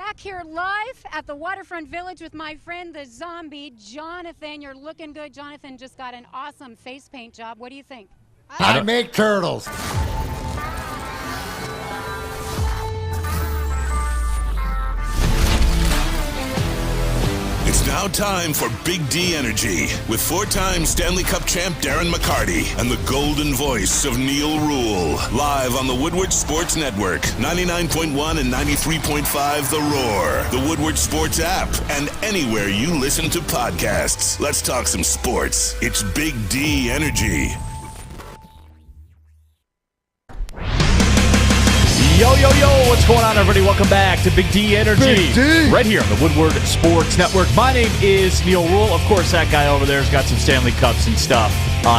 Back here live at the Waterfront Village with my friend, the zombie, Jonathan. You're looking good. Jonathan just got an awesome face paint job. What do you think? I make turtles. It's now time for Big D Energy with four-time Stanley Cup champ Darren McCarty and the golden voice of Neil Rule. Live on the Woodward Sports Network, 99.1 and 93.5 The Roar, the Woodward Sports app, and anywhere you listen to podcasts. Let's talk some sports. It's Big D Energy. Yo, yo, yo, what's going on, everybody? Welcome back to Big D Energy. Big D. Right here on the Woodward Sports Network. My name is Neil Rule. Of course, that guy over there has got some Stanley Cups and stuff.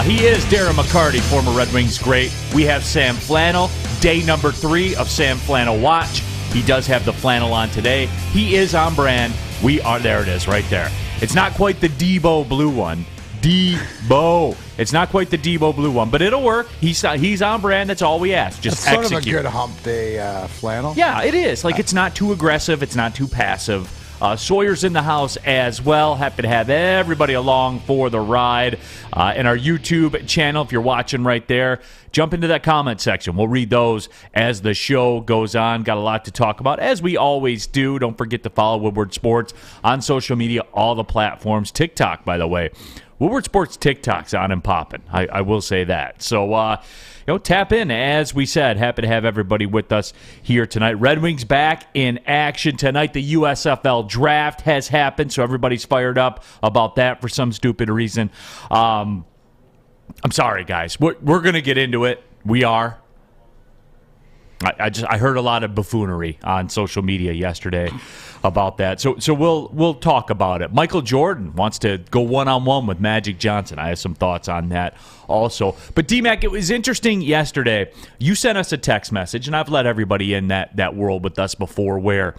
He is Darren McCarty, former Red Wings great. We have Sam Flannel, day number 3 of Sam Flannel Watch. He does have the flannel on today. He is on brand. We are, there it is, right there. It's not quite the Debo blue one. Debo. It's not quite the Debo blue one, but it'll work. He's on brand. That's all we ask. Just That's execute. sort of a good hump day flannel. Yeah, it is. Like, it's not too aggressive. It's not too passive. Sawyer's in the house as well. Happy to have everybody along for the ride. In our YouTube channel, if you're watching right there, jump into that comment section. We'll read those as the show goes on. Got a lot to talk about, as we always do. Don't forget to follow Woodward Sports on social media, all the platforms. TikTok, by the way. Woodward Sports TikTok's on and popping. I will say that. So, tap in. As we said, happy to have everybody with us here tonight. Red Wings back in action tonight. The USFL draft has happened, so everybody's fired up about that for some stupid reason. I'm sorry, guys. We're going to get into it. We are. I heard a lot of buffoonery on social media yesterday about that. So we'll talk about it. Michael Jordan wants to go one-on-one with Magic Johnson. I have some thoughts on that also. But D-Mac, it was interesting yesterday. You sent us a text message, and I've let everybody in that world with us before where,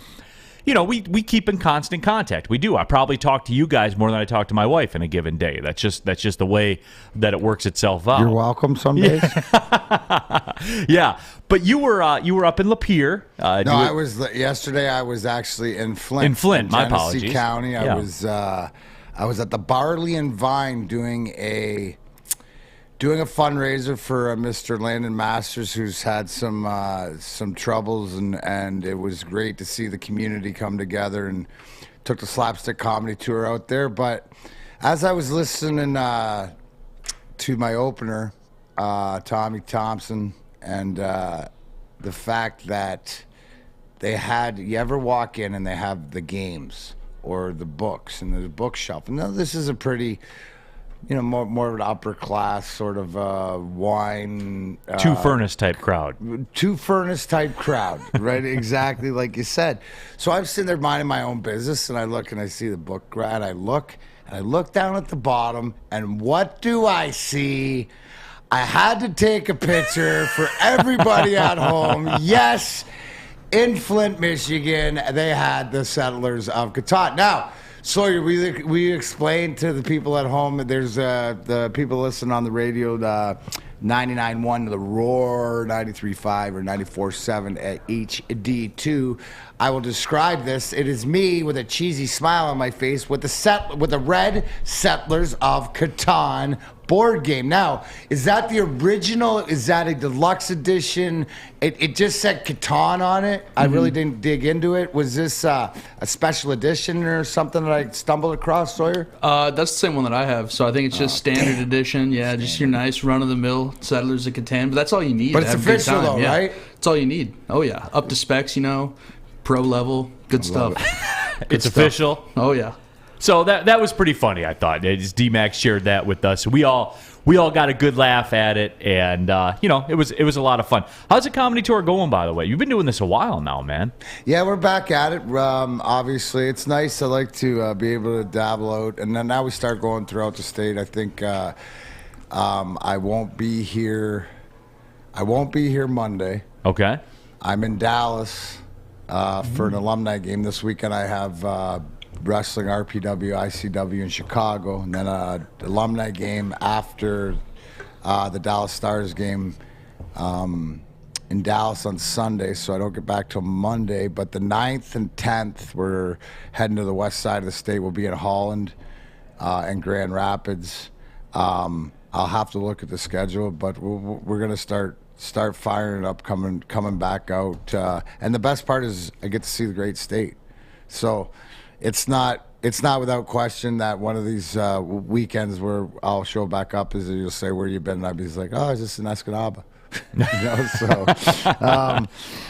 we keep in constant contact. We do. I probably talk to you guys more than I talk to my wife in a given day. That's just the way that it works itself out. You're welcome some days. Yeah. But you were up in Lapeer. Yesterday I was actually in Flint. In Flint, my Genesee apologies. County. Yeah. I was at the Barley and Vine doing a fundraiser for Mr. Landon Masters, who's had some troubles, and it was great to see the community come together, and took the slapstick comedy tour out there. But as I was listening to my opener, Tommy Thompson, and the fact that you ever walk in and they have the games or the books and the bookshelf. And now this is a pretty, more of an upper class sort of wine. Two furnace type crowd. Two furnace type crowd, right? Exactly like you said. So I'm sitting there minding my own business, and I look and I see the book, and I look down at the bottom, and what do I see? I had to take a picture for everybody at home. Yes, in Flint, Michigan, they had the Settlers of Catan. Now, Sawyer, we explained to the people at home that there's the people listening on the radio, the 99.1 The Roar, 93.5 or 94.7 at HD2. I will describe this. It is me with a cheesy smile on my face with the red Settlers of Catan board game. Now, is that the original? Is that a deluxe edition? It just said Catan on it. I really didn't dig into it. Was this a special edition or something that I stumbled across, Sawyer? That's the same one that I have. So I think it's just standard edition. Yeah, just your nice run-of-the-mill Settlers of Catan. But that's all you need. But it's official, though, yeah. right? It's all you need. Oh, yeah. Up to specs, pro level. Good stuff. It's official. Oh, yeah. So that was pretty funny, I thought. D-Max shared that with us. We all got a good laugh at it, and it was a lot of fun. How's the comedy tour going, by the way? You've been doing this a while now, man. Yeah, we're back at it. Obviously, it's nice. I like to be able to dabble out, and then now we start going throughout the state. I think I won't be here. I won't be here Monday. Okay. I'm in Dallas for an alumni game this weekend. I have wrestling, RPW, ICW in Chicago, and then an alumni game after the Dallas Stars game in Dallas on Sunday, so I don't get back till Monday. But the 9th and 10th, we're heading to the west side of the state. We'll be in Holland and Grand Rapids. I'll have to look at the schedule, but we're going to start firing it up, coming back out. And the best part is I get to see the great state. So it's not without question that one of these weekends where I'll show back up is you'll say, where you been? And I'll be like, oh, I was just in Escanaba.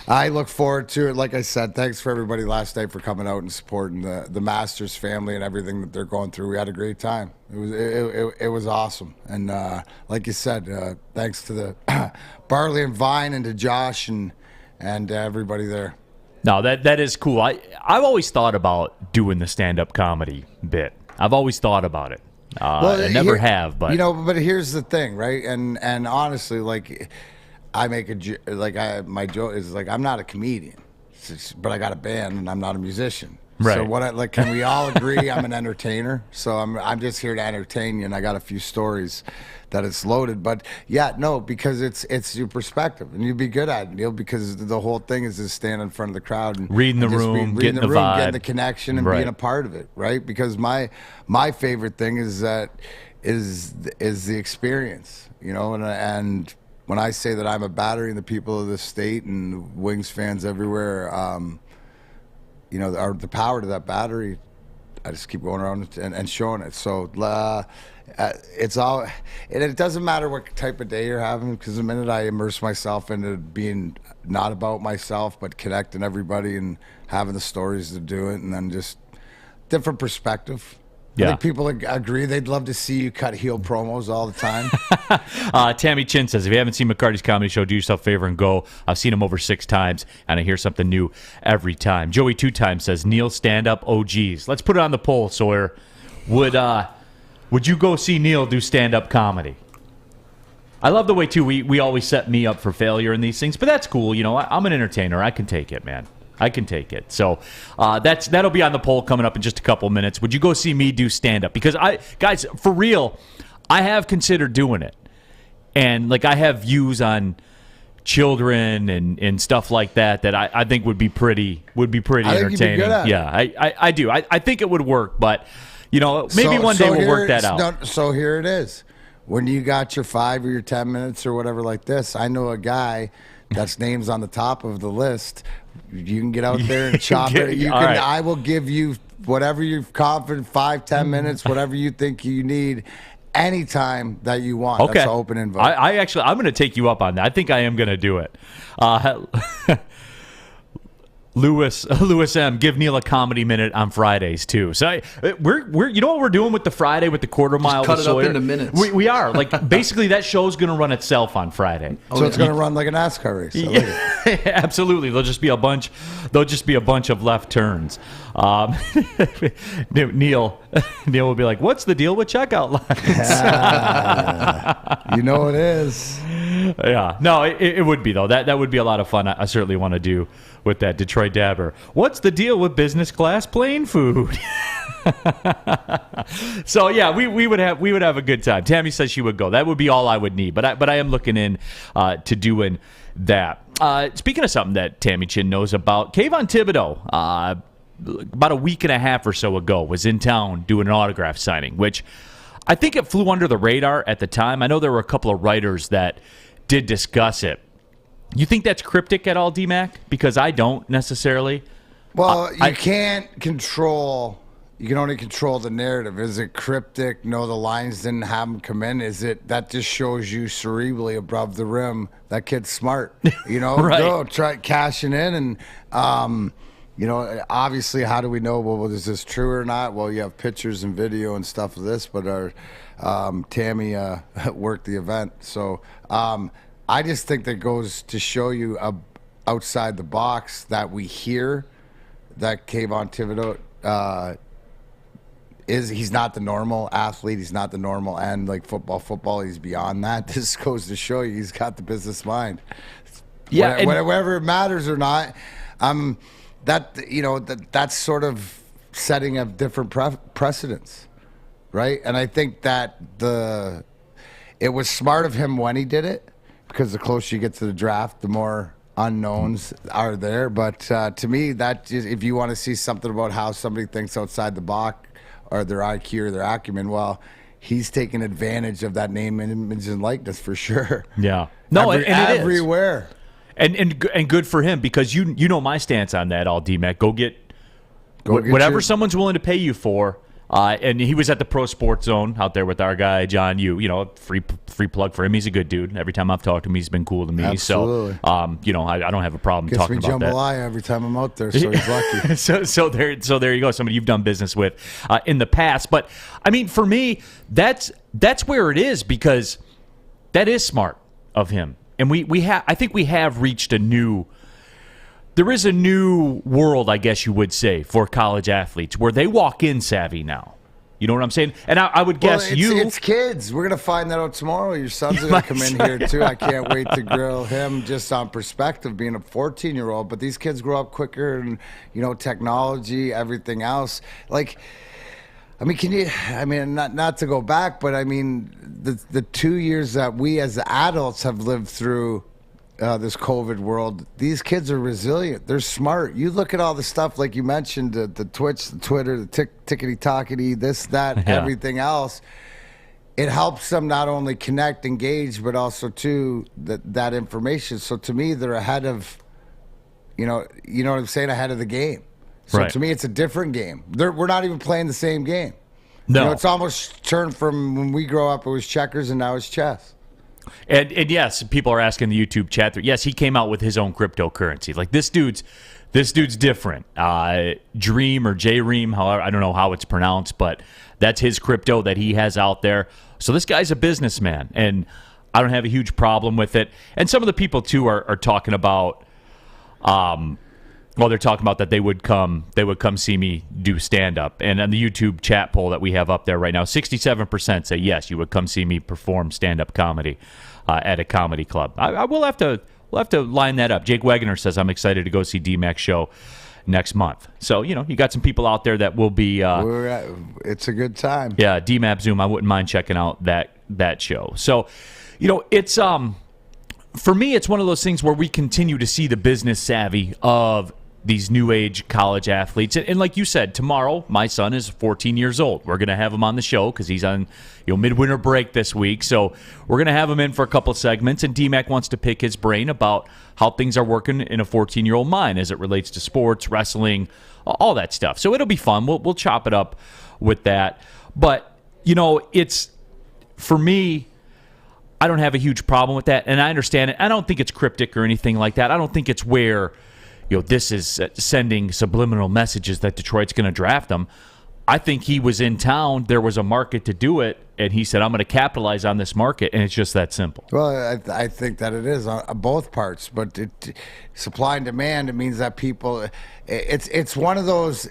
I look forward to it. Like I said, thanks for everybody last night for coming out and supporting the Masters family and everything that they're going through. We had a great time. It was awesome. And like you said, thanks to the Barley and Vine and to Josh and everybody there. No, that is cool. I've always thought about doing the stand-up comedy bit. I've always thought about it. I never have, but but here's the thing, right? And honestly, like I make my joke is like I'm not a comedian, but I got a band and I'm not a musician. Right. So can we all agree I'm an entertainer? So I'm just here to entertain you, and I got a few stories that it's loaded. But yeah, no, because it's your perspective, and you'd be good at it, Neil, because the whole thing is to stand in front of the crowd and reading the room, getting the vibe, getting the connection, and being a part of it, right? Because my favorite thing is the experience, and when I say that I'm a battery in the people of this state and Wings fans everywhere, the power to that battery, I just keep going around and showing it. So it's all, and it doesn't matter what type of day you're having, because the minute I immerse myself into being not about myself, but connecting everybody and having the stories to do it, and then just different perspective. Yeah. I think people agree. They'd love to see you cut heel promos all the time. Tammy Chin says, if you haven't seen McCarty's comedy show, do yourself a favor and go. I've seen him over 6 times, and I hear something new every time. Joey 2 times says, Neil, stand-up OGs. Let's put it on the poll, Sawyer. Would you go see Neil do stand-up comedy? I love the way, too, we always set me up for failure in these things, but that's cool. I'm an entertainer. I can take it, man. I can take it. So that'll be on the poll coming up in just a couple minutes. Would you go see me do stand-up? Because guys, for real, I have considered doing it. And I have views on children and stuff like that I think would be pretty entertaining. Think you'd be good at it. Yeah, I do. I think it would work, but maybe one day we'll work that out. So here it is. When you got your 5 or your 10 minutes or whatever like this, I know a guy that's name's on the top of the list. You can get out there and chop it. Right. I will give you whatever you're confident, 5, 10 minutes, whatever you think you need, anytime that you want. Okay. That's an open invite. I'm going to take you up on that. I think I am going to do it. Lewis M, give Neil a comedy minute on Fridays too. So we're you know what we're doing with the Friday with the quarter mile. Just cut with it Sawyer? up into minutes. We are basically that show's going to run itself on Friday. So it's going to run like a NASCAR race. Yeah, absolutely. There'll just be a bunch of left turns. Neil will be like, "What's the deal with checkout lines?" You know it is. Yeah, no, it would be though. That would be a lot of fun. I certainly want to do with that Detroit Dabber. What's the deal with business class plane food? So yeah, we would have a good time. Tammy says she would go. That would be all I would need. But I am looking in to doing that. Speaking of something that Tammy Chin knows about, Kayvon Thibodeaux, about a week and a half or so ago, was in town doing an autograph signing, which I think it flew under the radar at the time. I know there were a couple of writers that did discuss it. You think that's cryptic at all, D-Mac? Because I don't necessarily. Well, you can't control. You can only control the narrative. Is it cryptic? No, the lines didn't have him come in. Is it that just shows you cerebrally above the rim? That kid's smart. Right. Go try cashing in, and obviously, how do we know? Well, is this true or not? Well, you have pictures and video and stuff of this, but our Tammy worked the event, so. I just think that goes to show you outside the box that we hear that Kayvon Thibodeaux he's not the normal athlete. He's not the normal end like football. He's beyond that. This goes to show you he's got the business mind. Yeah, whether it matters or not, that's sort of setting a different precedence, right? And I think that it was smart of him when he did it, because the closer you get to the draft, the more unknowns are there. But to me, that is, if you want to see something about how somebody thinks outside the box or their IQ or their acumen, well, he's taking advantage of that name, image, and likeness for sure. Yeah. No, and it is. Everywhere. And good for him, because you know my stance on that, all D-Mac. Go get whatever someone's willing to pay you for. And he was at the Pro Sports Zone out there with our guy John Yu. You know, free plug for him. He's a good dude. Every time I've talked to him, he's been cool to me. Absolutely. So, you know, I don't have a problem talking about that. Gets me jambalaya every time I'm out there, so he's lucky. so there you go. Somebody you've done business with in the past. But I mean, for me, that's where it is, because that is smart of him. And I think we have reached there is a new world, I guess you would say, for college athletes where they walk in savvy now. You know what I'm saying? And I would guess it's kids. We're going to find that out tomorrow. Your son's going to come in here, too. I can't wait to grill him just on perspective, being a 14-year-old. But these kids grow up quicker, and, you know, technology, everything else. Like, I mean, not to go back, but I mean, the 2 years that we as adults have lived through this COVID world, these kids are resilient. They're smart. You look at all the stuff, like you mentioned, the Twitch, the Twitter, the tickety-tockety, this, that, everything else. It helps them not only connect, engage, but also, too, that information. So, to me, they're ahead of, you know what I'm saying, ahead of the game. So, to me, it's a different game. We're not even playing the same game. No. You know, it's almost turned from when we grow up, it was checkers, and now it's chess. And yes, people are asking the YouTube chat. Yes, he came out with his own cryptocurrency. Like, this dude's different. Dream or J-Ream, however, I don't know how it's pronounced, but that's his crypto that he has out there. So this guy's a businessman, and I don't have a huge problem with it. And some of the people too are talking about, they're talking about that they would come see me do stand-up. And on the YouTube chat poll that we have up there right now, 67% say yes, you would come see me perform stand-up comedy at a comedy club. We'll have to line that up. Jake Wegener says, I'm excited to go see D-Mac's show next month. So, you know, you got some people out there that will be... it's a good time. Yeah, D-Map Zoom, I wouldn't mind checking out that show. So, you know, it's... for me, it's one of those things where we continue to see the business savvy of these new age college athletes. And like you said, tomorrow, my son is 14 years old. We're going to have him on the show because he's on midwinter break this week. So we're going to have him in for a couple of segments. And D-Mac wants to pick his brain about how things are working in a 14-year-old mind as it relates to sports, wrestling, all that stuff. So it'll be fun. We'll chop it up with that. But, you know, it's, for me, I don't have a huge problem with that. And I understand it. I don't think it's cryptic or anything like that. I don't think it's where... this is sending subliminal messages that Detroit's going to draft him. I think he was in town. There was a market to do it, and he said, I'm going to capitalize on this market, and it's just that simple. Well, I think that it is on both parts, but supply and demand, it means that people, it's one of those,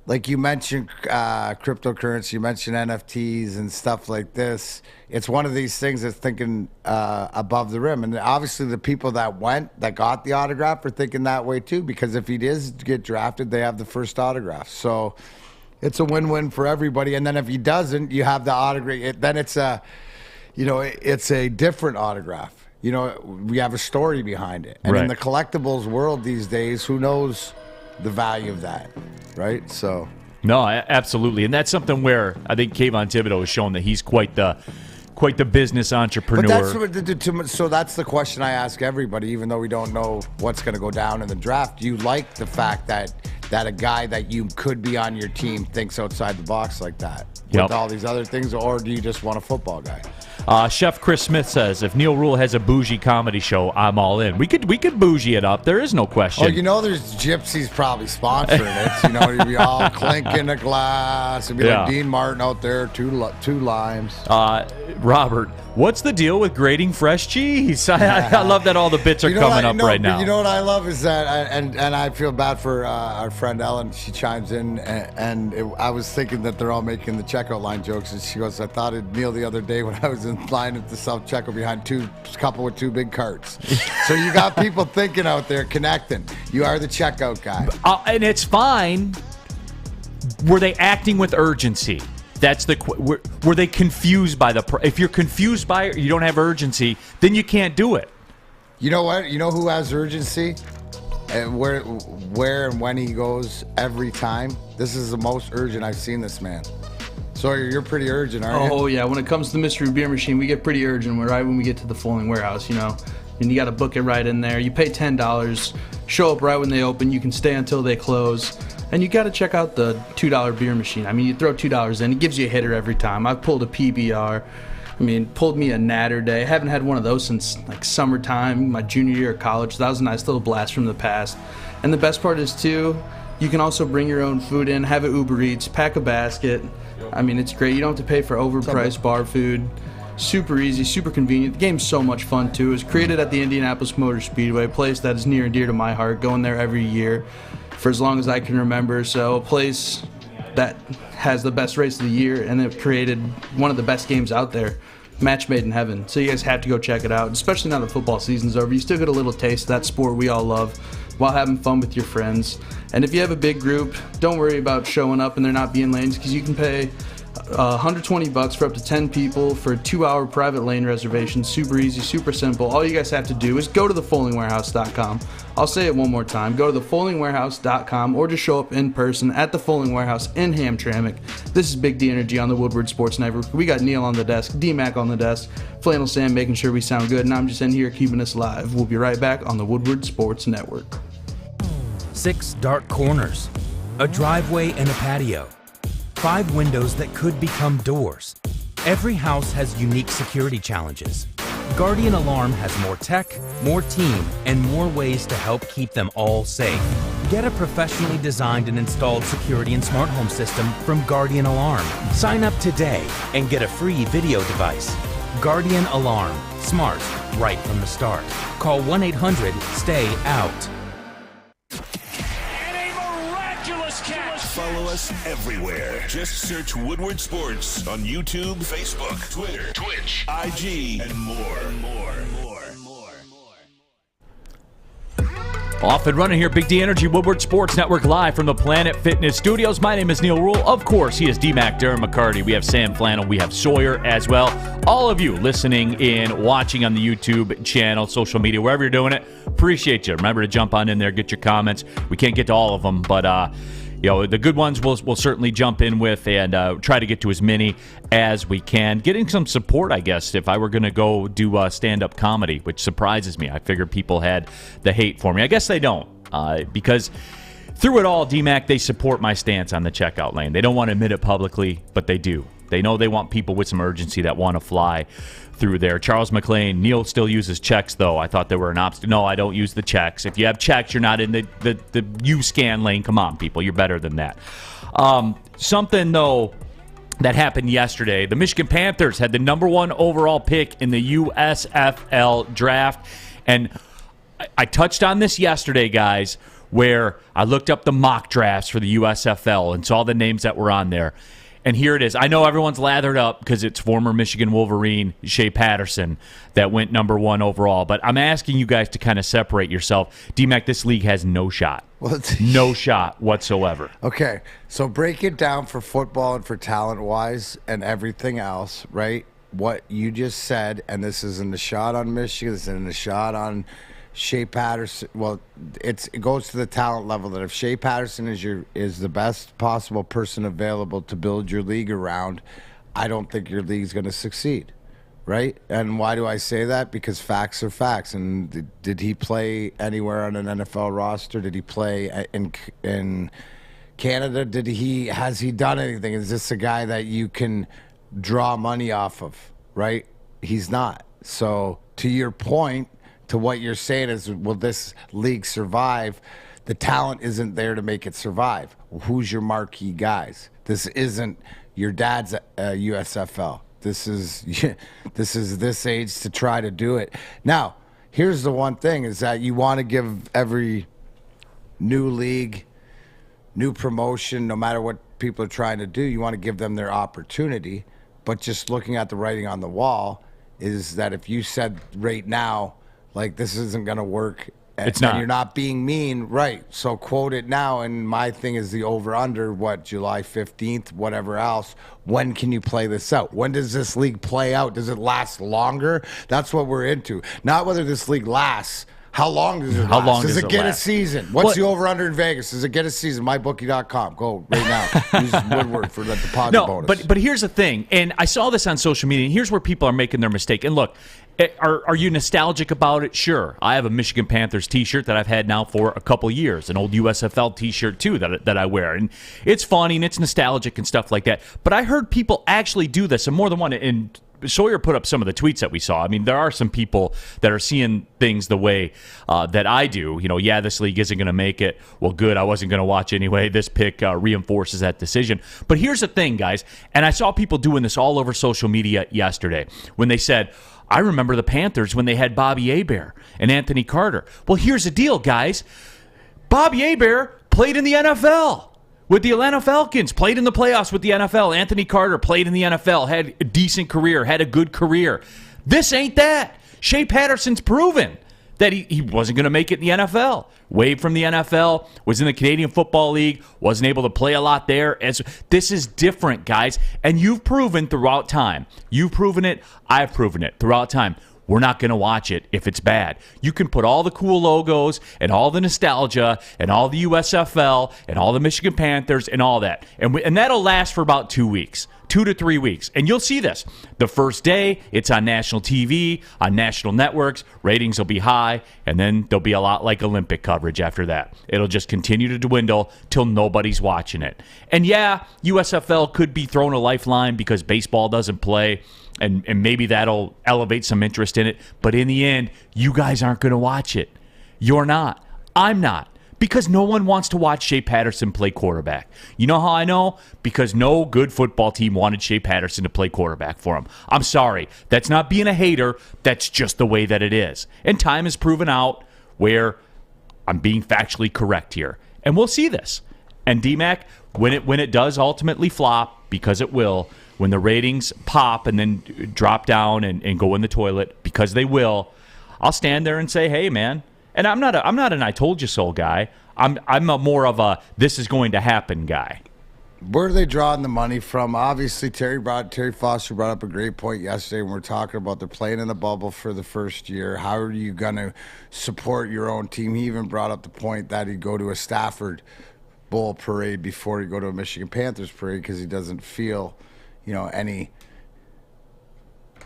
like you mentioned cryptocurrency, you mentioned NFTs and stuff like this. It's one of these things that's thinking above the rim. And obviously the people that got the autograph are thinking that way too, because if he does get drafted, they have the first autograph. So it's a win-win for everybody. And then if he doesn't, you have the autograph. Then it's it's a different autograph. You know, we have a story behind it. And in the collectibles world these days, who knows the value of that, right? So... No, absolutely. And that's something where I think Kayvon Thibodeaux has shown that he's quite the business entrepreneur. But so that's the question I ask everybody, even though we don't know what's going to go down in the draft. Do you like the fact that a guy that you could be on your team thinks outside the box like that with all these other things, or do you just want a football guy? Chef Chris Smith says, if Neil Rule has a bougie comedy show, I'm all in. We could bougie it up. There is no question. Oh, you know, there's gypsies probably sponsoring it. You know, you'd be all clinking a glass. It'd be like Dean Martin out there, two limes. Robert, what's the deal with grating fresh cheese? I love that all the bits are coming up right now. You know what I love is that, and I feel bad for our friend Ellen. She chimes in, and I was thinking that they're all making the checkout line jokes, and she goes, I thought of Neil the other day when I was in line at the self-checkout behind a couple with two big carts. So you got people thinking out there, connecting. You are the checkout guy. And it's fine. Were they acting with urgency? That's were they confused by if you're confused by it, or you don't have urgency, then you can't do it. You know what? You know who has urgency? And where and when he goes every time? This is the most urgent I've seen this man. Sawyer, you're pretty urgent, aren't you? Oh, yeah. When it comes to the mystery beer machine, we get pretty urgent right when we get to the Fulling Warehouse, you know. And you got to book it right in there. You pay $10, show up right when they open. You can stay until they close. And you got to check out the $2 beer machine. I mean, you throw $2 in, it gives you a hitter every time. I've pulled a PBR. I mean, pulled me a Natter Day. I haven't had one of those since like summertime, my junior year of college. That was a nice little blast from the past. And the best part is, too, you can also bring your own food in, have it Uber Eats, pack a basket. I mean, it's great. You don't have to pay for overpriced bar food. Super easy, super convenient. The game's so much fun, too. It was created at the Indianapolis Motor Speedway, a place that is near and dear to my heart, going there every year for as long as I can remember. So a place that has the best race of the year, and it created one of the best games out there. Match made in heaven. So you guys have to go check it out, especially now that football season's over. You still get a little taste of that sport we all love while having fun with your friends. And if you have a big group, don't worry about showing up and there not being lanes, because you can pay $120 for up to 10 people for a 2-hour private lane reservation. Super easy, super simple. All you guys have to do is go to thefollingwarehouse.com. I'll say it one more time. Go to thefollingwarehouse.com or just show up in person at the Fulling Warehouse in Hamtramck. This is Big D Energy on the Woodward Sports Network. We got Neil on the desk, D-Mac on the desk, Flannel Sam making sure we sound good, and I'm just in here keeping us live. We'll be right back on the Woodward Sports Network. 6 dark corners, a driveway and a patio, 5 windows that could become doors. Every house has unique security challenges. Guardian Alarm has more tech, more team, and more ways to help keep them all safe. Get a professionally designed and installed security and smart home system from Guardian Alarm. Sign up today and get a free video device. Guardian Alarm. Smart, right from the start. Call 1-800-STAY-OUT. Follow us everywhere. Just search Woodward Sports on YouTube, Facebook, Twitter, Twitch, IG, and more. Off and running here, Big D Energy, Woodward Sports Network, live from the Planet Fitness Studios. My name is Neil Rule. Of course, he is D-Mac, Darren McCarty. We have Sam Flannel. We have Sawyer as well. All of you listening in, watching on the YouTube channel, social media, wherever you're doing it, appreciate you. Remember to jump on in there, get your comments. We can't get to all of them, but the good ones we'll certainly jump in with and try to get to as many as we can. Getting some support, I guess, if I were going to go do stand-up comedy, which surprises me. I figured people had the hate for me. I guess they don't, because through it all, D-Mac, they support my stance on the checkout lane. They don't want to admit it publicly, but they do. They know they want people with some urgency that want to fly through there. Charles McLean, Neil still uses checks, though. I thought they were an obstacle. No, I don't use the checks. If you have checks, you're not in the U-scan lane. Come on, people. You're better than that. Something, though, that happened yesterday. The Michigan Panthers had the #1 overall pick in the USFL draft. And I touched on this yesterday, guys, where I looked up the mock drafts for the USFL and saw the names that were on there. And here it is. I know everyone's lathered up because it's former Michigan Wolverine Shea Patterson that went #1 overall. But I'm asking you guys to kind of separate yourself. D-Mac, this league has no shot. No shot whatsoever. Okay, so break it down for football and for talent-wise and everything else, right? What you just said, and this isn't a shot on Michigan, this isn't a shot on Shea Patterson. Well, it goes to the talent level that if Shea Patterson is the best possible person available to build your league around, I don't think your league's going to succeed, right? And why do I say that? Because facts are facts. And did he play anywhere on an NFL roster? Did he play in Canada? Has he done anything? Is this a guy that you can draw money off of, right? He's not. So to your point, to what you're saying is, will this league survive? The talent isn't there to make it survive. Who's your marquee guys? This isn't your dad's USFL. This is this age to try to do it. Now, here's the one thing is that you want to give every new league, new promotion, no matter what people are trying to do, you want to give them their opportunity. But just looking at the writing on the wall is that if you said right now, like, this isn't going to work It's not. And you're not being mean, right? So quote it now. And my thing is the over/under. What, July 15th, whatever else. When can you play this out? When does this league play out? Does it last longer? That's what we're into. Not whether this league lasts. How long does it last? Does it get a season? What's the over/under in Vegas? Does it get a season? MyBookie.com. Go right now. Use Woodward for the deposit bonus. But here's the thing, and I saw this on social media, and here's where people are making their mistake. And look, are you nostalgic about it? Sure. I have a Michigan Panthers t-shirt that I've had now for a couple years, an old USFL t-shirt too that I wear. And it's funny and it's nostalgic and stuff like that. But I heard people actually do this, and more than one, and Sawyer put up some of the tweets that we saw. I mean, there are some people that are seeing things the way that I do. This league isn't going to make it. Well, good. I wasn't going to watch anyway. This pick reinforces that decision. But here's the thing, guys, and I saw people doing this all over social media yesterday when they said, I remember the Panthers when they had Bobby Hebert and Anthony Carter. Well, here's the deal, guys. Bobby Hebert played in the NFL. With the Atlanta Falcons, played in the playoffs with the NFL. Anthony Carter played in the NFL, had a decent career, had a good career. This ain't that. Shea Patterson's proven that he wasn't going to make it in the NFL. Waived from the NFL, was in the Canadian Football League, wasn't able to play a lot there. This is different, guys. And you've proven throughout time. You've proven it. I've proven it throughout time. We're not going to watch it if it's bad. You can put all the cool logos and all the nostalgia and all the USFL and all the Michigan Panthers and all that. And that'll last for about 2 weeks, 2 to 3 weeks. And you'll see this. The first day, it's on national TV, on national networks. Ratings will be high, and then there'll be a lot like Olympic coverage after that. It'll just continue to dwindle till nobody's watching it. And yeah, USFL could be thrown a lifeline because baseball doesn't play. And maybe that'll elevate some interest in it. But in the end, you guys aren't going to watch it. You're not. I'm not. Because no one wants to watch Shea Patterson play quarterback. You know how I know? Because no good football team wanted Shea Patterson to play quarterback for him. I'm sorry. That's not being a hater. That's just the way that it is. And time has proven out where I'm being factually correct here. And we'll see this. And DMAC, when it does ultimately flop, because it will, when the ratings pop and then drop down and go in the toilet, because they will, I'll stand there and say, hey, man. And I'm not an I told you so guy. I'm a more of a this is going to happen guy. Where are they drawing the money from? Obviously, Terry Foster brought up a great point yesterday when we're talking about they're playing in the bubble for the first year. How are you going to support your own team? He even brought up the point that he'd go to a Stafford Bowl parade before he'd go to a Michigan Panthers parade because he doesn't feel any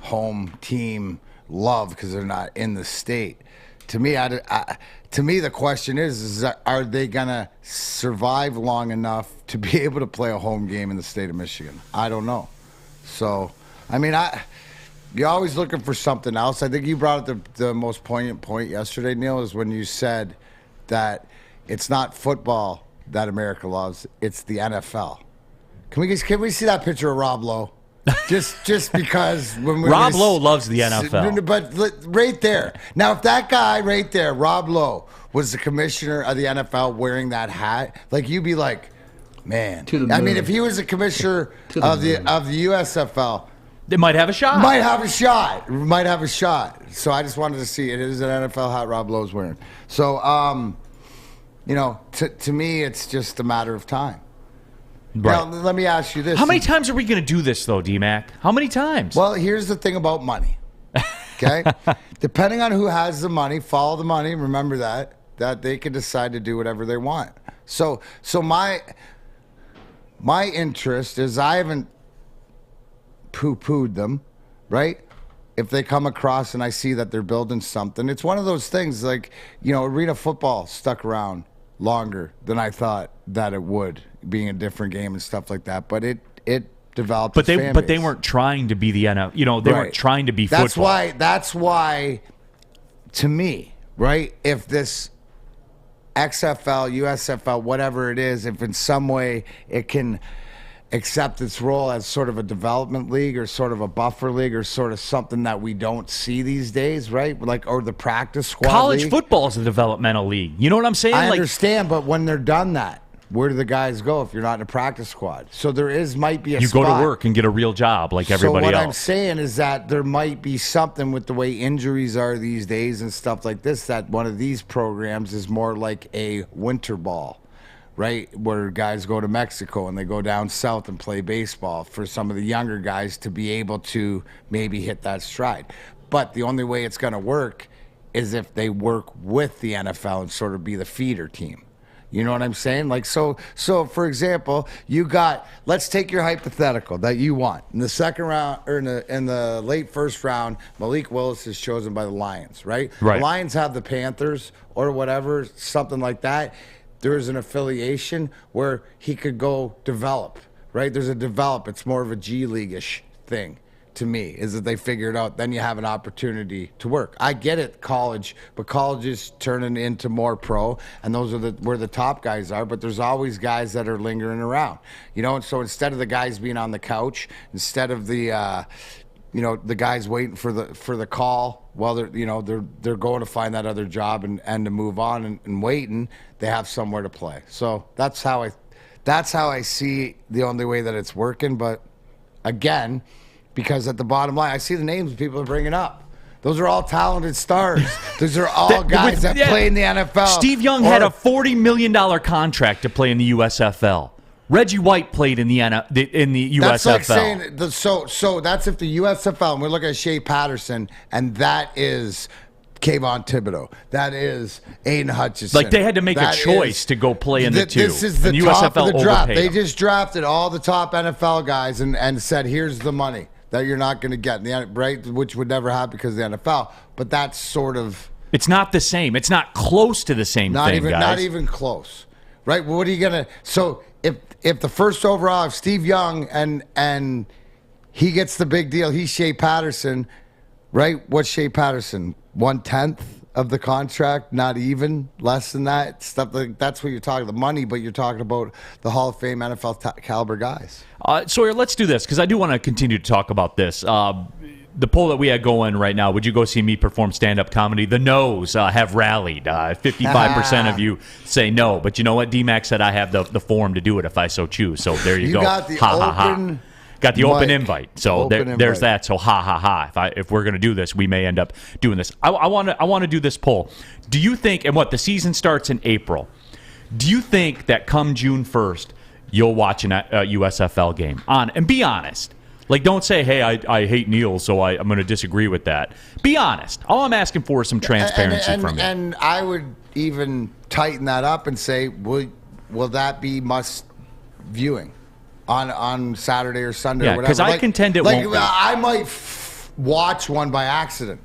home team love because they're not in the state. To me, the question is are they gonna survive long enough to be able to play a home game in the state of Michigan? I don't know. So, I mean, you're always looking for something else. I think you brought up the most poignant point yesterday, Neil, is when you said that it's not football that America loves; it's the NFL. Can we see that picture of Rob Lowe? Just because when Rob Lowe loves the NFL. But right there. Now, if that guy right there, Rob Lowe, was the commissioner of the NFL wearing that hat, like you'd be like, man. I mean, if he was the commissioner of the USFL, they might have a shot. Might have a shot. So I just wanted to see it. It is an NFL hat Rob Lowe's wearing. So, to me, it's just a matter of time. Right. Now, let me ask you this. How many times are we going to do this, though, D-Mac? How many times? Well, here's the thing about money, okay? Depending on who has the money, follow the money. Remember that they can decide to do whatever they want. So my interest is I haven't poo-pooed them, right? If they come across and I see that they're building something, it's one of those things like, arena football stuck around longer than I thought that it would, being a different game and stuff like that. But it developed. But they weren't trying to be the NFL. They weren't trying to be football. That's why, to me, right? If this XFL, USFL, whatever it is, if in some way it can accept its role as sort of a development league or sort of a buffer league or sort of something that we don't see these days, right? Or the practice squad College league. Football is a developmental league. You know what I'm saying? I understand, but when they're done that, where do the guys go if you're not in a practice squad? So might be a you spot. go to work and get a real job like everybody else. So what I'm saying is that there might be something with the way injuries are these days and stuff like this, that one of these programs is more like a winter ball, right? Where guys go to Mexico and they go down south and play baseball for some of the younger guys to be able to maybe hit that stride. But the only way it's going to work is if they work with the NFL and sort of be the feeder team. You know what I'm saying? Like, so for example, let's take your hypothetical that you want. In the second round, or in the late first round, Malik Willis is chosen by the Lions, right? Right. The Lions have the Panthers or whatever, something like that. There's an affiliation where he could go develop, right? There's a develop. It's more of a G League-ish thing. To me, is that they figure it out, then you have an opportunity to work. I get it, college, but college is turning into more pro, and those are where the top guys are, but there's always guys that are lingering around. You know, and so instead of the guys being on the couch, instead of the the guys waiting for the call while they're going to find that other job and to move on and waiting, they have somewhere to play. So that's how I see the only way that it's working, but again, because at the bottom line, I see the names people are bringing up. Those are all talented stars. Those are all guys that play in the NFL. Steve Young had a $40 million contract to play in the USFL. Reggie White played in the USFL. That's like saying, so that's if the USFL, and we're looking at Shea Patterson, and that is Kayvon Thibodeaux. That is Aiden Hutchinson. Like they had to make a choice to go play in the two. This is the top of the draft. They just drafted all the top NFL guys and said, here's the money that you're not going to get, right? Which would never happen because of the NFL. But that's sort of... It's not the same. It's not close to the same thing, guys. Not even close. Right? Well, what are you going to... So if the first overall, if Steve Young and he gets the big deal, he's Shea Patterson, right? What's Shea Patterson? 1/10 of the contract, not even, less than that. Stuff like that's what you're talking, the money, but you're talking about the Hall of Fame NFL caliber guys. Sawyer, let's do this because I do want to continue to talk about this. The poll that we had going right now, would you go see me perform stand-up comedy? The no's have rallied. 55% of you say no, but you know what? D-Mac said I have the forum to do it if I so choose. So there you go. Got the open Got the open invite. So there's invite. that. So if we're going to do this, we may end up doing this. I want to do this poll. Do you think, and the season starts in April, do you think that come June 1st, you'll watch a USFL game? And be honest. Like, don't say, hey, I hate Neil, so I'm going to disagree with that. Be honest. All I'm asking for is some transparency from you. And I would even tighten that up and say, will that be must viewing on Saturday or Sunday or whatever? Because I contend it won't be. I might watch one by accident.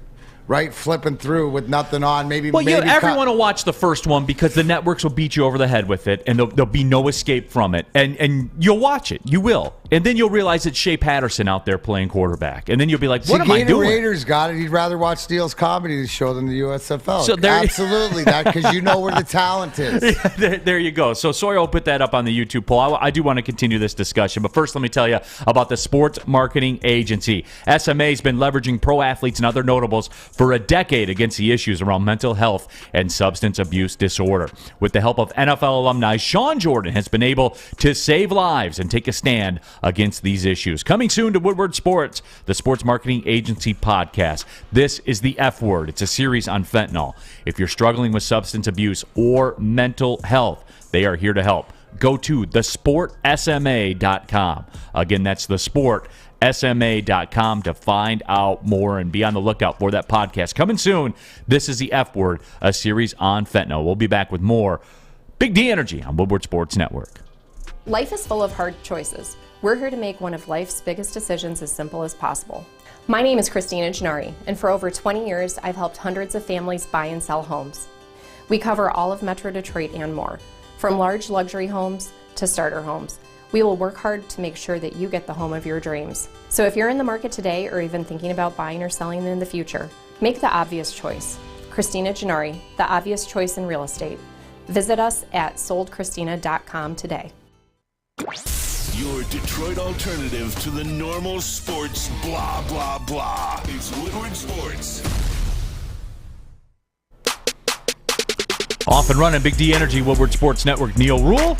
Right, flipping through with nothing on, maybe. Well, everyone will watch the first one because the networks will beat you over the head with it, and there'll be no escape from it. And you'll watch it, you will, and then you'll realize it's Shea Patterson out there playing quarterback, and then you'll be like, "What am I doing?" Raiders got it. He'd rather watch Steele's comedy show than the USFL. So absolutely, that because you know where the talent is. There you go. So Sawyer will put that up on the YouTube poll. I do want to continue this discussion, but first let me tell you about the Sports Marketing Agency. SMA's been leveraging pro athletes and other notables for a decade against the issues around mental health and substance abuse disorder. With the help of NFL alumni, Sean Jordan has been able to save lives and take a stand against these issues. Coming soon to Woodward Sports, the Sports Marketing Agency podcast. This is the F Word. It's a series on fentanyl. If you're struggling with substance abuse or mental health, they are here to help. Go to thesportsma.com. Again, that's thesportsma.com to find out more and be on the lookout for that podcast. Coming soon, this is the F Word, a series on fentanyl. We'll be back with more Big D Energy on Woodward Sports Network. Life is full of hard choices. We're here to make one of life's biggest decisions as simple as possible. My name is Christina Gennari, and for over 20 years, I've helped hundreds of families buy and sell homes. We cover all of Metro Detroit and more, from large luxury homes to starter homes. We will work hard to make sure that you get the home of your dreams. So if you're in the market today or even thinking about buying or selling in the future, make the obvious choice. Christina Gennari, the obvious choice in real estate. Visit us at soldchristina.com today. Your Detroit alternative to the normal sports blah, blah, blah. It's Woodward Sports. Off and running, Big D Energy, Woodward Sports Network, Neil Rule,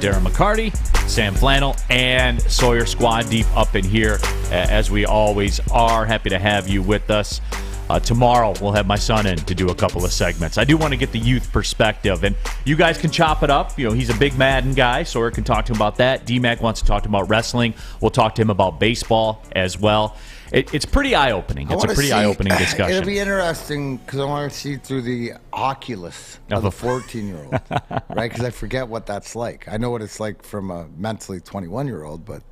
Darren McCarty, Sam Flannel, and Sawyer Squad deep up in here, as we always are. Happy to have you with us. Tomorrow, we'll have my son in to do a couple of segments. I do want to get the youth perspective, and you guys can chop it up. You know, he's a big Madden guy, Sawyer can talk to him about that. D-Mac wants to talk to him about wrestling. We'll talk to him about baseball as well. It's pretty eye-opening. It's a pretty eye-opening discussion. It'll be interesting because I want to see through the oculus of a 14-year-old, right? Because I forget what that's like. I know what it's like from a mentally 21-year-old, but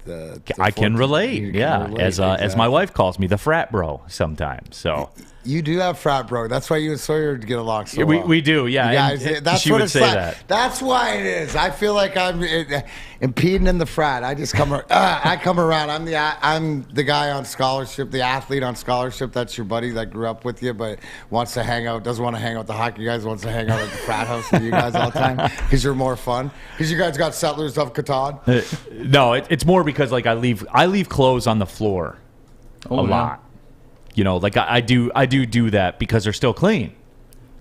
I can relate. Relate, as my wife calls me, the frat bro sometimes. So you do have frat bro. That's why you and Sawyer get along so well. We do, yeah. You guys, that's she what would it's say like. that. That's why it is. I feel like I'm impeding in the frat. I just come. I come around. I'm the guy on scholarship, the athlete on scholarship. That's your buddy that grew up with you, but wants to hang out. Doesn't want to hang out with the hockey guys. Wants to hang out at the frat house with you guys all the time because you're more fun. Because you guys got Settlers of Catan. No, it's more because like I leave clothes on the floor a lot. You know, like I do that because they're still clean.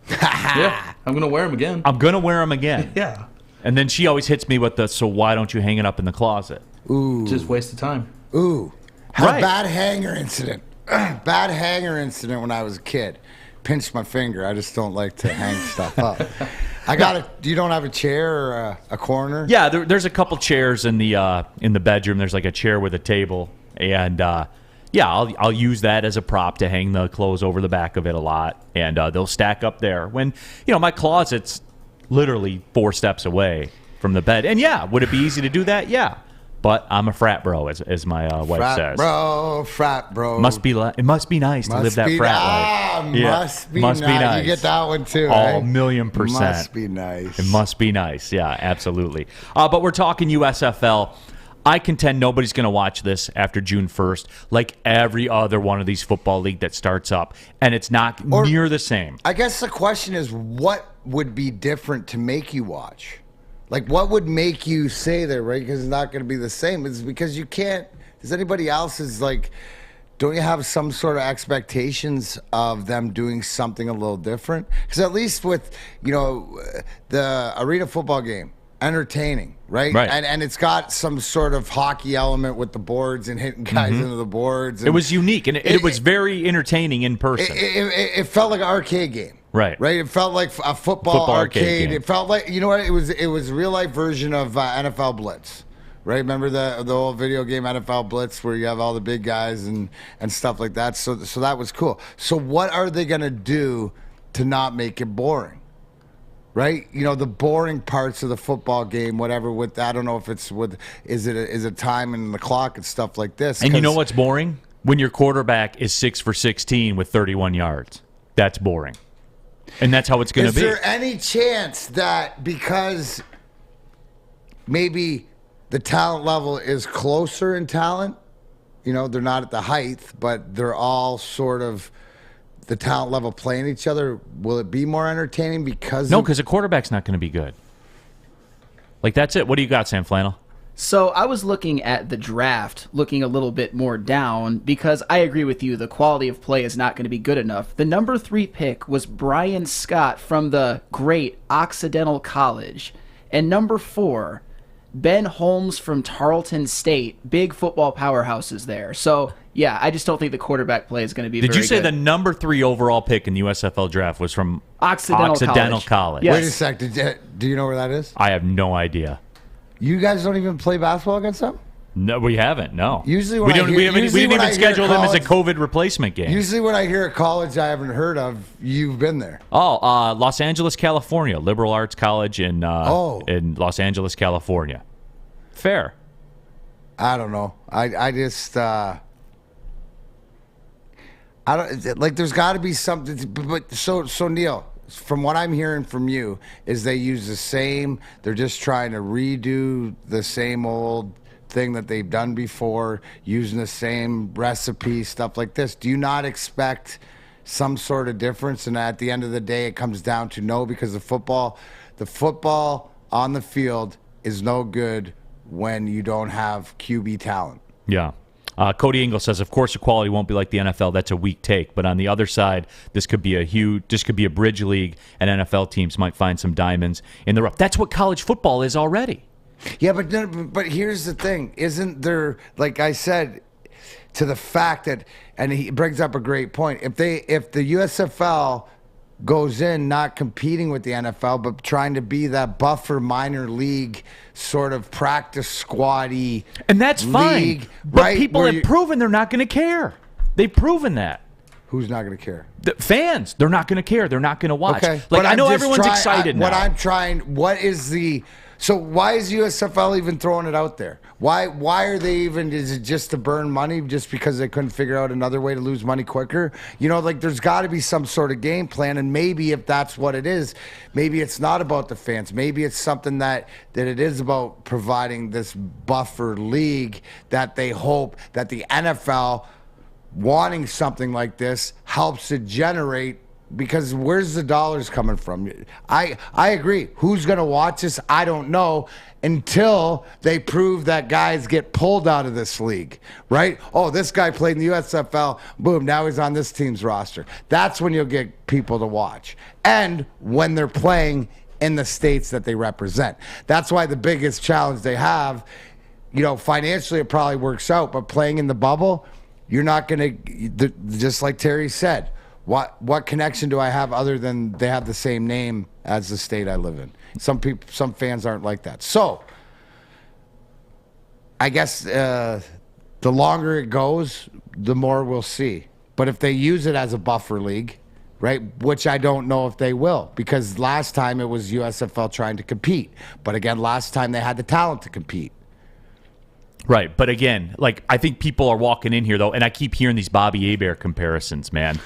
Yeah, I'm gonna wear them again. I'm gonna wear them again. Yeah. And then she always hits me with the, so why don't you hang it up in the closet? Ooh. Just waste of time. Ooh. Had Right. a bad hanger incident. Bad hanger incident when I was a kid. Pinched my finger. I just don't like to hang stuff up. You don't have a chair or a corner? Yeah, there's a couple chairs in the bedroom. There's like a chair with a table, and I'll use that as a prop to hang the clothes over the back of it a lot, and they'll stack up there. When my closet's literally 4 steps away from the bed, and would it be easy to do that? Yeah, but I'm a frat bro, as my wife says. Frat bro. It must be nice to live that frat life. Must be nice. You get that one too, right? Oh, 1,000,000%. Must be nice. It must be nice. Yeah, absolutely. But we're talking USFL. I contend nobody's going to watch this after June 1st, like every other one of these football league that starts up, and it's not near the same. I guess the question is, what would be different to make you watch? Like, what would make you say that, right? Because it's not going to be the same. It's because you can't. Does anybody else is like? Don't you have some sort of expectations of them doing something a little different? Because at least with the arena football game, entertaining, right? And it's got some sort of hockey element with the boards and hitting guys into the boards. It was unique, and it was very entertaining in person. It felt like an arcade game. Right. It felt like a football arcade. It felt like, you know what? It was a real life version of NFL Blitz. Right? Remember the old video game NFL Blitz where you have all the big guys and stuff like that. So that was cool. So what are they going to do to not make it boring? Right? The boring parts of the football game, whatever, I don't know if it's is it time and the clock and stuff like this. And you know what's boring? When your quarterback is 6 for 16 with 31 yards. That's boring. And that's how it's going to be. Is there any chance that because maybe the talent level is closer in talent, they're not at the height, but they're all sort of the talent level playing each other, will it be more entertaining because No, because the quarterback's not going to be good. Like, that's it. What do you got, Sam Flannel? So I was looking at the draft, looking a little bit more down, because I agree with you, the quality of play is not going to be good enough. The number 3 pick was Brian Scott from the great Occidental College. And number 4, Ben Holmes from Tarleton State. Big football powerhouses there. So, yeah, I just don't think the quarterback play is going to be very good. Did you say the number 3 overall pick in the USFL draft was from Occidental College? Yes. Wait a sec. Do you know where that is? I have no idea. You guys don't even play basketball against them? No, we haven't. No. Usually we didn't even schedule them as a COVID replacement game. Usually when I hear a college I haven't heard of, you've been there. Oh, Los Angeles, California, liberal arts college in Los Angeles, California. Fair. I don't know. I just I don't like. There's got to be something. But so Neil, from what I'm hearing from you, is they use the same. They're just trying to redo the same old thing that they've done before, using the same recipe, stuff like this. Do you not expect some sort of difference? And at the end of the day, it comes down to no, because the football on the field is no good when you don't have QB talent. Yeah. Cody Engel says, of course, the quality won't be like the NFL. That's a weak take. But on the other side, this could be a bridge league, and NFL teams might find some diamonds in the rough. That's what college football is already. Yeah, but here's the thing. Isn't there, like I said, to the fact that, and he brings up a great point, if the USFL goes in not competing with the NFL, but trying to be that buffer minor league sort of practice squad-y and that's league, fine. But right, people have proven they're not going to care. They've proven that. Who's not going to care? The fans. They're not going to care. They're not going to watch. Okay. Like, I know everyone's excited now. So why is USFL even throwing it out there? Why are they even, is it just to burn money just because they couldn't figure out another way to lose money quicker? You know, like there's got to be some sort of game plan, and maybe if that's what it is, maybe it's not about the fans. Maybe it's something that it is about providing this buffer league that they hope that the NFL wanting something like this helps to generate. Because where's the dollars coming from? I agree. Who's going to watch this? I don't know until they prove that guys get pulled out of this league, right? Oh, this guy played in the USFL. Boom, now he's on this team's roster. That's when you'll get people to watch. And when they're playing in the states that they represent. That's why the biggest challenge they have, you know, financially it probably works out, but playing in the bubble, you're not going to, just like Terry said, What connection do I have other than they have the same name as the state I live in? Some fans aren't like that. So I guess the longer it goes, the more we'll see. But if they use it as a buffer league, right, which I don't know if they will, because last time it was USFL trying to compete. But again, last time they had the talent to compete. Right, but again, like I think people are walking in here, though, and I keep hearing these Bobby Hebert comparisons, man.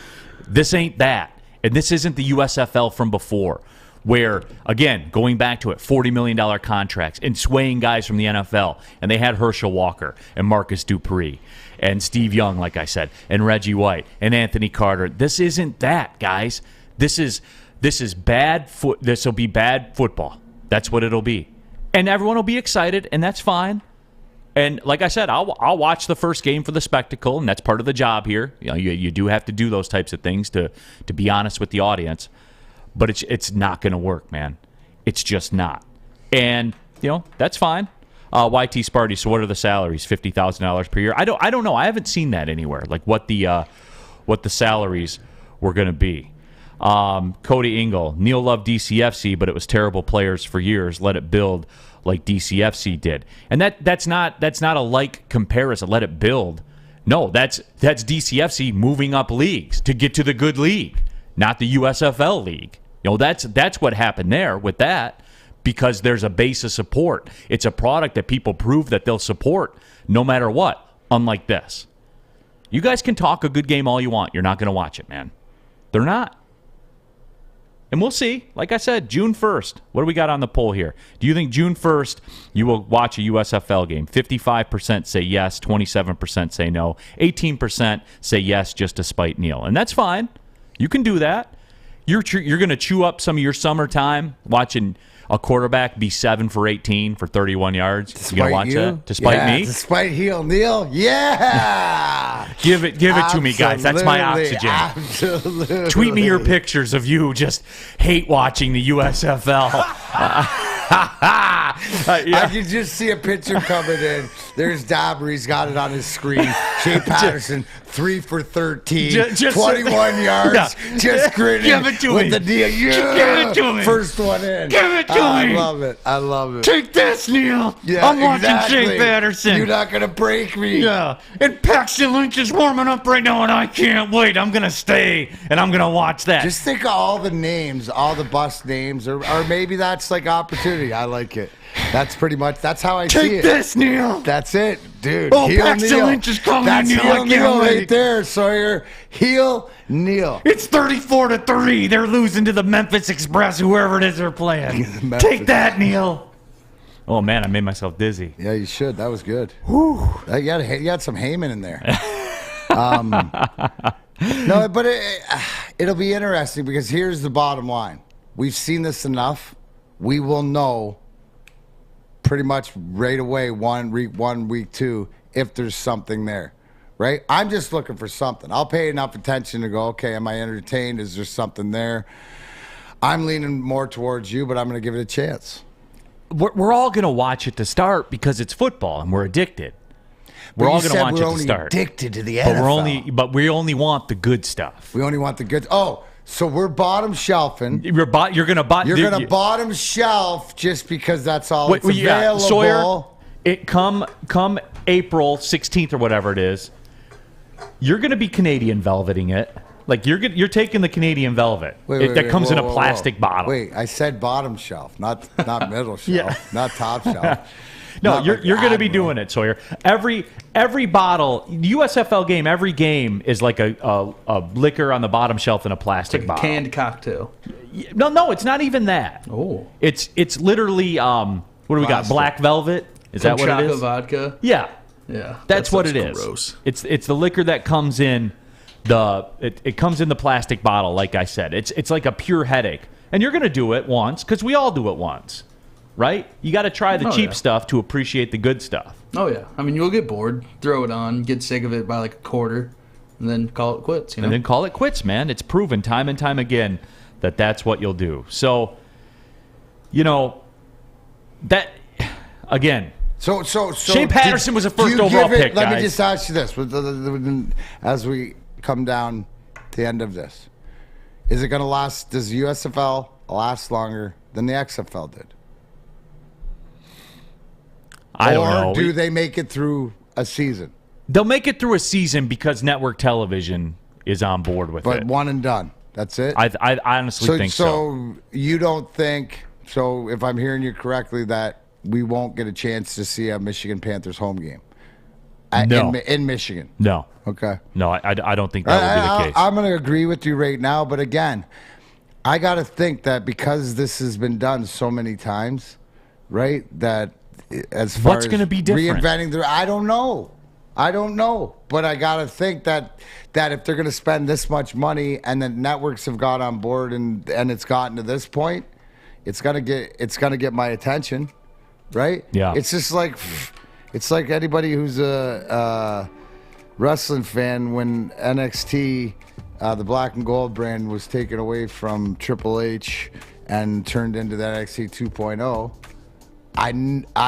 This ain't that. And this isn't the USFL from before, where, again, going back to it, $40 million contracts and swaying guys from the NFL. And they had Herschel Walker and Marcus Dupree and Steve Young, like I said, and Reggie White and Anthony Carter. This isn't that, guys. This is bad. This will be bad football. That's what it'll be. And everyone will be excited, and that's fine. And like I said, I'll watch the first game for the spectacle, and that's part of the job here. You know, you do have to do those types of things to be honest with the audience. But it's not going to work, man. It's just not. And you know that's fine. YT Sparty. So what are the salaries? $50,000 per year. I don't know. I haven't seen that anywhere. Like what the salaries were going to be. Cody Engel. Neil loved DCFC, but it was terrible players for years. Let it build like DCFC did. And that's not a like comparison. Let it build. No, that's DCFC moving up leagues to get to the good league, not the USFL league. You know, that's what happened there with that, because there's a base of support. It's a product that people prove that they'll support no matter what, unlike this. You guys can talk a good game all you want. You're not going to watch it, man. They're not. And we'll see. Like I said, June 1st. What do we got on the poll here? Do you think June 1st you will watch a USFL game? 55% say yes, 27% say no, 18% say yes just to spite Neil. And that's fine. You can do that. You're going to chew up some of your summertime watching a quarterback be 7 for 18 for 31 yards. You going to watch that? To spite me? To spite heel Neil? Yeah! Give it to me, guys. That's my oxygen. Absolutely. Tweet me your pictures of you just hate watching the USFL. I can just see a picture coming in. There's Dabber. He's got it on his screen. Shea Patterson, 3 for 13, just 21 yards. Yeah. Just grinning give it to with me. The deal. Yeah. Give it to me. First one in. Give it to me. I love it. I love it. Take this, Neil. Yeah, I'm watching exactly. Shea Patterson. You're not going to break me. Yeah. And Paxton Lynch is warming up right now, and I can't wait. I'm going to stay, and I'm going to watch that. Just think of all the names, all the bus names, or maybe that's like opportunity. I like it. That's pretty much, that's how I see it. Take this, Neil. That's it, dude. Oh, heel Paxton Neil. Lynch is coming. That's Neil. heel Neil right there, Sawyer. Heel Neil. It's 34-3. They're losing to the Memphis Express, whoever it is they're playing. Take that, Neil. Oh, man, I made myself dizzy. Yeah, you should. That was good. Whew. You had some Heyman in there. No, but it'll be interesting because here's the bottom line. We've seen this enough. We will know pretty much right away, week 1, week 2, if there's something there, right? I'm just looking for something. I'll pay enough attention to go, okay, am I entertained? Is there something there? I'm leaning more towards you, but I'm going to give it a chance. We're all going to watch it to start because it's football and we're addicted. We're all going to watch it to start. Addicted to the NFL. But we only want the good stuff. We only want the good. Oh, so we're bottom shelfing. You're going to bottom shelf just because that's all it's available. Yeah, Sawyer, come April 16th or whatever it is, you're going to be Canadian velveting it. Like you're taking the Canadian velvet that comes in a plastic bottle. Wait, I said bottom shelf, not middle shelf, not top shelf. No, you're going to be doing it, Sawyer. Every bottle, USFL game, every game is like a liquor on the bottom shelf in a plastic bottle. Canned cocktail. No, it's not even that. Oh, it's literally what do we got? Black velvet. Is that what it is? Vodka. Yeah. That's what it gross. is. It's the liquor that comes in it comes in the plastic bottle. Like I said, it's like a pure headache, and you're going to do it once because we all do it once. Right? You got to try the cheap stuff to appreciate the good stuff. Oh, yeah. I mean, you'll get bored, throw it on, get sick of it by like a quarter, and then call it quits, And then call it quits, man. It's proven time and time again that that's what you'll do. So, that, again. So Shea Patterson was a first overall pick, Let guys. me just ask you this. As we come down to the end of this, is it going to last, does USFL last longer than the XFL did? I don't know. Or do they make it through a season? They'll make it through a season because network television is on board with it. But one and done. That's it? I honestly think so. So you don't think, so if I'm hearing you correctly, that we won't get a chance to see a Michigan Panthers home game? No. In Michigan? No. Okay. No, I don't think that will be the case. I'm going to agree with you right now, but again, I got to think that because this has been done so many times, right, that as far what's as going to be different? Reinventing I don't know. But I got to think that if they're going to spend this much money and the networks have got on board and it's gotten to this point, it's going to get my attention, right? Yeah. It's just like anybody who's a wrestling fan when NXT, the black and gold brand, was taken away from Triple H and turned into the NXT 2.0. I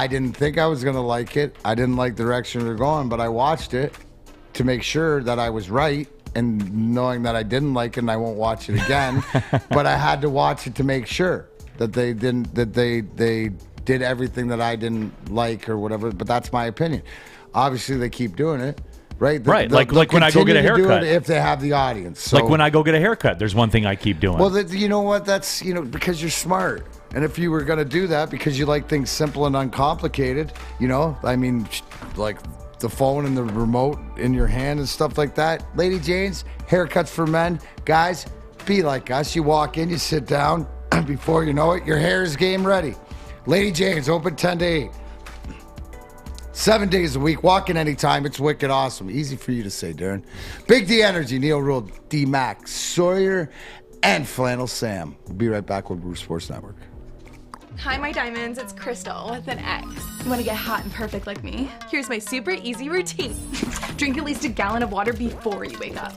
didn't think I was going to like it. I didn't like the direction they're going, but I watched it to make sure that I was right, and knowing that I didn't like it and I won't watch it again. But I had to watch it to make sure that they did everything that I didn't like or whatever. But that's my opinion. Obviously, they keep doing it. Right. Right. Like when I go get a haircut. If they have the audience. So, like when I go get a haircut, there's one thing I keep doing. Well, you know what? That's, because you're smart. And if you were going to do that because you like things simple and uncomplicated, I mean, like the phone and the remote in your hand and stuff like that. Lady Jane's, haircuts for men. Guys, be like us. You walk in, you sit down. Before you know it, your hair is game ready. Lady Jane's, open 10 to 8. 7 days a week, walk in anytime. It's wicked awesome. Easy for you to say, Darren. Big D Energy, Neil Rule, D Mac, Sawyer, and Flannel Sam. We'll be right back with Bruce Sports Network. Hi, my diamonds. It's Crystal with an X. You want to get hot and perfect like me? Here's my super easy routine. Drink at least a gallon of water before you wake up.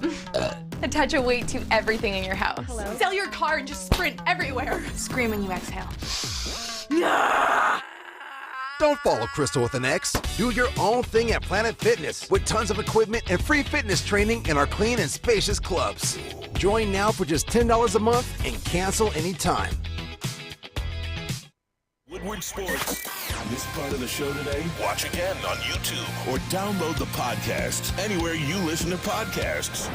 Attach a weight to everything in your house. Hello? Sell your car and just sprint everywhere. Scream when you exhale. Don't follow Crystal with an X. Do your own thing at Planet Fitness with tons of equipment and free fitness training in our clean and spacious clubs. Join now for just $10 a month and cancel anytime. Woodward Sports. This part of the show today, watch again on YouTube or download the podcast anywhere you listen to podcasts.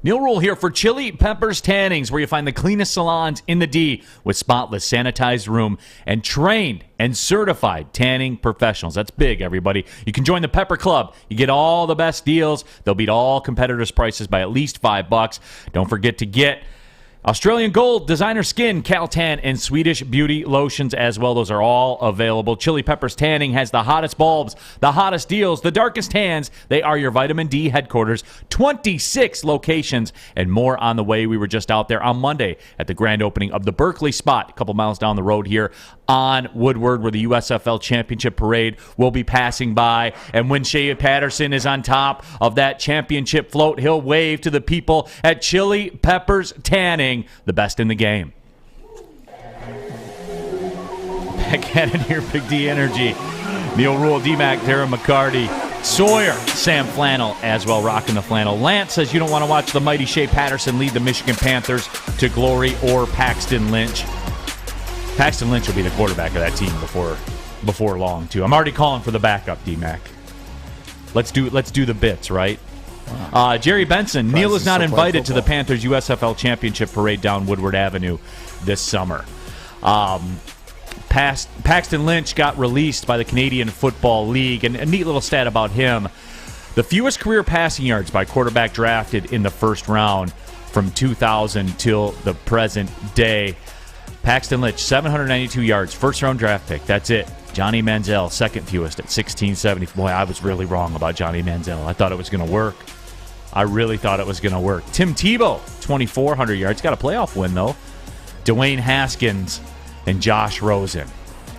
Neil Rule here for Chili Peppers Tannings, where you find the cleanest salons in the D with spotless, sanitized room and trained and certified tanning professionals. That's big, everybody. You can join the Pepper Club. You get all the best deals. They'll beat all competitors' prices by at least $5. Don't forget to get Australian Gold, Designer Skin, Caltan, and Swedish Beauty Lotions as well. Those are all available. Chili Peppers Tanning has the hottest bulbs, the hottest deals, the darkest tans. They are your vitamin D headquarters. 26 locations and more on the way. We were just out there on Monday at the grand opening of the Berkeley spot, a couple miles down the road here on Woodward, where the USFL Championship Parade will be passing by. And when Shea Patterson is on top of that championship float, he'll wave to the people at Chili Peppers Tanning, the best in the game. Back at it here, Big D Energy. Neil Rule, D-Mac, Darren McCarty, Sawyer, Sam Flannel as well, rocking the flannel. Lance says you don't want to watch the mighty Shea Patterson lead the Michigan Panthers to glory, or Paxton Lynch. Paxton Lynch will be the quarterback of that team before long, too. I'm already calling for the backup, D-Mac. Let's do the bits, right? Jerry Benson, Neil is not invited to the Panthers USFL Championship Parade down Woodward Avenue this summer. Paxton Lynch got released by the Canadian Football League, and a neat little stat about him. The fewest career passing yards by quarterback drafted in the first round from 2000 till the present day. Paxton Lynch, 792 yards, first-round draft pick. That's it. Johnny Manziel, second fewest at 1670. Boy, I was really wrong about Johnny Manziel. I thought it was going to work. I really thought it was going to work. Tim Tebow, 2,400 yards. Got a playoff win, though. Dwayne Haskins and Josh Rosen.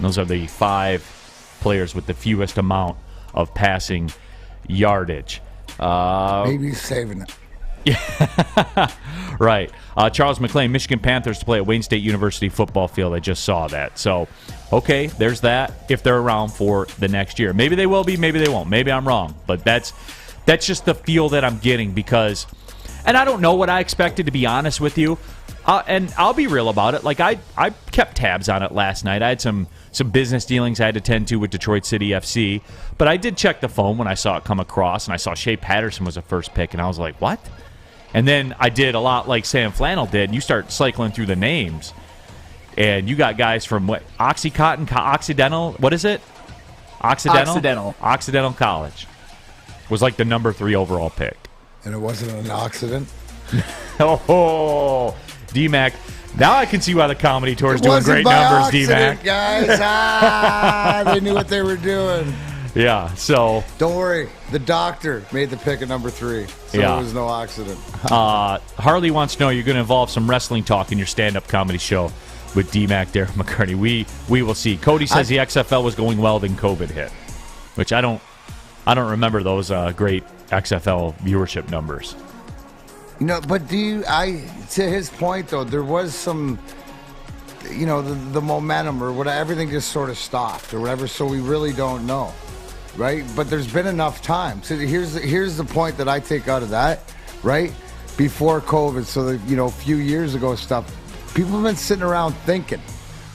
Those are the 5 players with the fewest amount of passing yardage. Maybe he's saving it. Yeah, right. Charles McClain, Michigan Panthers to play at Wayne State University football field. I just saw that. So, okay, there's that. If they're around for the next year, maybe they will be, maybe they won't. Maybe I'm wrong, but that's just the feel that I'm getting because, and I don't know what I expected, to be honest with you. And I'll be real about it. Like I kept tabs on it last night. I had some business dealings I had to tend to with Detroit City FC, but I did check the phone when I saw it come across, and I saw Shea Patterson was a first pick, and I was like, what? And then I did a lot like Sam Flannel did, and you start cycling through the names, and you got guys from what? Occidental? What is it? Occidental College was like the number 3 overall pick. And it wasn't an accident? Oh, D-Mac. Now I can see why the comedy tour is doing great numbers, D-Mac. Guys, they knew what they were doing. Yeah, so. Don't worry. The doctor made the pick at number 3, so yeah. It was no accident. Harley wants to know you're going to involve some wrestling talk in your stand-up comedy show with D-Mac, Darren McCarty. We will see. Cody says the XFL was going well, then COVID hit, which I don't remember those great XFL viewership numbers. But to his point, though, there was some, the momentum or whatever, everything just sort of stopped or whatever, so we really don't know, right? But there's been enough time. So here's the point that I take out of that, right? Before COVID, so that, a few years ago stuff, people have been sitting around thinking,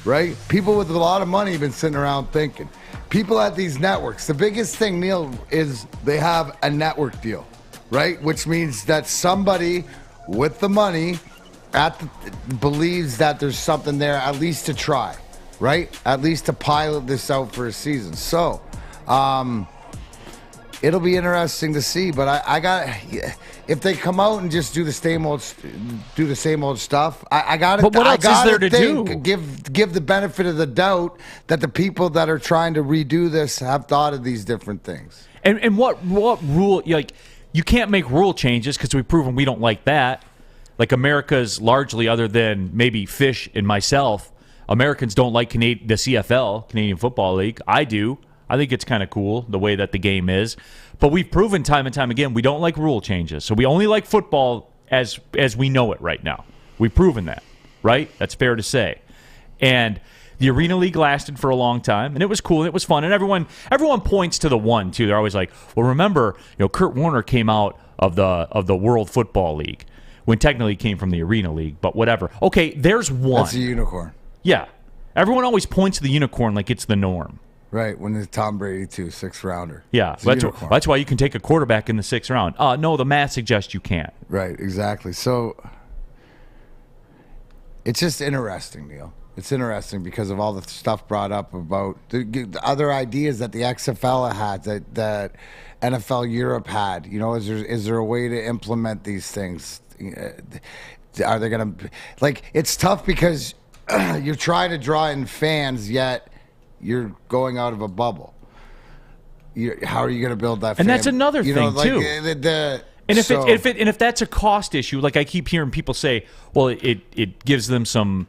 right? People with a lot of money have been sitting around thinking. People at these networks, the biggest thing, Neil, is they have a network deal. Right, which means that somebody with the money believes that there's something there, at least to try, right? At least to pilot this out for a season. So, it'll be interesting to see. But if they come out and just do the same old stuff, I got to. But what else is there to do? Give the benefit of the doubt that the people that are trying to redo this have thought of these different things. And what rule You can't make rule changes because we've proven we don't like that. Like America's largely, other than maybe Fish and myself, Americans don't like the CFL, Canadian Football League. I do. I think it's kind of cool the way that the game is. But we've proven time and time again we don't like rule changes. So we only like football as we know it right now. We've proven that, right? That's fair to say. And the Arena League lasted for a long time, and it was cool, and it was fun. And everyone points to the one, too. They're always like, well, remember, Kurt Warner came out of the World Football League, when technically he came from the Arena League, but whatever. Okay, there's one. That's a unicorn. Yeah. Everyone always points to the unicorn like it's the norm. Right, when it's Tom Brady, too, 6th rounder. Yeah, that's why you can take a quarterback in the 6th round. No, the math suggests you can't. Right, exactly. So, it's just interesting, Neil. It's interesting because of all the stuff brought up about the other ideas that the XFL had, that NFL Europe had. Is there a way to implement these things? Are they going to like? It's tough because you're trying to draw in fans, yet you're going out of a bubble. How are you going to build that? And that's another thing too. And if that's a cost issue, like I keep hearing people say, well, it gives them some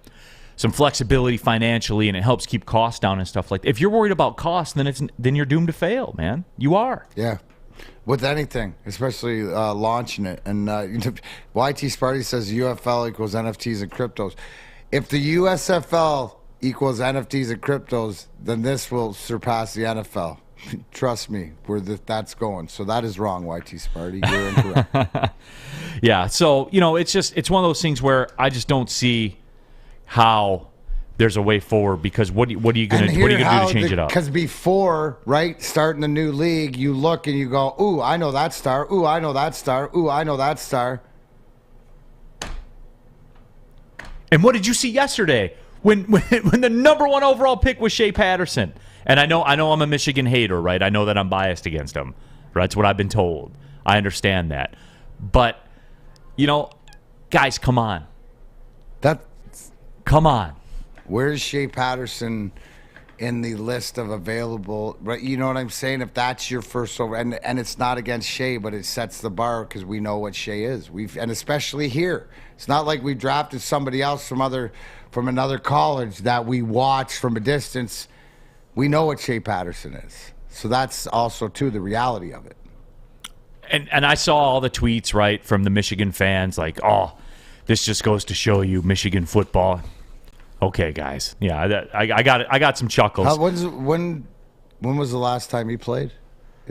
flexibility financially and it helps keep costs down and stuff like that. If you're worried about costs, then you're doomed to fail, man. You are. Yeah. With anything, especially launching it. And YT Sparty says UFL equals NFTs and cryptos. If the USFL equals NFTs and cryptos, then this will surpass the NFL. Trust me, that's going. So that is wrong, YT Sparty. You're incorrect. Yeah, so, it's one of those things where I just don't see how there's a way forward, because what are you going to do to change it up? Because before, right, starting the new league, you look and you go, ooh, I know that star. Ooh, I know that star. Ooh, I know that star. And what did you see yesterday when the number 1 overall pick was Shea Patterson? And I know I'm a Michigan hater, right? I know that I'm biased against him. Right? That's what I've been told. I understand that. But, guys, come on. Come on. Where's Shea Patterson in the list of available? Right? You know what I'm saying? If that's your first over, and it's not against Shea, but it sets the bar because we know what Shea is. And especially here, it's not like we drafted somebody else from another college that we watch from a distance. We know what Shea Patterson is. So that's also, too, the reality of it. And I saw all the tweets, right, from the Michigan fans, like, oh, this just goes to show you Michigan football. Okay, guys. Yeah, I got some chuckles. When was the last time he played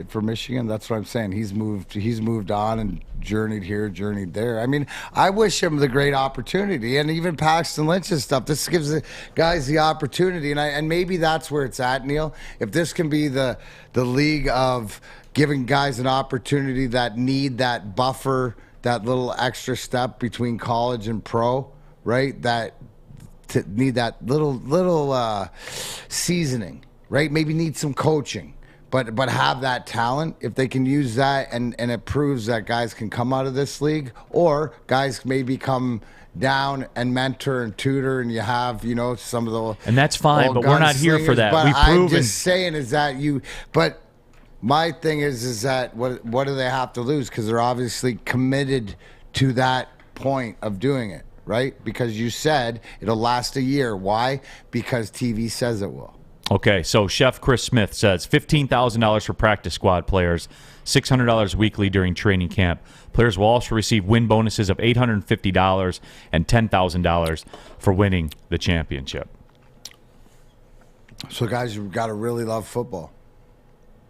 for Michigan? That's what I'm saying. He's moved on and journeyed here, journeyed there. I mean, I wish him the great opportunity, and even Paxton Lynch's stuff. This gives the guys the opportunity, and maybe that's where it's at, Neil. If this can be the league of giving guys an opportunity that need that buffer, that little extra step between college and pro, right? That need that little seasoning, right? Maybe need some coaching. But have that talent, if they can use that, and it proves that guys can come out of this league, or guys maybe come down and mentor and tutor, and you have, some of the and that's fine, but we're not here for that. But We've proven. I'm just saying is that but my thing is that what do they have to lose? Because they're obviously committed to that point of doing it, right? Because you said it'll last a year. Why? Because TV says it will. Okay, so Chef Chris Smith says $15,000 for practice squad players, $600 weekly during training camp. Players will also receive win bonuses of $850 and $10,000 for winning the championship. So, guys, you've got to really love football.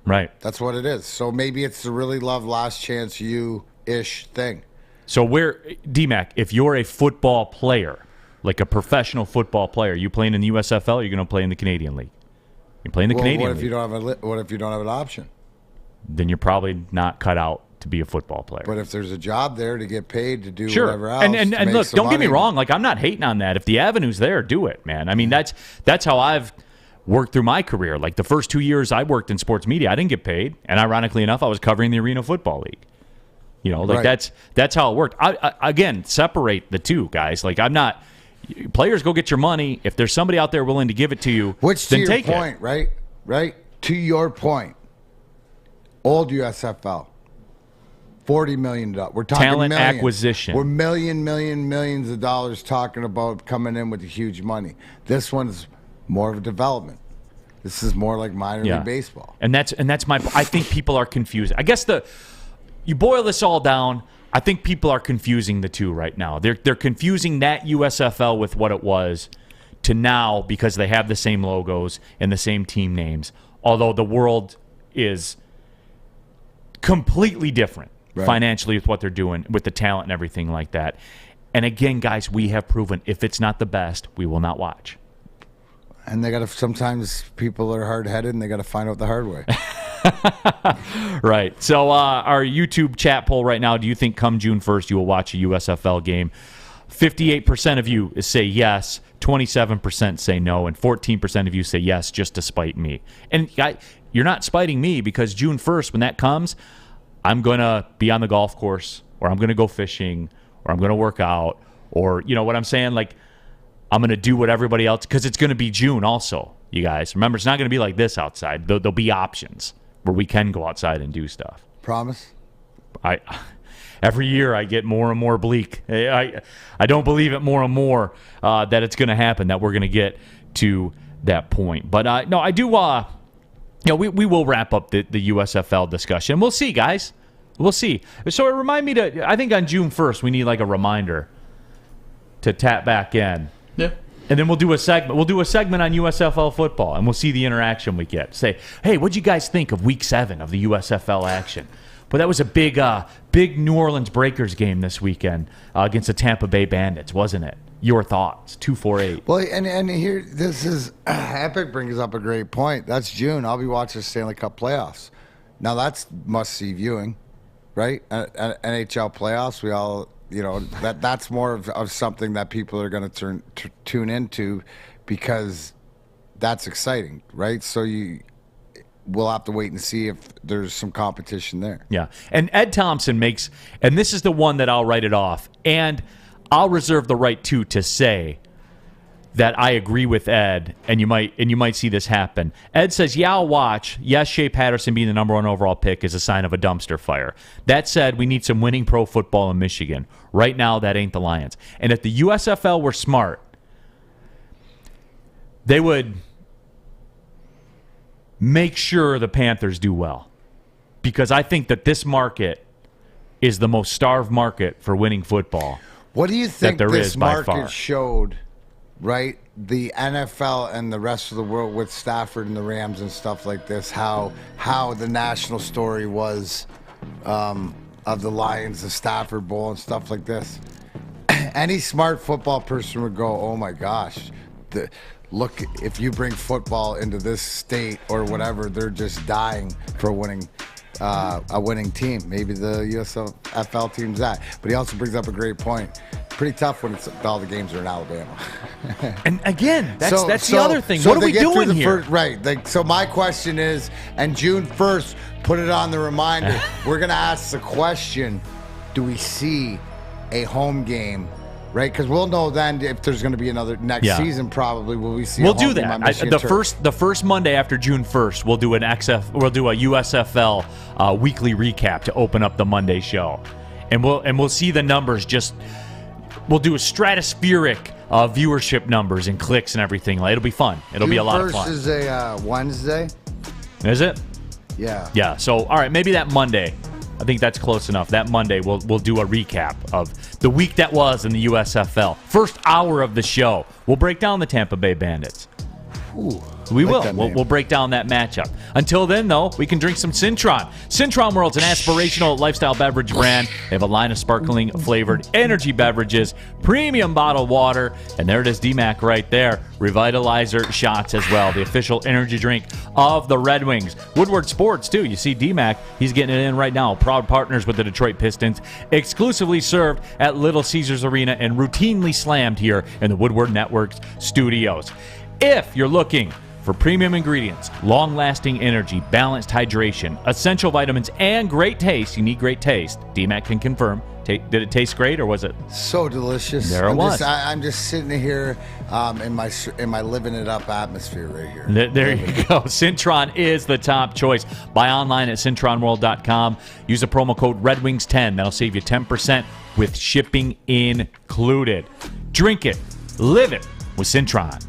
Right. That's what it is. So maybe it's the really love last chance you-ish thing. So DMAC, if you're a football player, like a professional football player, you playing in the USFL, or you're going to play in the Canadian League? You're playing the Canadian League. What if you don't have an option? Then you're probably not cut out to be a football player. But if there's a job there to get paid to do whatever else, and look, don't get me wrong. Like, I'm not hating on that. If the avenue's there, do it, man. I mean, that's how I've worked through my career. Like, the first 2 years I worked in sports media, I didn't get paid, and ironically enough, I was covering the Arena Football League. Right. That's how it worked. I again, separate the two, guys. Like, I'm not. Players, go get your money. If there's somebody out there willing to give it to you, then take it. To your point, right? To your point, old USFL, $40 million. We're talking talent acquisition. We're millions of dollars talking about coming in with the huge money. This one's more of a development. This is more like minor league baseball. And that's I think people are confused. I guess you boil this all down, I think people are confusing the two right now. They're confusing that USFL with what it was to now, because they have the same logos and the same team names, although the world is completely different financially with what they're doing, with the talent and everything like that. And again, guys, we have proven if it's not the best, we will not watch. And sometimes people are hard-headed and they got to find out the hard way. Right. So our YouTube chat poll right now, do you think come June 1st you will watch a USFL game? 58% of you say yes, 27% say no, and 14% of you say yes just to spite me. And you're not spiting me, because June 1st, when that comes, I'm going to be on the golf course, or I'm going to go fishing, or I'm going to work out, Or, you know what I'm saying? Like, I'm going to do what everybody else, because it's going to be June also, you guys. Remember, it's not going to be like this outside. There'll be options where we can go outside and do stuff. Promise? Every year I get more and more bleak. I don't believe it more and more that it's going to happen, that we're going to get to that point. But no, I do. We will wrap up the USFL discussion. We'll see, guys. We'll see. So remind me to. I think on June 1st we need like a reminder to tap back in. Yeah. And then we'll do a segment. We'll do a segment on USFL football, and we'll see the interaction we get. Say, hey, what'd you guys think of Week 7 of the USFL action? But that was a big New Orleans Breakers game this weekend against the Tampa Bay Bandits, wasn't it? Your thoughts, 248. Well, and here, this is, Epic brings up a great point. That's June. I'll be watching the Stanley Cup playoffs. Now, that's must-see viewing, right? NHL playoffs, we all, that's more of something that people are going to tune into, because that's exciting, right? So we'll have to wait and see if there's some competition there. Yeah. And Ed Thompson makes, and this is the one that I'll write it off, and I'll reserve the right to say that I agree with Ed, and you might see this happen. Ed says, yeah, I'll watch. Yes, Shea Patterson being the number 1 overall pick is a sign of a dumpster fire. That said, we need some winning pro football in Michigan. Right now, that ain't the Lions. And if the USFL were smart, they would make sure the Panthers do well, because I think that this market is the most starved market for winning football. What do you think this market far showed, right? The NFL and the rest of the world with Stafford and the Rams and stuff like this, how the national story was of the Lions, the Stafford Bowl and stuff like this. Any smart football person would go, oh my gosh, look, if you bring football into this state or whatever, they're just dying for a winning team. Maybe the USFL team's that. But he also brings up a great point. Pretty tough when all the games are in Alabama. And again, that's the other thing. What are we doing here? Right. So my question is, and June 1st, put it on the reminder. We're going to ask the question, do we see a home game? Right, because we'll know then if there's going to be another next season. Probably will we see? We'll do that. The first Monday after June 1st, we'll do a USFL weekly recap to open up the Monday show, and we'll see the numbers. We'll do a stratospheric viewership numbers and clicks and everything. It'll be fun. It'll be a lot of fun. June 1st is a Wednesday. Is it? Yeah. Yeah. So all right, maybe that Monday. I think that's close enough. That Monday, we'll do a recap of the week that was in the USFL. First hour of the show, we'll break down the Tampa Bay Bandits. Ooh, we will. We'll break down that matchup. Until then, though, we can drink some Cintron. Cintron World's an aspirational lifestyle beverage brand. They have a line of sparkling flavored energy beverages, premium bottled water, and there it is, DMAC right there. Revitalizer shots as well, the official energy drink of the Red Wings. Woodward Sports, too. You see DMAC, he's getting it in right now. Proud partners with the Detroit Pistons, exclusively served at Little Caesars Arena and routinely slammed here in the Woodward Networks studios. If you're looking for premium ingredients, long-lasting energy, balanced hydration, essential vitamins, and great taste, you need great taste. DMAC can confirm. Did it taste great, or was it so delicious? There it was. I'm just sitting here in my living it up atmosphere right here. There you go. Cintron is the top choice. Buy online at cintronworld.com. Use the promo code RedWings10. That'll save you 10% with shipping included. Drink it, live it with Cintron.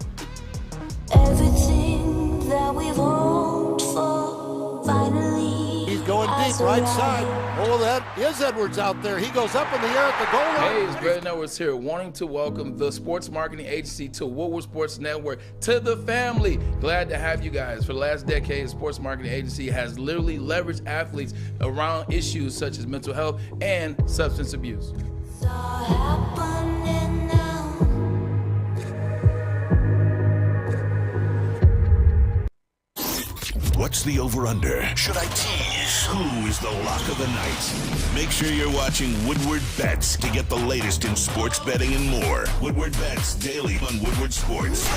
Everything that we've hoped for, finally. He's going deep, right side. Oh, that is Edwards out there. He goes up in the air at the goal line. Hey, it's Brandon Edwards here, wanting to welcome the sports marketing agency to Woodward Sports Network, to the family. Glad to have you guys. For the last decade, the sports marketing agency has literally leveraged athletes around issues such as mental health and substance abuse. It's all happening now. What's the over-under? Should I tease? Who is the lock of the night? Make sure you're watching Woodward Bets to get the latest in sports betting and more. Woodward Bets daily on Woodward Sports.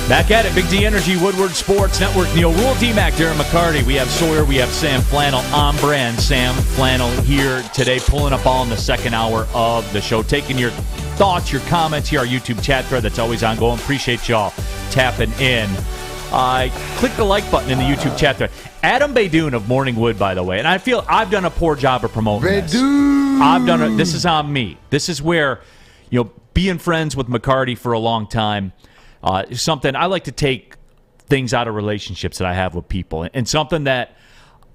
Back at it, Big D Energy, Woodward Sports Network, Neil Rule, D-Mac, Darren McCarty. We have Sawyer, we have Sam Flannel on brand. Sam Flannel here today, pulling up all in the second hour of the show, taking your thoughts, your comments here, our YouTube chat thread that's always ongoing. Appreciate y'all tapping in. Click the like button in the YouTube chat thread. Adam Baydoun of Morning Wood, by the way, and I feel I've done a poor job of promoting this. This is on me. This is where, being friends with McCarty for a long time, something I like to take things out of relationships that I have with people, and something that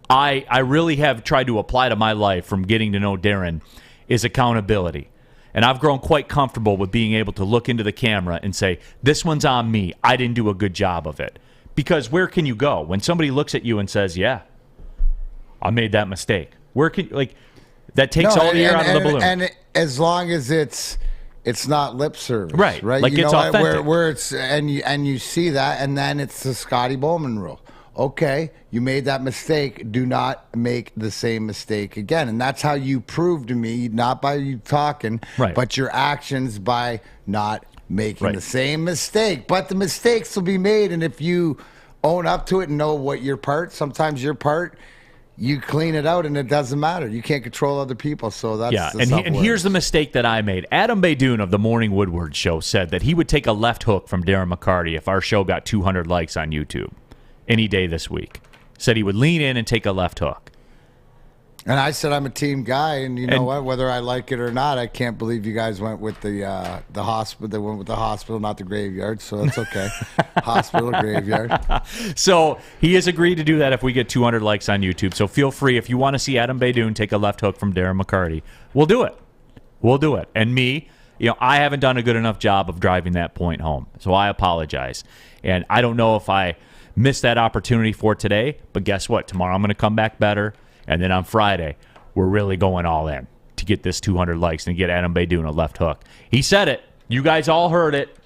I really have tried to apply to my life from getting to know Darren is accountability. And I've grown quite comfortable with being able to look into the camera and say, this one's on me. I didn't do a good job of it. Because where can you go? When somebody looks at you and says, yeah, I made that mistake. Where can, that takes all the air out of the balloon. And as long as it's not lip service. Right. Like it's authentic. Where it's, and you see that, and then it's the Scotty Bowman rule. Okay, you made that mistake. Do not make the same mistake again. And that's how you prove to me, not by you talking, but your actions by not making the same mistake. But the mistakes will be made, and if you own up to it and know what your part, sometimes your part, you clean it out, and it doesn't matter. You can't control other people, so that's and here's the mistake that I made. Adam Baydoun of the Morning Woodward Show said that he would take a left hook from Darren McCarty if our show got 200 likes on YouTube any day this week. Said he would lean in and take a left hook. And I said I'm a team guy, and you know what? Whether I like it or not, I can't believe you guys went with the hospital. They went with the hospital, not the graveyard, so that's okay. Hospital, graveyard. So he has agreed to do that if we get 200 likes on YouTube. So feel free, if you want to see Adam Baydoun take a left hook from Darren McCarty, we'll do it. We'll do it. And me, I haven't done a good enough job of driving that point home, so I apologize. And I don't know if I missed that opportunity for today, but guess what? Tomorrow I'm going to come back better, and then on Friday we're really going all in to get this 200 likes and get Adam Baydoun a left hook. He said it. You guys all heard it.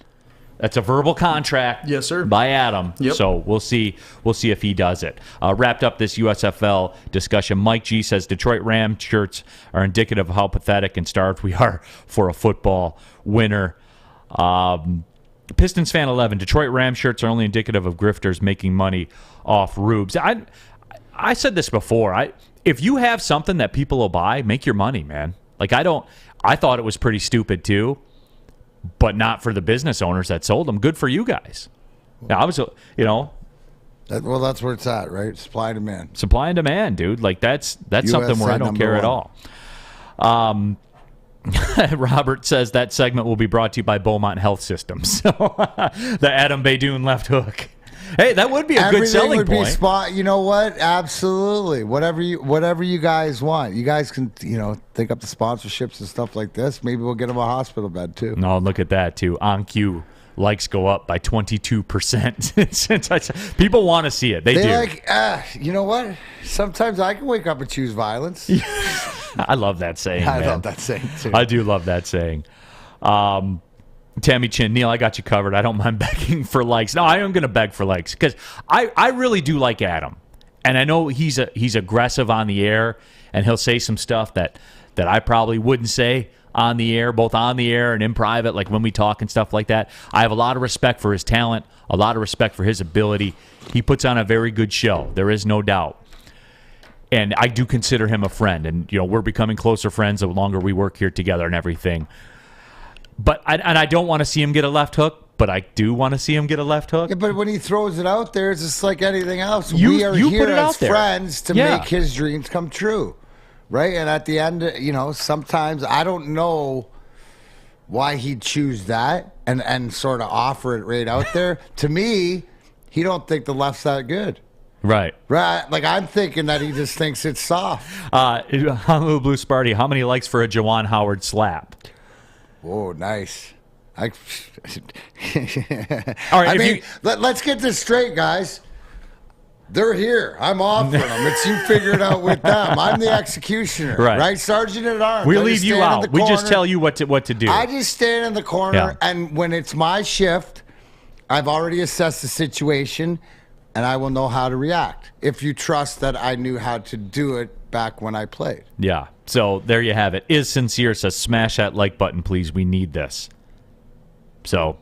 That's a verbal contract, yes, sir, by Adam. Yep. So we'll see if he does it. Wrapped up this USFL discussion. Mike G says Detroit Ram shirts are indicative of how pathetic and starved we are for a football winner. Pistons fan 11. Detroit Ram shirts are only indicative of grifters making money off rubes. I said this before. If you have something that people will buy, make your money, man. I thought it was pretty stupid too, but not for the business owners that sold them. Good for you guys. Now, I was, well, that's where it's at, right? Supply and demand. Supply and demand, dude. That's something where I don't care at all. Robert says that segment will be brought to you by Beaumont Health Systems. So the Adam Baydoun left hook. Hey, that would be a good selling point. You know what? Absolutely. Whatever you guys want. You guys can, think up the sponsorships and stuff like this. Maybe we'll get them a hospital bed too. No, look at that too. On cue. Likes go up by 22% since people want to see it. They do. You know what? Sometimes I can wake up and choose violence. I love that saying. I love that saying too. I do love that saying. Tammy Chin, Neil, I got you covered. I don't mind begging for likes. No, I am going to beg for likes because I really do like Adam, and I know he's aggressive on the air, and he'll say some stuff that I probably wouldn't say on the air, both on the air and in private, like when we talk and stuff like that. I have a lot of respect for his talent, a lot of respect for his ability. He puts on a very good show. There is no doubt. And I do consider him a friend. And, we're becoming closer friends the longer we work here together and everything. But I don't want to see him get a left hook, but I do want to see him get a left hook. Yeah, but when he throws it out there, it's just like anything else. We are here as friends to make his dreams come true. Right? And at the end, sometimes I don't know why he'd choose that and sort of offer it right out there. To me, he don't think the left's that good. Right. Like, I'm thinking that he just thinks it's soft. Honolulu Blue Sparty, how many likes for a Jawan Howard slap? Oh, nice. All right, let's get this straight, guys. They're here. I'm offering them. It's you figure it out with them. I'm the executioner, right? Sergeant at Arms. We leave you out. We just tell you what to do. I just stand in the corner, and when it's my shift, I've already assessed the situation, and I will know how to react. If you trust that I knew how to do it back when I played. Yeah. So there you have it. Is Sincere says, smash that like button, please. We need this. So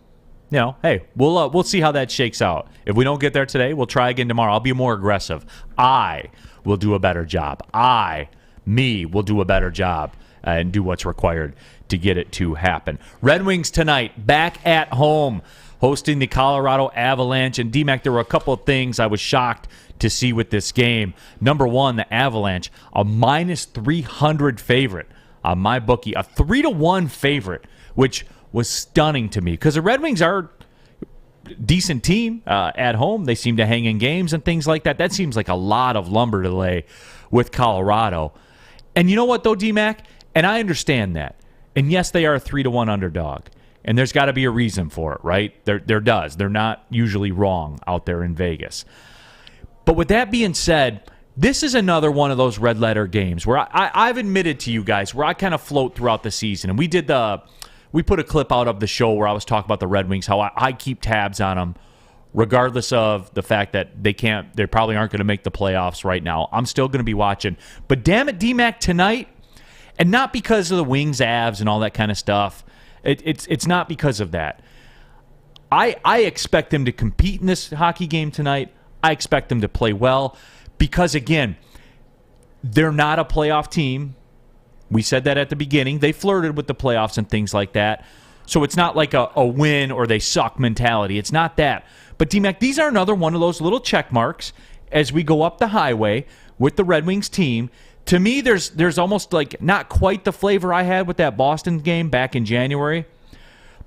hey, we'll see how that shakes out. If we don't get there today, we'll try again tomorrow. I'll be more aggressive. I will do a better job. Me will do a better job and do what's required to get it to happen. Red Wings tonight, back at home, hosting the Colorado Avalanche. And D-Mac, there were a couple of things I was shocked to see with this game. Number one, the Avalanche, a minus 300 favorite on my bookie, a 3-1 favorite, which was stunning to me because the Red Wings are a decent team at home. They seem to hang in games and things like that. That seems like a lot of lumber to lay with Colorado. And you know what, though, D-Mac? And I understand that. And yes, they are a 3-1 underdog. And there's got to be a reason for it, right? There does. They're not usually wrong out there in Vegas. But with that being said, this is another one of those red letter games where I've admitted to you guys where I kind of float throughout the season. And we put a clip out of the show where I was talking about the Red Wings, how I keep tabs on them, regardless of the fact that they probably aren't going to make the playoffs right now. I'm still going to be watching. But damn it, D-Mac, tonight, and not because of the Wings, Avs, and all that kind of stuff. It's not because of that. I expect them to compete in this hockey game tonight. I expect them to play well because, again, they're not a playoff team. We said that at the beginning. They flirted with the playoffs and things like that. So it's not like a win or they suck mentality. It's not that. But, D-Mac, these are another one of those little check marks as we go up the highway with the Red Wings team. To me, there's almost like not quite the flavor I had with that Boston game back in January.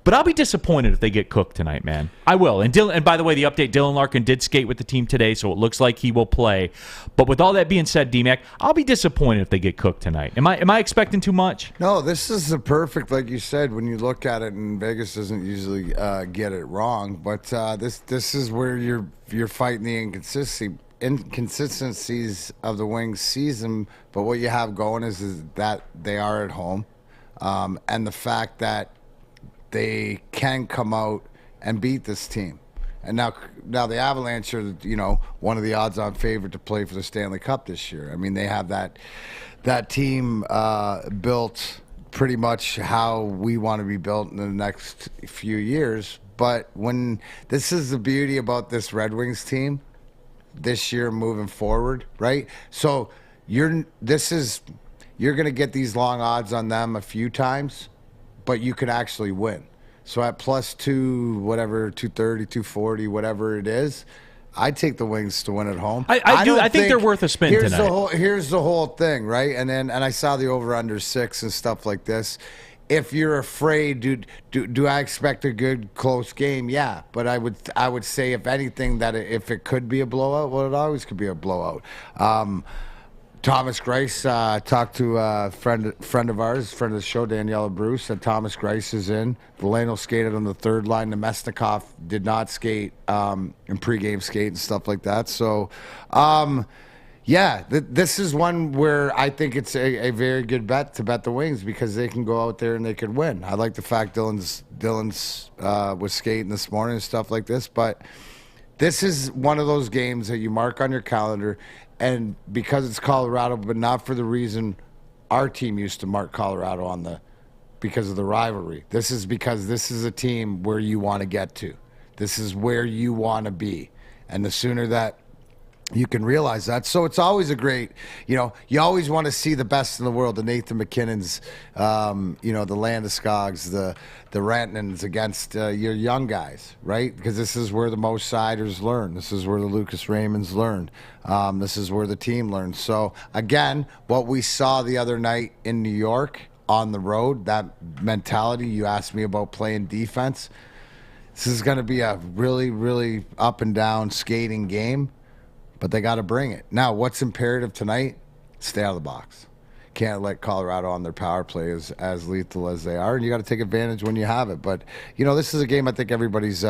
But I'll be disappointed if they get cooked tonight, man. I will. And by the way, the update, Dylan Larkin did skate with the team today, so it looks like he will play. But with all that being said, D-Mac, I'll be disappointed if they get cooked tonight. Am I expecting too much? No, this is the perfect, like you said, when you look at it, and Vegas doesn't usually get it wrong. But this is where you're fighting the inconsistencies of the Wings season. But what you have going is that they are at home, and the fact that they can come out and beat this team. And now the Avalanche are, one of the odds-on favorite to play for the Stanley Cup this year. I mean, they have that team built pretty much how we want to be built in the next few years. But this is the beauty about this Red Wings team this year moving forward, right? So you're going to get these long odds on them a few times, but you could actually win. So at plus 230, 240, whatever it is, I'd take the Wings to win at home. I think they're worth a spin tonight. Here's the whole thing, right? And I saw the over-under 6 and stuff like this. If you're afraid, do I expect a good close game? Yeah, but I would say if anything that if it could be a blowout, well, it always could be a blowout. Thomas Grice talked to a friend of ours, friend of the show, Daniela Bruce, said Thomas Grice is in. Veleno skated on the third line. Nemesnikov did not skate in pregame skate and stuff like that. So, this is one where I think it's a very good bet to bet the Wings because they can go out there and they could win. I like the fact Dylan's was skating this morning and stuff like this, but this is one of those games that you mark on your calendar. And because it's Colorado, but not for the reason our team used to mark Colorado because of the rivalry. This is because this is a team where you want to get to. This is where you want to be. And the sooner that you can realize that. So it's always a great, you always want to see the best in the world, the Nathan McKinnons, the Landeskog's, the Rantanens against your young guys, right? Because this is where the Mo Siders learn. This is where the Lucas Raymonds learned. This is where the team learns. So, again, what we saw the other night in New York on the road, that mentality, you asked me about playing defense. This is going to be a really, really up and down skating game. But they got to bring it. Now, what's imperative tonight? Stay out of the box. Can't let Colorado on their power play as lethal as they are, and you got to take advantage when you have it. But, this is a game I think everybody's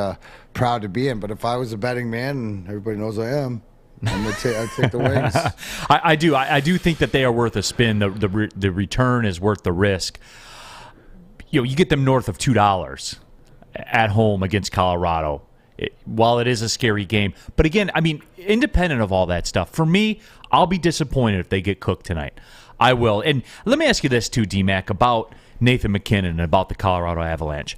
proud to be in. But if I was a betting man, and everybody knows I am, I'd take the Wings. I do think that they are worth a spin. The return is worth the risk. You get them north of $2 at home against Colorado. While it is a scary game. But again, independent of all that stuff, for me, I'll be disappointed if they get cooked tonight. I will. And let me ask you this too, D-Mac, about Nathan McKinnon and about the Colorado Avalanche.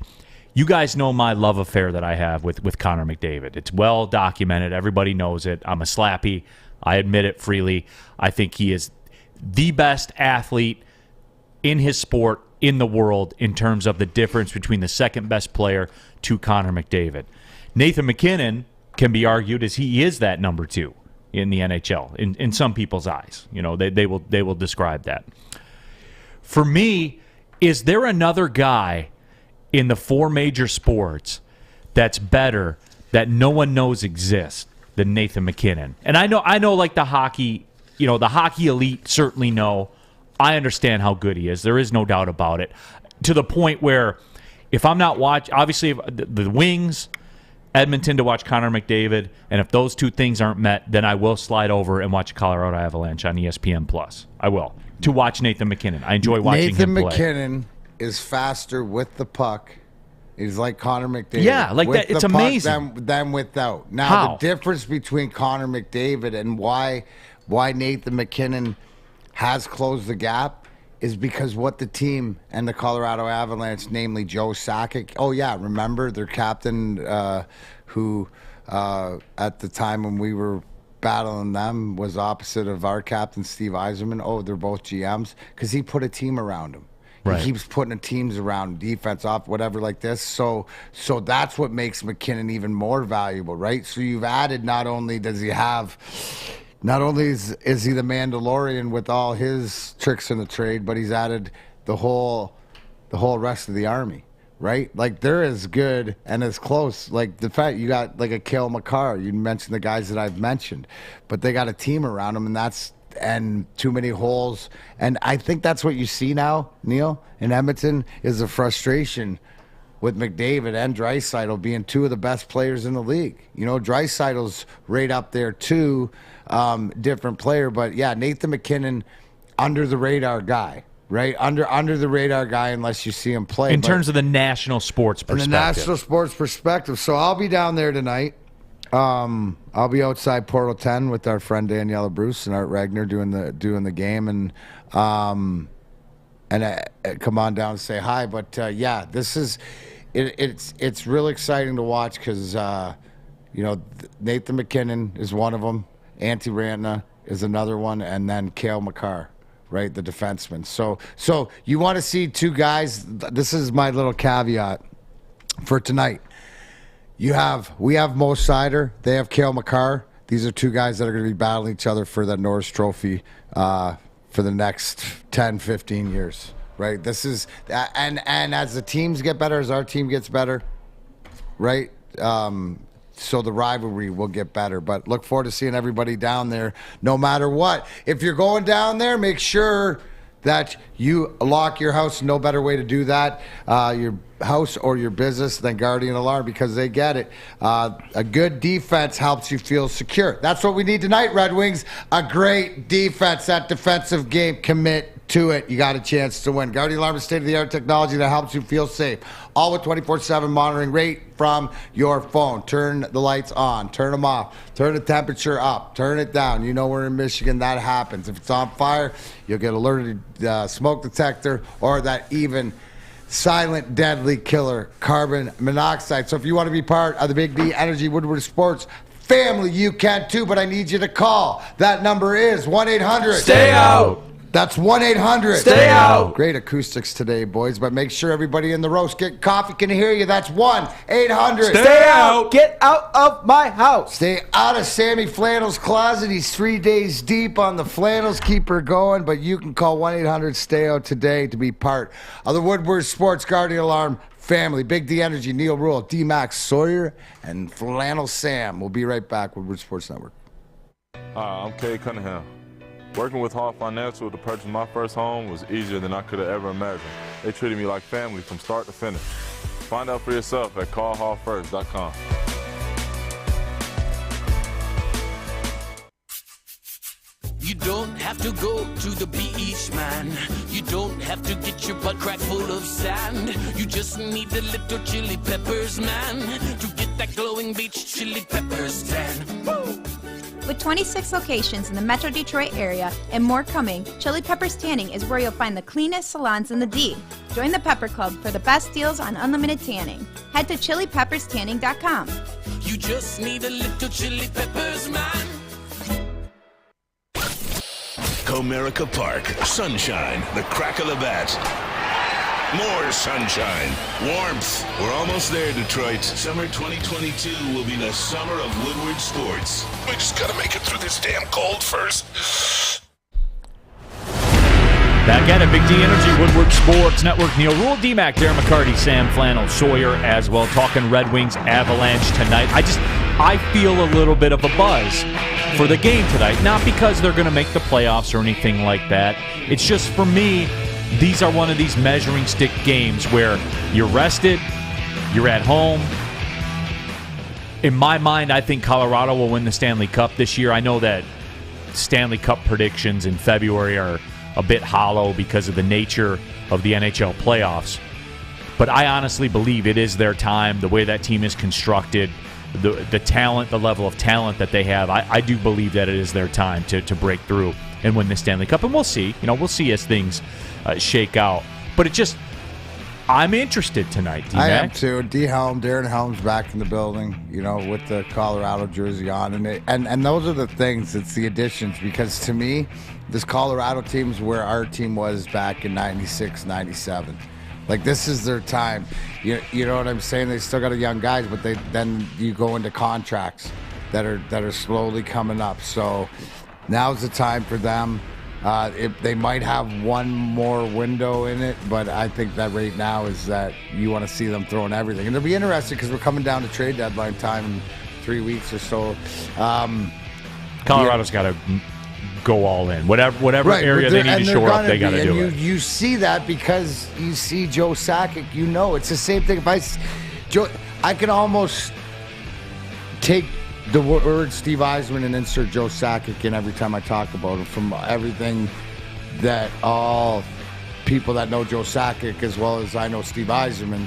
You guys know my love affair that I have with Connor McDavid. It's well documented. Everybody knows it. I'm a slappy. I admit it freely. I think he is the best athlete in his sport in the world in terms of the difference between the second best player to Connor McDavid. Nathan MacKinnon can be argued as he is that number 2 in the NHL in some people's eyes. You know, they will describe that. For me, is there another guy in the 4 major sports that's better that no one knows exists than Nathan MacKinnon? And I know like the hockey, you know, the hockey elite certainly know. I understand how good he is. There is no doubt about it. To the point where if I'm not watching, obviously the Wings, Edmonton to watch Connor McDavid, and if those 2 things aren't met, then I will slide over and watch Colorado Avalanche on ESPN+. I will. To watch Nathan MacKinnon. I enjoy watching him play. Nathan MacKinnon is faster with the puck. He's like Connor McDavid. Yeah, like that. It's amazing. Than without. Now, How? The difference between Connor McDavid and why Nathan MacKinnon has closed the gap is because what the team and the Colorado Avalanche, namely Joe Sakic, remember their captain who at the time when we were battling them was opposite of our captain, Steve Yzerman. Oh, they're both GMs because he put a team around him. Right. He keeps putting teams around, defense, off, whatever like this. So that's what makes MacKinnon even more valuable, right? So you've added not only is he the Mandalorian with all his tricks in the trade, but he's added the whole rest of the army, right? Like they're as good and as close. Like the fact you got like a Cale Makar, you mentioned the guys that I've mentioned, but they got a team around them, and too many holes. And I think that's what you see now, Neil, in Edmonton, is the frustration with McDavid and Draisaitl being 2 of the best players in the league. You know, Draisaitl's right up there too, different player. But yeah, Nathan MacKinnon, under the radar guy, right? Under the radar guy unless you see him play. In terms of the national sports perspective. In the national sports perspective. So I'll be down there tonight. I'll be outside Portal 10 with our friend Daniela Bruce and Art Ragnar doing the game, and come on down and say hi. But yeah, this is it's really exciting to watch because Nathan MacKinnon is one of them, Antti Rantala is another one, and then Cale Makar, right, the defenseman. So you want to see 2 guys. This is my little caveat for tonight. We have Mo Seider. They have Cale Makar. These are 2 guys that are going to be battling each other for the Norris Trophy for the next 10, 15 years, right? This is and as the teams get better, as our team gets better, right? So the rivalry will get better. But look forward to seeing everybody down there, no matter what. If you're going down there, make sure that you lock your house. No better way to do that, your house or your business, than Guardian Alarm, because they get it. A good defense helps you feel secure. That's what we need tonight, Red Wings. A great defense, that defensive game. Commit to it. You got a chance to win. Guardian Alarm is state-of-the-art technology that helps you feel safe. All with 24/7 monitoring right from your phone. Turn the lights on, turn them off, turn the temperature up, turn it down. You know we're in Michigan, that happens. If it's on fire, you'll get alerted smoke detector or that even silent, deadly killer, carbon monoxide. So if you want to be part of the Big D Energy Woodward Sports family, you can too, but I need you to call. That number is 1-800. Stay out. That's 1-800. Stay out. Great acoustics today, boys, but make sure everybody in the roast get coffee can hear you. That's 1-800. Stay out. Get out of my house. Stay out of Sammy Flannel's closet. He's 3 days deep on the flannels. Keep her going, but you can call 1-800 Stay Out today to be part of the Woodward Sports Guardian Alarm family. Big D Energy, Neil Rule, D-Max Sawyer, and Flannel Sam. We'll be right back. Woodward Sports Network. Hi, I'm Kay Cunningham. Working with Hall Financial to purchase my first home was easier than I could have ever imagined. They treated me like family from start to finish. Find out for yourself at callhallfirst.com. You don't have to go to the beach, man. You don't have to get your butt crack full of sand. You just need a little chili peppers, man, to get that glowing beach chili peppers tan. Woo! With 26 locations in the Metro Detroit area and more coming, Chili Peppers Tanning is where you'll find the cleanest salons in the D. Join the Pepper Club for the best deals on unlimited tanning. Head to chilipepperstanning.com. You just need a little chili peppers, man. Comerica Park, sunshine, the crack of the bat. More sunshine, warmth. We're almost there, Detroit. Summer 2022 will be the summer of Woodward sports. We just gotta make it through this damn cold first. Back at it, Big D Energy, Woodward Sports Network. Neil Rule, D-Mac, Darren McCarty, Sam Flannel, Sawyer as well. Talking Red Wings Avalanche tonight. I feel a little bit of a buzz for the game tonight. Not because they're going to make the playoffs or anything like that. It's just, for me, these are one of these measuring stick games where you're rested, you're at home. In my mind, I think Colorado will win the Stanley Cup this year. I know that Stanley Cup predictions in February are a bit hollow because of the nature of the NHL playoffs. But I honestly believe it is their time, the way that team is constructed, the talent, the level of talent that they have. I do believe that it is their time to break through and win the Stanley Cup. And we'll see. We'll see as things shake out. But it just, I'm interested tonight, D-Mac. I am too. Darren Helm's back in the building, with the Colorado jersey on. And those are the things, it's the additions. Because to me, this Colorado team's where our team was back in 96, 97. Like, this is their time. You know what I'm saying? They still got young guys, but then you go into contracts that are slowly coming up. So now's the time for them. They might have one more window in it, but I think that right now is that you want to see them throwing everything. And it'll be interesting because we're coming down to trade deadline time in 3 weeks or so. Colorado's got to go all in. Whatever right, area they need to shore up, they got to do it. You see that because you see Joe Sakic. It's the same thing. I can almost take the word Steve Yzerman and insert Joe Sakic in every time I talk about him, from everything that all people that know Joe Sakic as well as I know Steve Yzerman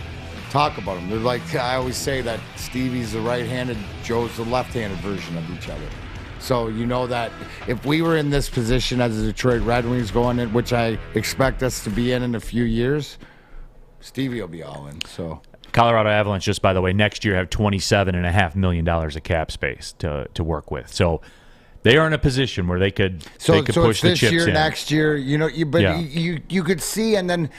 talk about him. They're like, I always say that Stevie's the right-handed, Joe's the left-handed version of each other. So you know that if we were in this position as the Detroit Red Wings going in, which I expect us to be in a few years, Stevie will be all in. So Colorado Avalanche, just by the way, next year have $27.5 million of cap space to work with. So they are in a position where they could push the chips in. This year, next year, you could see, and then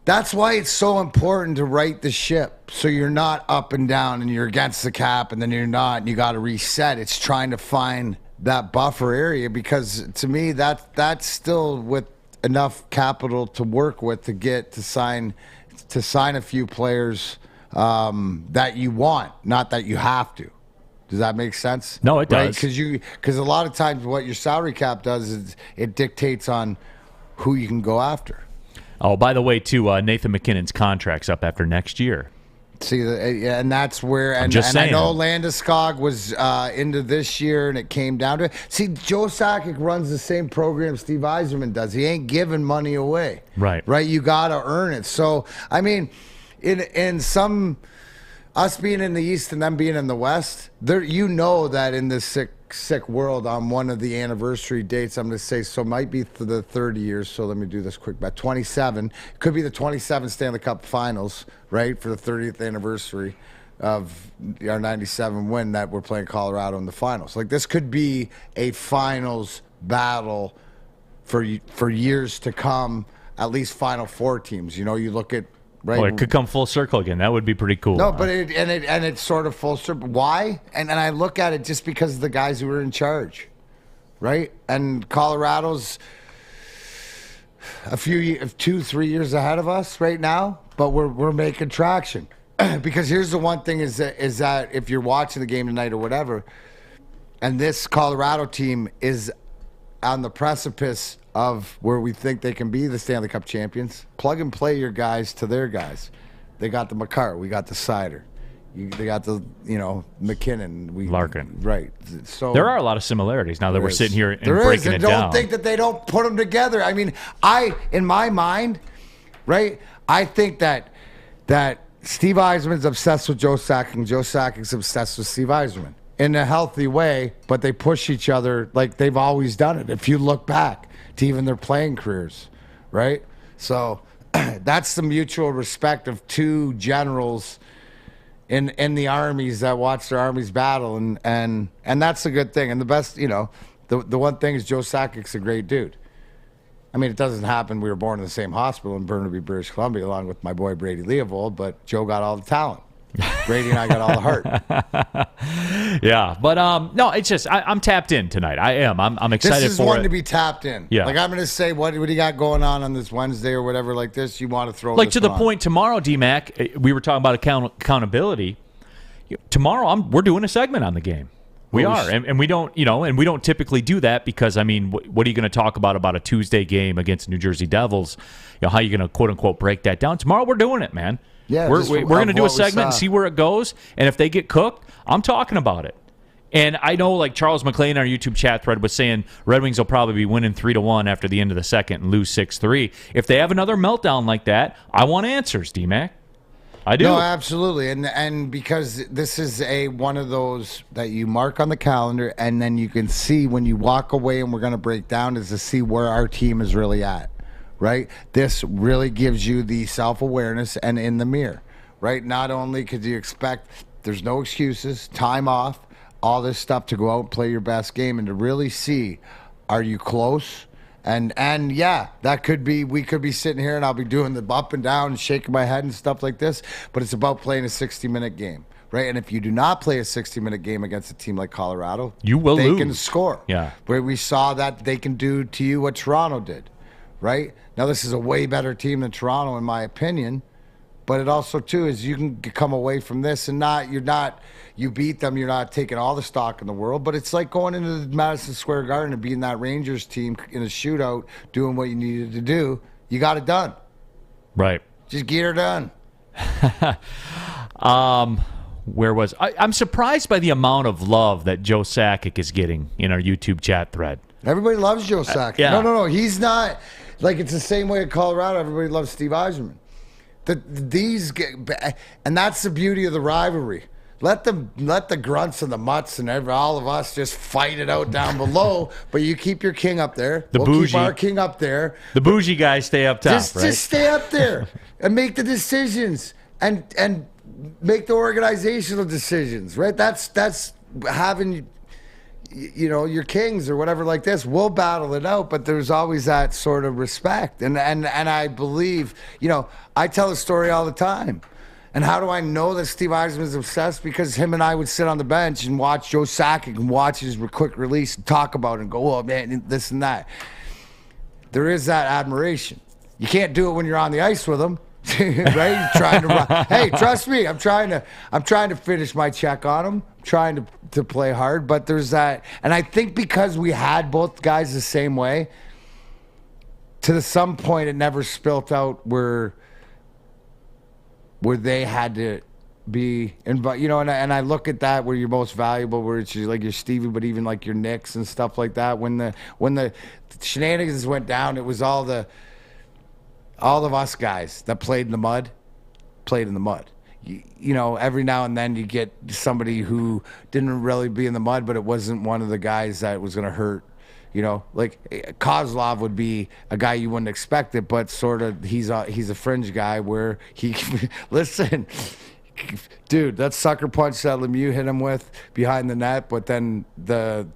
that's why it's so important to right the ship. So you're not up and down and you're against the cap and then you're not and you got to reset. It's trying to find that buffer area, because to me that's still with enough capital to work with to get to sign a few players that you want, not that you have to. Does that make sense? No, it does. Because a lot of times what your salary cap does is it dictates on who you can go after. Oh, by the way, too, Nathan McKinnon's contract's up after next year. See, and that's where, and I know Landeskog was into this year, and it came down to it. See, Joe Sakic runs the same program Steve Yzerman does. He ain't giving money away. Right. You got to earn it. So, I mean, in some, us being in the East and them being in the West, there, that in this sick world, on one of the anniversary dates, I'm going to say, so it might be for the 30 years, so let me do this quick bet. 27, could be the 27 Stanley Cup Finals, right, for the 30th anniversary of our 97 win that we're playing Colorado in the finals. Like, this could be a finals battle for years to come, at least Final Four teams. You look at, right? Well, it could come full circle again. That would be pretty cool. No, but it's sort of full circle. Why? And I look at it just because of the guys who are in charge, right? And Colorado's a 2-3 years ahead of us right now, but we're making traction. Because here's the one thing is that if you're watching the game tonight or whatever, and this Colorado team is on the precipice of where we think they can be the Stanley Cup champions, plug and play your guys to their guys. They got the McCart, we got the Sider, they got the McKinnon, Larkin, right? So there are a lot of similarities now that we're sitting here and there breaking is, it down. Don't think that they don't put them together. I mean, in my mind, right? I think that Steve Yzerman's obsessed with Joe Sakic and Joe Sakic's obsessed with Steve Yzerman. in a healthy way, but they push each other like they've always done it. If you look back to even their playing careers, right? So that's the mutual respect of two generals in the armies that watch their armies battle, and that's a good thing. And the best, the one thing is Joe Sakic's a great dude. I mean, it doesn't happen. We were born in the same hospital in Burnaby, British Columbia, along with my boy Brady Leovold, but Joe got all the talent. Brady and I got all the heart. Yeah, but no, it's just I'm tapped in tonight. I am. I'm excited for it. This is one to be tapped in. Yeah. Like I'm going to say, what do you got going on this Wednesday or whatever like this? You want to throw like this to the on. point tomorrow, D-Mac. We were talking about accountability. Tomorrow, we're doing a segment on the game. We are, and we don't, and we don't typically do that because, I mean, what are you going to talk about a Tuesday game against New Jersey Devils? How are you going to quote unquote break that down? Tomorrow, we're doing it, man. Yeah, we're going to do a segment and see where it goes, and if they get cooked, I'm talking about it. And I know, like Charles McClain in our YouTube chat thread was saying, Red Wings will probably be winning 3-1 after the end of the second and lose 6-3. If they have another meltdown like that, I want answers, D-Mac. I do. No, absolutely, and because this is one of those that you mark on the calendar, and then you can see when you walk away, and we're going to break down, is to see where our team is really at, right? This really gives you the self-awareness and in the mirror, right? Not only could you expect, there's no excuses, time off, all this stuff to go out and play your best game, and to really see, are you close? And yeah, that could be, we could be sitting here and I'll be doing the up and down and shaking my head and stuff like this, but it's about playing a 60-minute game, right? And if you do not play a 60-minute game against a team like Colorado, you will lose. They lose. Can score. Yeah. Where we saw that they can do to you what Toronto did, right? Now, this is a way better team than Toronto, in my opinion, but it also, too, is you can come away from this and you beat them, you're not taking all the stock in the world, but it's like going into the Madison Square Garden and beating that Rangers team in a shootout, doing what you needed to do. You got it done. Right. Just get her done. Where was I'm surprised by the amount of love that Joe Sakic is getting in our YouTube chat thread. Everybody loves Joe Sakic. Yeah. No. He's not. Like, it's the same way at Colorado. Everybody loves Steve Yzerman. And that's the beauty of the rivalry. Let the grunts and the mutts and all of us just fight it out down below, but you keep your king up there. We'll keep our king up there. The bougie guys stay up top, right? Just stay up there and make the decisions and make the organizational decisions, right? That's having, your kings or whatever like this. We'll battle it out, but there's always that sort of respect. And I believe, I tell a story all the time. And how do I know that Steve Yzerman's obsessed? Because him and I would sit on the bench and watch Joe Sakic and watch his quick release and talk about it and go, oh, man, this and that. There is that admiration. You can't do it when you're on the ice with him, right? You're trying to run. Hey, trust me, I'm trying to finish my check on him. I'm trying to play hard, but there's that. And I think because we had both guys the same way, to some point it never spilt out where they had to be invited, and I look at that where you're most valuable, where it's like your Stevie, but even like your Knicks and stuff like that. When the shenanigans went down, it was all of us guys that played in the mud. Every now and then you get somebody who didn't really be in the mud, but it wasn't one of the guys that was going to hurt. Like Kozlov would be a guy you wouldn't expect it, but sort of he's a fringe guy where he listen, dude, that sucker punch that Lemieux hit him with behind the net, but then the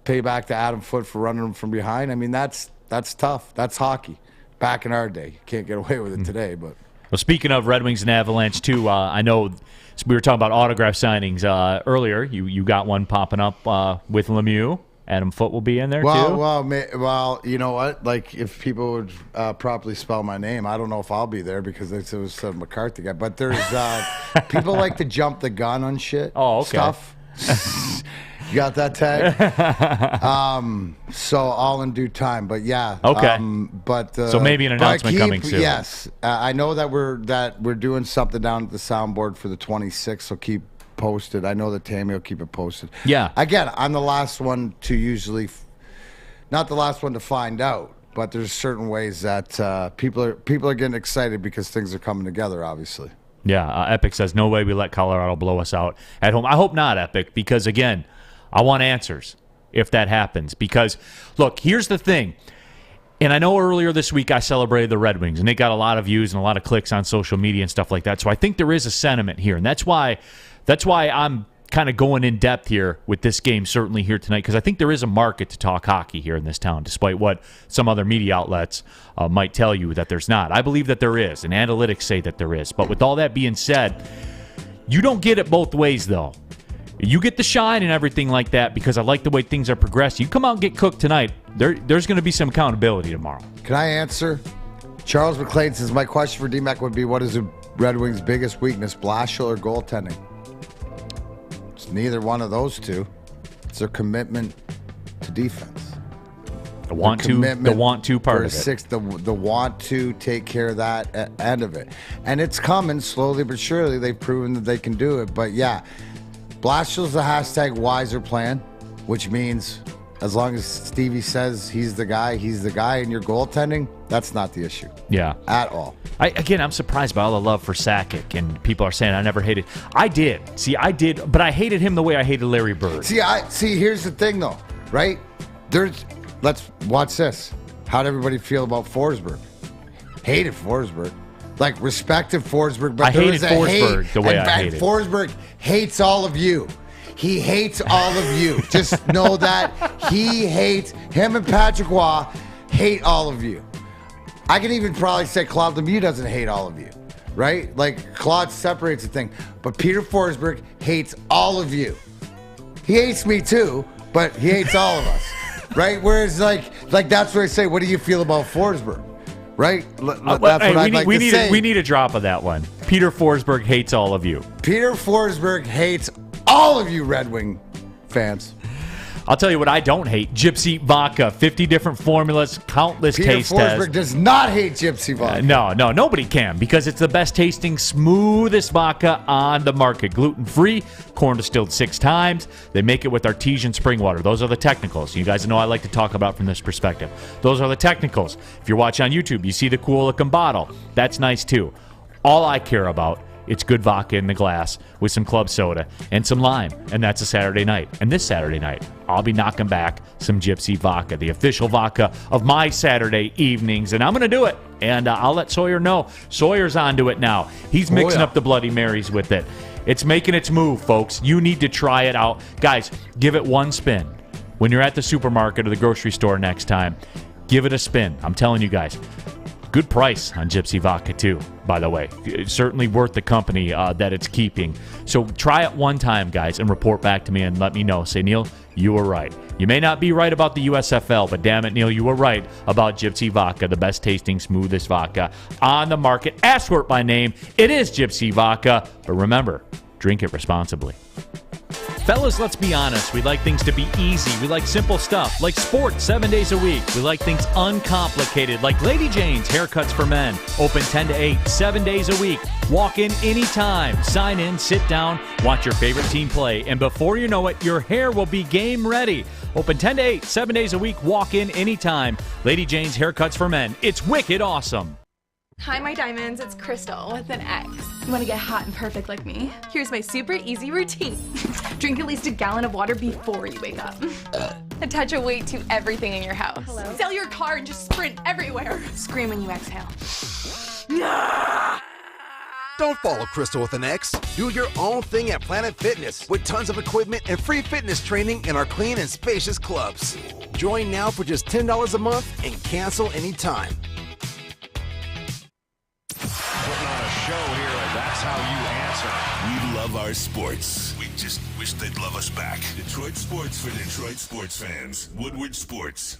payback to Adam Foote for running him from behind. I mean, that's tough. That's hockey. Back in our day, you can't get away with it today. But well, speaking of Red Wings and Avalanche too, I know we were talking about autograph signings earlier. You got one popping up with Lemieux. Adam Foote will be in there too. Well, you know what? Like, if people would properly spell my name, I don't know if I'll be there because it was a McCarthy guy. But there's people like to jump the gun on shit. Oh, okay. Stuff. You got that tag? So all in due time. But yeah. Okay. So maybe an announcement coming soon. Yes. I know that we're doing something down at the soundboard for the 26th. So keep posted. I know that Tammy will keep it posted. Yeah. Again, I'm the last one to usually, not the last one to find out, but there's certain ways that people are getting excited because things are coming together, obviously. Yeah, Epic says, no way we let Colorado blow us out at home. I hope not, Epic, because, again, I want answers if that happens. Because, look, here's the thing. And I know earlier this week I celebrated the Red Wings, and they got a lot of views and a lot of clicks on social media and stuff like that. So I think there is a sentiment here, and that's why I'm kind of going in depth here with this game certainly here tonight, because I think there is a market to talk hockey here in this town, despite what some other media outlets might tell you that there's not. I believe that there is, and analytics say that there is. But with all that being said, you don't get it both ways, though. You get the shine and everything like that because I like the way things are progressing. You come out and get cooked tonight, there's going to be some accountability tomorrow. Can I answer? Charles McLean says, my question for D-Mac would be, what is the Red Wings' biggest weakness, Blashill or goaltending? It's neither one of those two. It's their commitment to defense. The want to part of it. The want to take care of that end of it. And it's coming slowly but surely. They've proven that they can do it. But yeah, Blashill's the hashtag wiser plan, which means as long as Stevie says he's the guy, and your goaltending, that's not the issue. Yeah. At all. I'm surprised by all the love for Sakic, and people are saying I never hated. I did, but I hated him the way I hated Larry Bird. See, here's the thing though, right? Let's watch this. How'd everybody feel about Forsberg? Hated Forsberg. Like, respected Forsberg, but I hated Forsberg the way I hated. Forsberg hates all of you. He hates all of you. Just know that he hates him and Patrick Waugh hate all of you. I can even probably say Claude Lemieux doesn't hate all of you, right? Like, Claude separates the thing. But Peter Forsberg hates all of you. He hates me too, but he hates all of us, right? Whereas, like that's where I say, what do you feel about Forsberg? Right? That's what I'd like to say. We need a drop of that one. Peter Forsberg hates all of you. Peter Forsberg hates all of you Red Wing fans. I'll tell you what I don't hate. Gypsy vodka. 50 different formulas, countless taste tests. Peter Forsberg does not hate Gypsy vodka. No, nobody can, because it's the best tasting, smoothest vodka on the market. Gluten-free, corn distilled 6 times. They make it with artesian spring water. Those are the technicals. You guys know I like to talk about from this perspective. Those are the technicals. If you're watching on YouTube, you see the cool looking bottle. That's nice too. All I care about, it's good vodka in the glass with some club soda and some lime, and that's a Saturday night. And this Saturday night, I'll be knocking back some Gypsy vodka, the official vodka of my Saturday evenings, and I'm going to do it. And I'll let Sawyer know. Sawyer's onto it now. He's mixing up the Bloody Marys with it. It's making its move, folks. You need to try it out. Guys, give it one spin. When you're at the supermarket or the grocery store next time, give it a spin. I'm telling you guys. Good price on Gypsy Vodka, too, by the way. It's certainly worth the company that it's keeping. So try it one time, guys, and report back to me and let me know. Say, Neil, you were right. You may not be right about the USFL, but damn it, Neil, you were right about Gypsy Vodka, the best tasting, smoothest vodka on the market. Ask for it by name. It is Gypsy Vodka. But remember, drink it responsibly. Fellas, let's be honest. We like things to be easy. We like simple stuff, like sports 7 days a week. We like things uncomplicated, like Lady Jane's Haircuts for Men. Open 10 to 8, 7 days a week. Walk in anytime. Sign in, sit down, watch your favorite team play, and before you know it, your hair will be game ready. Open 10 to 8, 7 days a week. Walk in anytime. Lady Jane's Haircuts for Men. It's wicked awesome. Hi, my diamonds, it's Crystal with an X. You want to get hot and perfect like me? Here's my super easy routine. Drink at least a gallon of water before you wake up. Attach a weight to everything in your house. Hello? Sell your car and just sprint everywhere. Scream when you exhale. Don't follow Crystal with an X. Do your own thing at Planet Fitness with tons of equipment and free fitness training in our clean and spacious clubs. Join now for just $10 a month and cancel anytime. Putting on a show here, and that's how you answer. We love our sports. We just wish they'd love us back. Detroit sports for Detroit sports fans. Woodward Sports.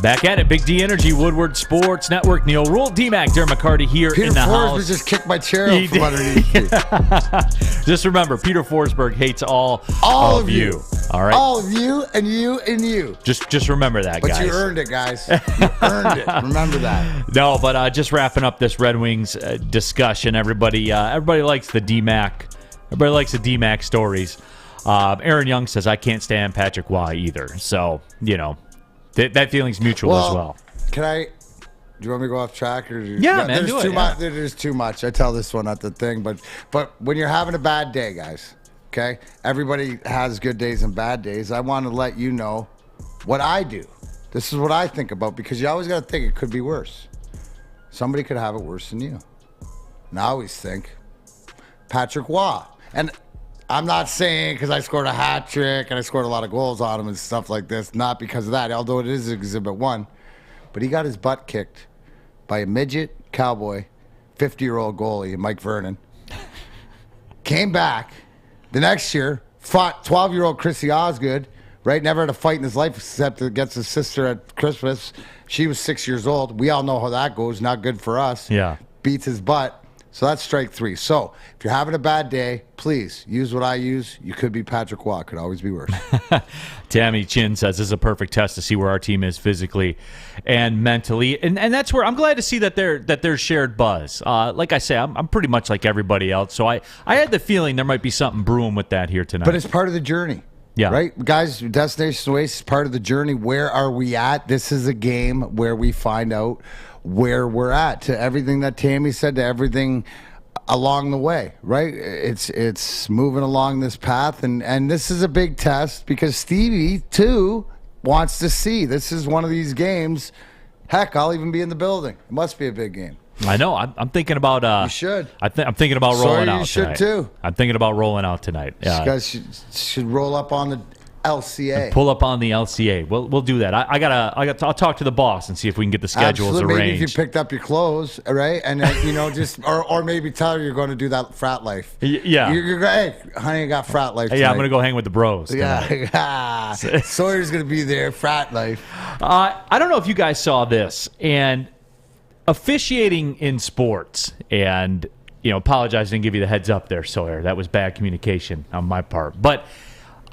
Back at it, Big D Energy, Woodward Sports Network. Neil Rule, D-Mac, Darren McCarty here in the house. Peter Forsberg just kicked my chair out from underneath me. Just remember, Peter Forsberg hates all of you. All right? All of you and you and you. Just remember that, guys. But you earned it, guys. You earned it. Remember that. No, but just wrapping up this Red Wings discussion. Everybody likes the D-Mac. Everybody likes the D-Mac stories. Aaron Young says, I can't stand Patrick Waugh either. So, you know. That feeling's mutual as well. Can I Do you want me to go off track? Or Yeah, man, there's do it, too yeah. much. There's too much. I tell this one at the thing, but when you're having a bad day, guys, okay? Everybody has good days and bad days. I want to let you know what I do. This is what I think about, because you always got to think it could be worse. Somebody could have it worse than you. And I always think Patrick Waugh. And I'm not saying because I scored a hat trick and I scored a lot of goals on him and stuff like this, not because of that, although it is Exhibit 1. But he got his butt kicked by a midget cowboy, 50-year-old goalie, Mike Vernon. Came back the next year, fought 12-year-old Chrissy Osgood, right? Never had a fight in his life except against his sister at Christmas. She was 6 years old. We all know how that goes. Not good for us. Yeah. Beats his butt. So that's strike 3. So if you're having a bad day, please use what I use. You could be Patrick Waugh. Could always be worse. Tammy Chin says this is a perfect test to see where our team is physically and mentally, and that's where I'm glad to see that there's shared buzz. Like I say, I'm pretty much like everybody else, so I had the feeling there might be something brewing with that here tonight. But it's part of the journey. Yeah. Right? Guys, Destination Oasis is part of the journey. Where are we at? This is a game where we find out where we're at, to everything that Tammy said, to everything along the way, right? It's moving along this path, and this is a big test because Stevie, too, wants to see. This is one of these games. Heck, I'll even be in the building. It must be a big game. I know. I'm thinking about. You should. I'm thinking about rolling out. You should tonight. too. I'm thinking about rolling out tonight. You guys should roll up on the LCA. Pull up on the LCA. We'll do that. I'll talk to the boss and see if we can get the schedules Absolutely. arranged. Maybe if you picked up your clothes, right, and just or maybe tell her you're going to do that frat life. Yeah. You're hey, honey, I got frat life. Yeah, tonight. I'm gonna go hang with the bros. Yeah. Sawyer's gonna be there. Frat life. I don't know if you guys saw this, and officiating in sports, and apologize, I didn't give you the heads up there, Sawyer. That was bad communication on my part, but.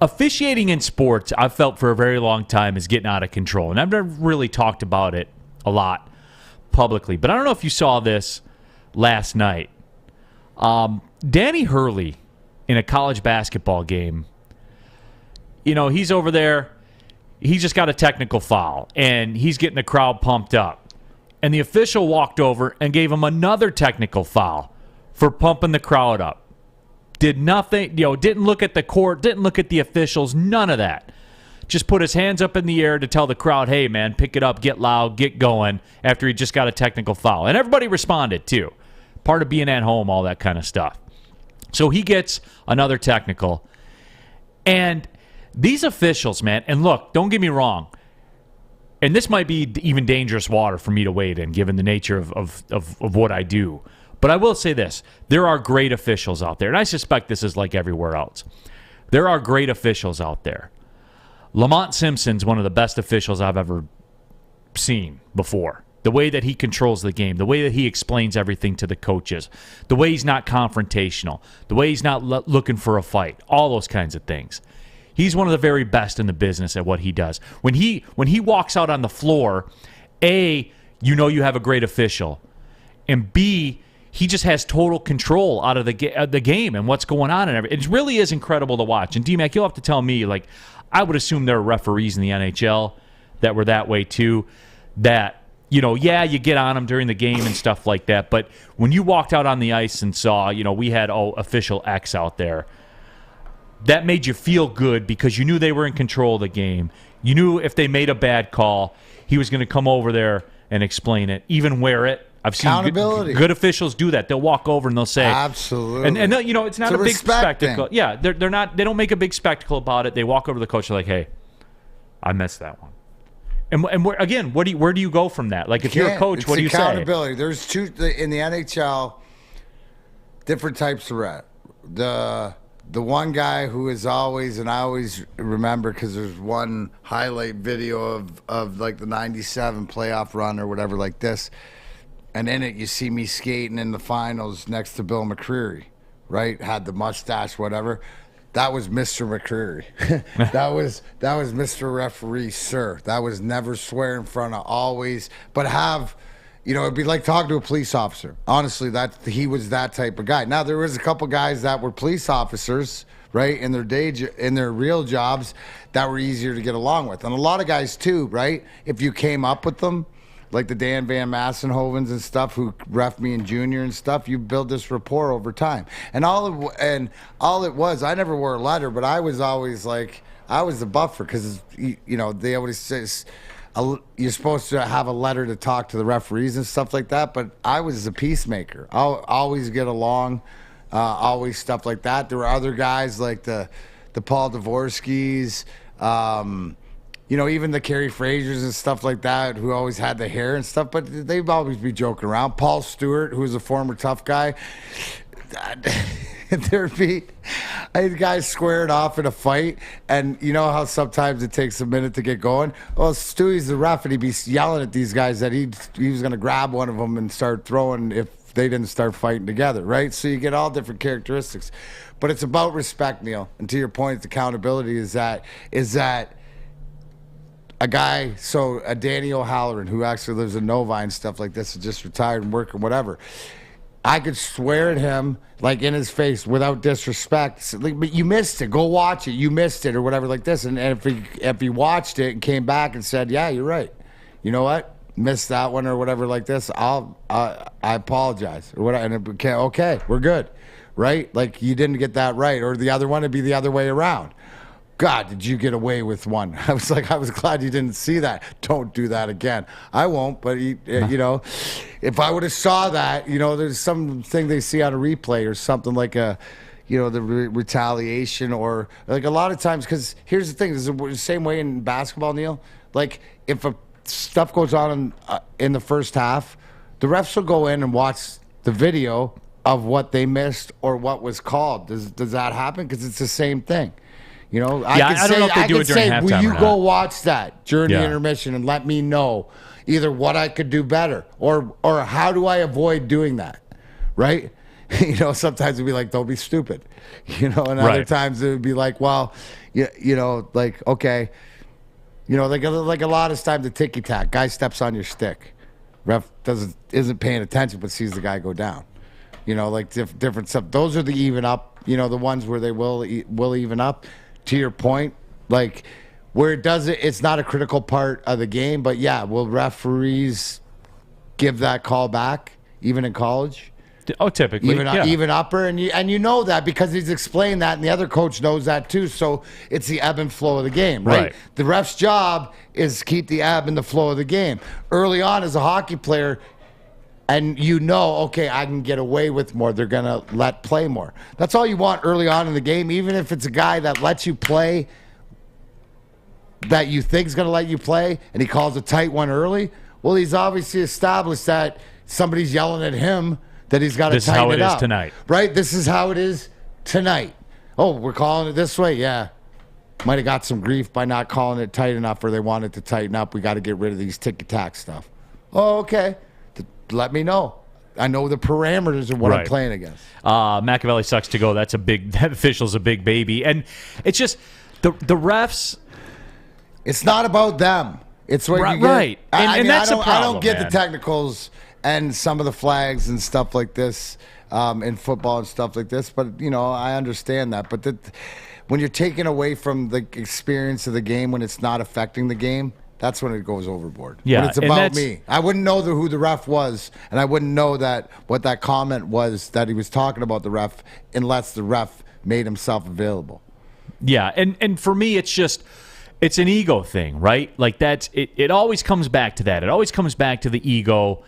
Officiating in sports, I've felt for a very long time, is getting out of control. And I've never really talked about it a lot publicly. But I don't know if you saw this last night. Danny Hurley in a college basketball game, he's over there. He just got a technical foul, and he's getting the crowd pumped up. And the official walked over and gave him another technical foul for pumping the crowd up. Did nothing, didn't look at the court, didn't look at the officials, none of that. Just put his hands up in the air to tell the crowd, hey, man, pick it up, get loud, get going, after he just got a technical foul. And everybody responded, too. Part of being at home, all that kind of stuff. So he gets another technical. And these officials, man, and look, don't get me wrong, and this might be even dangerous water for me to wade in, given the nature of what I do. But I will say this. There are great officials out there, and I suspect this is like everywhere else. There are great officials out there. Lamont Simpson's one of the best officials I've ever seen before. The way that he controls the game, the way that he explains everything to the coaches, the way he's not confrontational, the way he's not looking for a fight, all those kinds of things. He's one of the very best in the business at what he does. When he walks out on the floor, A, you have a great official, and B, he just has total control out of the game and what's going on and everything. It really is incredible to watch. And D-Mac, you'll have to tell me, I would assume there are referees in the NHL that were that way too, that, you get on them during the game and stuff like that. But when you walked out on the ice and saw, we had official X out there, that made you feel good because you knew they were in control of the game. You knew if they made a bad call, he was going to come over there and explain it, even wear it. I've seen good officials do that. They'll walk over and they'll say, absolutely. And it's not a big spectacle. Thing. Yeah, they're not. They don't make a big spectacle about it. They walk over to the coach. They're like, "Hey, I missed that one." And where do you go from that? Like, if you're a coach, what do you say? Accountability. There's two in the NHL. Different types of rep. The one guy who is always, and I always remember because there's one highlight video of like the '97 playoff run or whatever like this. And in it, you see me skating in the finals next to Bill McCreary, right? Had the mustache, whatever. That was Mr. McCreary. that was Mr. Referee, sir. That was never swear in front of, always. But it'd be like talking to a police officer. Honestly, he was that type of guy. Now, there was a couple guys that were police officers, right, in their real jobs that were easier to get along with. And a lot of guys, too, right? If you came up with them, like the Dan Van Massenhovens and stuff who ref me in junior and stuff, you build this rapport over time. And all it was, I never wore a letter, but I was always like, I was the buffer because, they always say you're supposed to have a letter to talk to the referees and stuff like that, but I was the peacemaker. I'll always get along, always stuff like that. There were other guys like the Paul Dvorskys, even the Kerry Frasers and stuff like that who always had the hair and stuff, but they'd always be joking around. Paul Stewart, who was a former tough guy, I had guys squaring off in a fight, and you know how sometimes it takes a minute to get going? Well, Stewie's the ref, and he'd be yelling at these guys that he was going to grab one of them and start throwing if they didn't start fighting together, right? So you get all different characteristics. But it's about respect, Neil. And to your point, it's accountability is that a guy, a Danny O'Halloran, who actually lives in Novi and stuff like this, is just retired and working, whatever. I could swear at him, like in his face, without disrespect. But you missed it. Go watch it. You missed it, or whatever, like this. And if he watched it and came back and said, "Yeah, you're right. You know what? Missed that one," or whatever, like this. I apologize, or whatever. And okay, we're good, right? Like you didn't get that right, or the other one would be the other way around. God, did you get away with one? I was glad you didn't see that. Don't do that again. I won't, but if I would have saw that, there's something they see on a replay or something like the retaliation, or like a lot of times, because here's the thing, it's the same way in basketball, Neil. Like if stuff goes on in the first half, the refs will go in and watch the video of what they missed or what was called. Does that happen? Because it's the same thing. I don't know if they do it during halftime. Will you go watch that during the intermission and let me know either what I could do better or how do I avoid doing that, right? Sometimes it'd be like, don't be stupid, and other times it would be like, well, like, okay, like a lot of times the ticky-tack, guy steps on your stick, ref isn't paying attention but sees the guy go down, like different stuff. Those are the even up, the ones where they will even up. To your point, like where it's not a critical part of the game, but yeah, will referees give that call back even in college? Oh, typically, even upper, and you know that because he's explained that, and the other coach knows that too. So it's the ebb and flow of the game, right? The ref's job is to keep the ebb and the flow of the game. Early on, as a hockey player, and okay, I can get away with more. They're going to let play more. That's all you want early on in the game, even if it's a guy that lets you play, that you think is going to let you play, and he calls a tight one early. Well, he's obviously established that somebody's yelling at him that he's got to tighten it up. This is how it is tonight. Right? This is how it is tonight. Oh, we're calling it this way? Yeah. Might have got some grief by not calling it tight enough, or they wanted to tighten up. We got to get rid of these ticky-tack stuff. Oh, okay. Let me know. I know the parameters of what I'm playing against. Machiavelli sucks to go. That official's a big baby. And it's just the refs. It's not about them. It's what you get. Right. And that's a problem, I don't get the technicals and some of the flags and stuff like this in football and stuff like this. But, I understand that. But when you're taking away from the experience of the game, when it's not affecting the game, that's when it goes overboard. Yeah, when it's about me. I wouldn't know who the ref was, and I wouldn't know what that comment was that he was talking about the ref unless the ref made himself available. Yeah, and for me, it's an ego thing, right? Like it always comes back to that. It always comes back to the ego.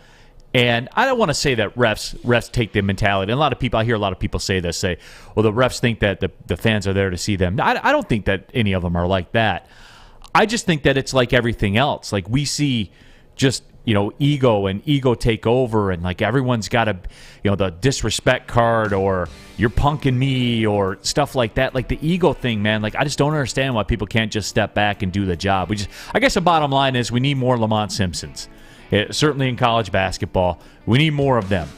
And I don't want to say that refs take the mentality. And I hear a lot of people say, well, the refs think that the fans are there to see them. I don't think that any of them are like that. I just think that it's like everything else. Like we see just, ego and ego take over, and like everyone's got the disrespect card, or you're punking me, or stuff like that. Like the ego thing, man, like I just don't understand why people can't just step back and do the job. I guess the bottom line is we need more Lamont Simpsons. Certainly in college basketball, we need more of them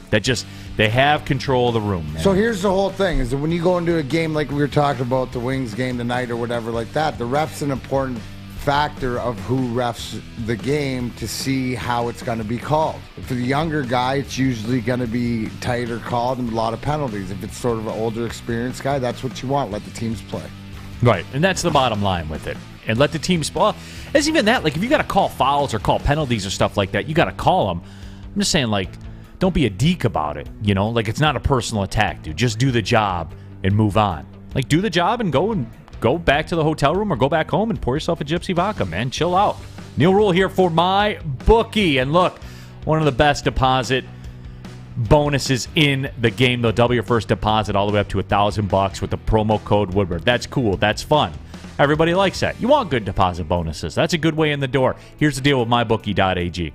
they have control of the room, man. So here's the whole thing, is that when you go into a game like we were talking about, the Wings game tonight or whatever like that, the ref's an important factor of who refs the game to see how it's going to be called. For the younger guy, it's usually going to be tighter called and a lot of penalties. If it's sort of an older experienced guy, that's what you want. Let the teams play. Right, and that's the bottom line with it. and let the team spoil. It's even that, like, if you got to call fouls or call penalties or stuff like that, you got to call them. I'm just saying, like, don't be a deek about it, you know? Like, it's not a personal attack, dude. Just do the job and move on. Like, do the job and go back to the hotel room or go back home and pour yourself a Gypsy vodka, man. Chill out. Neil Rule here for my bookie. And look, one of the best deposit bonuses in the game. They'll double your first deposit all the way up to $1,000 with the promo code Woodward. That's cool. That's fun. Everybody likes that. You want good deposit bonuses. That's a good way in the door. Here's the deal with mybookie.ag.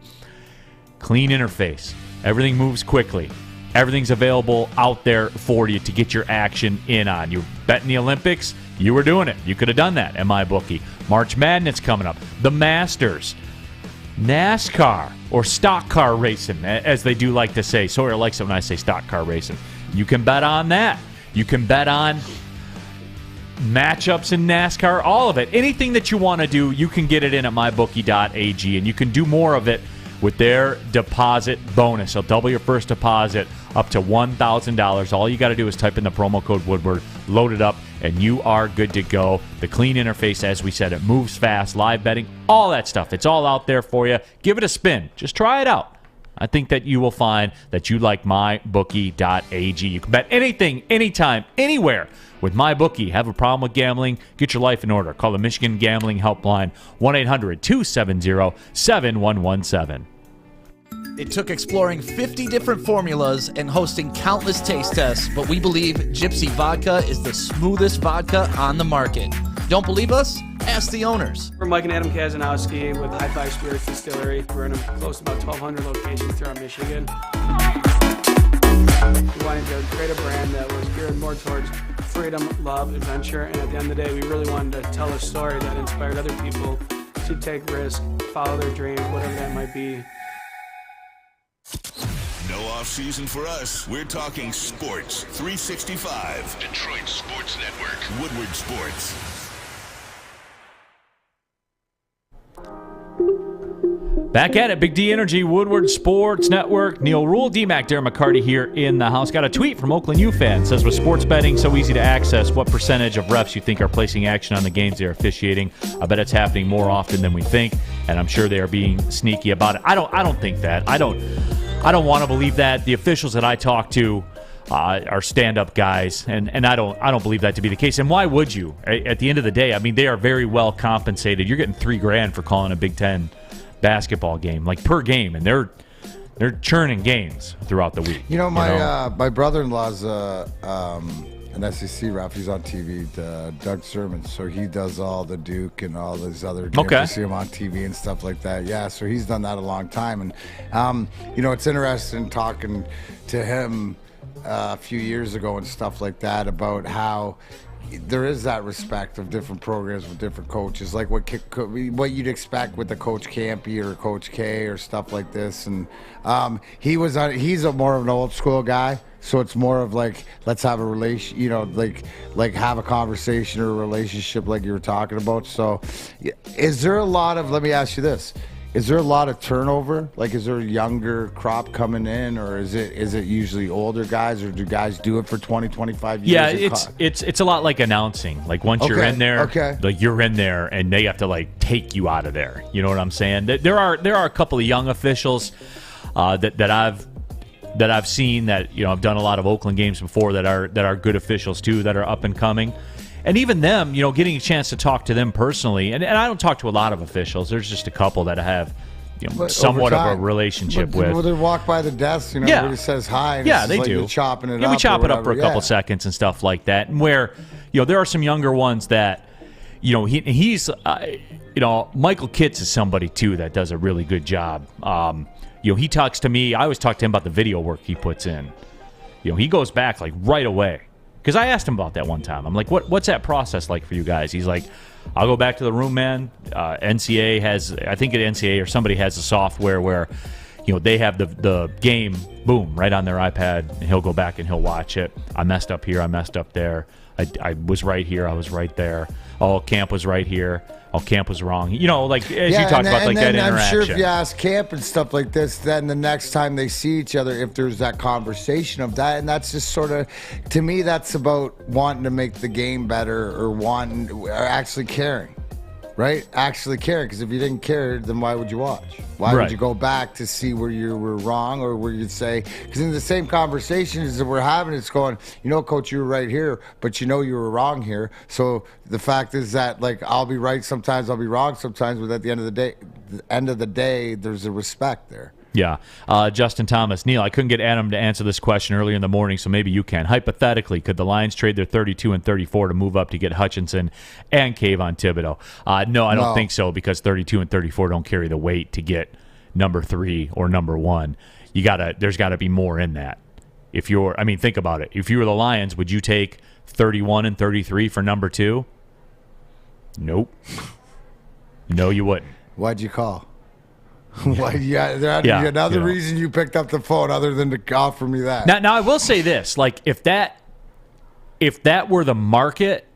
Clean interface. Everything moves quickly. Everything's available out there for you to get your action in on. You bet in the Olympics, you were doing it. You could have done that at MyBookie. March Madness coming up. The Masters. NASCAR, or stock car racing, as they do like to say. Sawyer likes it when I say stock car racing. You can bet on that. You can bet on matchups in NASCAR, all of it. Anything that you want to do, you can get it in at mybookie.ag, and you can do more of it with their deposit bonus. They'll double your first deposit up to $1,000. All you got to do is type in the promo code Woodward, load it up, and you are good to go. The clean interface, as we said, it moves fast, live betting, all that stuff. It's all out there for you. Give it a spin. Just try it out. I think that you will find that you like mybookie.ag. You can bet anything, anytime, anywhere with MyBookie. Have a problem with gambling? Get your life in order. Call the Michigan Gambling Helpline, 1-800-270-7117. It took exploring 50 different formulas and hosting countless taste tests, but we believe Gypsy Vodka is the smoothest vodka on the market. Don't believe us? Ask the owners. We're Mike and Adam Kazanowski with High Five Spirits Distillery. We're in close to about 1,200 locations throughout Michigan. We wanted to create a brand that was geared more towards freedom, love, adventure, and at the end of the day, we really wanted to tell a story that inspired other people to take risks, follow their dreams, whatever that might be. No off season for us. We're talking sports. 365. Detroit Sports Network. Woodward Sports. Back at it, Big D Energy, Woodward Sports Network. Neil Rule, D-Mac, Darren McCarty here in the house. Got a tweet from Oakland U fan. Says, with sports betting so easy to access, what percentage of refs you think are placing action on the games they're officiating? I bet it's happening more often than we think, and I'm sure they are being sneaky about it. I don't think that. I don't want to believe that. The officials that I talk to are stand-up guys, and I don't believe that to be the case. And why would you? At the end of the day, I mean, they are very well compensated. You're getting $3,000 for calling a Big Ten basketball game, like per game, and they're churning games throughout the week. You know, my brother-in-law's an SEC ref. He's on TV, Doug Sermon. So he does all the Duke and all these other games. Okay. You see him on TV and stuff like that. Yeah, so he's done that a long time. And, you know, it's interesting talking to him a few years ago and stuff like that about how there is that respect of different programs with different coaches, like what you'd expect with the Coach Campy or Coach K or stuff like this. And he's a more of an old school guy, so it's more of like, let's have a relation, you know, like have a conversation or a relationship like you were talking about. So is there a lot of, let me ask you this, is there a lot of turnover? Like, is there a younger crop coming in, or is it usually older guys, or do guys do it for 20, 25 years? Yeah, it's a lot like announcing. Like, once you're in there, like you're in there, and they have to like take you out of there. You know what I'm saying? There are a couple of young officials that I've seen that, you know, I've done a lot of Oakland games before that are good officials too, that are up and coming. And even them, you know, getting a chance to talk to them personally. And I don't talk to a lot of officials. There's just a couple that I have, you know, somewhat of a relationship with. Well, they walk by the desk, you know, everybody says hi. And yeah, they like do. You're chopping it up. Yeah, we chop it up for a couple yeah. seconds and stuff like that. And where, you know, there are some younger ones that, you know, he's, you know, Michael Kitts is somebody too that does a really good job. You know, he talks to me. I always talk to him about the video work he puts in. You know, he goes back like right away. Because I asked him about that one time. I'm like, what's that process like for you guys? He's like, I'll go back to the room, man. NCAA has, I think at NCAA or somebody has a software where, you know, they have the game, boom, right on their iPad, and he'll go back and he'll watch it. I messed up here, I messed up there. I was right here, I was right there. Oh, Camp was right here. Oh, Camp was wrong. You know, like, as you talked about, like that interaction. I'm sure if you ask Camp and stuff like this, then the next time they see each other, if there's that conversation of that, and that's just sort of, to me, that's about wanting to make the game better or actually caring. right? Actually care, because if you didn't care, then why would you watch? Why Right. would you go back to see where you were wrong, or where you'd say, because in the same conversations that we're having, it's going, Coach, you were right here, but you were wrong here. So the fact is that, like, I'll be right sometimes, I'll be wrong sometimes, but at the end of the day, there's a respect there. Yeah. Justin Thomas. Neil, I couldn't get Adam to answer this question earlier in the morning, so maybe you can. Hypothetically, could the Lions trade their 32 and 34 to move up to get Hutchinson and Kayvon Thibodeaux? No, I don't think so, because 32 and 34 don't carry the weight to get number 3 or number 1. There's got to be more in that. Think about it. If you were the Lions, would you take 31 and 33 for number 2? Nope. No, you wouldn't. Why'd you call? There had to be another reason you picked up the phone other than to offer me that. Now I will say this: like, if that were the market,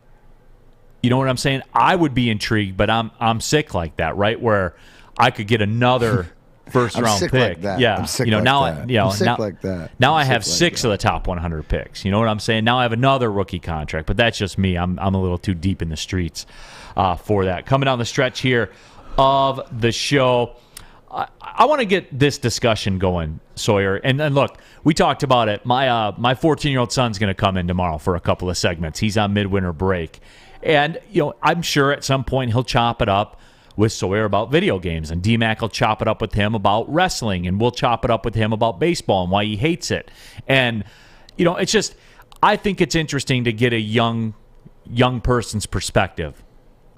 you know what I'm saying? I would be intrigued, but I'm sick like that, right? Where I could get another first round pick. Like that. Yeah, I'm sick now like that. Now I have 6 of the top 100 picks. You know what I'm saying? Now I have another rookie contract, but that's just me. I'm a little too deep in the streets for that. Coming down the stretch here of the show. I want to get this discussion going, Sawyer. And look, we talked about it. My 14-year-old son's going to come in tomorrow for a couple of segments. He's on midwinter break. And, I'm sure at some point he'll chop it up with Sawyer about video games. And D-Mac will chop it up with him about wrestling. And we'll chop it up with him about baseball and why he hates it. And, it's just, I think it's interesting to get a young person's perspective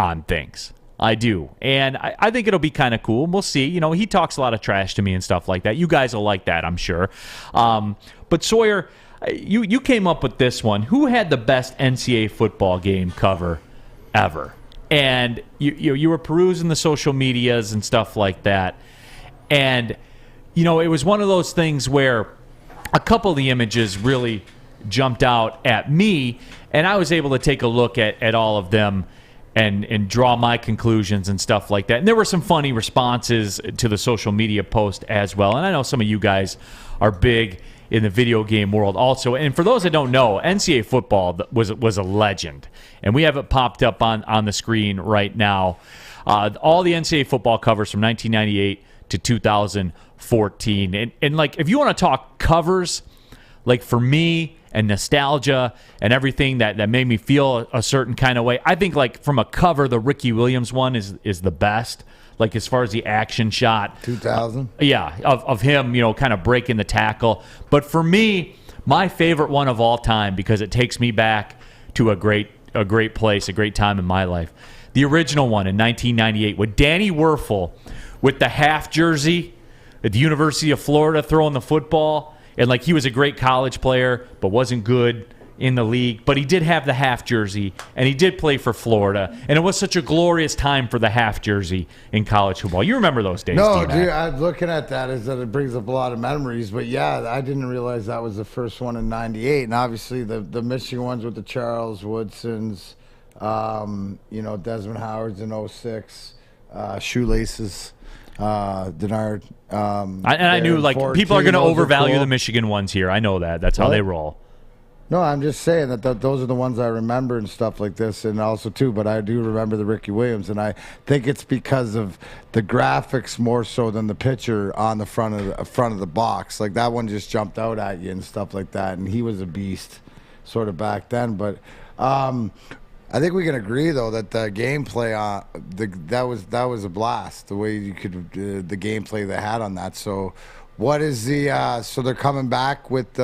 on things. I do. And I think it'll be kind of cool. We'll see. He talks a lot of trash to me and stuff like that. You guys will like that, I'm sure. But Sawyer, you came up with this one. Who had the best NCAA football game cover ever? And you were perusing the social medias and stuff like that. And, it was one of those things where a couple of the images really jumped out at me. And I was able to take a look at all of them and draw my conclusions and stuff like that. And there were some funny responses to the social media post as well. And I know some of you guys are big in the video game world also. And for those that don't know, NCAA football was a legend. And we have it popped up on the screen right now. All the NCAA football covers from 1998 to 2014. And like, if you want to talk covers, like for me, and nostalgia and everything that made me feel a certain kind of way. I think, like, from a cover, the Ricky Williams one is the best. Like, as far as the action shot. 2000? Yeah, of him, kind of breaking the tackle. But for me, my favorite one of all time, because it takes me back to a great place, a great time in my life. The original one in 1998 with Danny Werfel with the half jersey at the University of Florida throwing the football. And, like, he was a great college player, but wasn't good in the league. But he did have the half jersey, and he did play for Florida. And it was such a glorious time for the half jersey in college football. You remember those days, No, D-Mac. dude, I'm looking at that as that it brings up a lot of memories. But, yeah, I didn't realize that was the first one in 98. And, obviously, the Michigan ones with the Charles Woodsons, Desmond Howards in 06, Shoelaces. Denard. And I knew, like, people are going to overvalue the Michigan ones here. I know that. That's how they roll. No, I'm just saying that those are the ones I remember and stuff like this, and also too. But I do remember the Ricky Williams, and I think it's because of the graphics more so than the picture on the front of the box. Like, that one just jumped out at you and stuff like that, and he was a beast, sort of back then. But I think we can agree, though, that the gameplay that was a blast. The way you could the gameplay they had on that. So, what is the so they're coming back with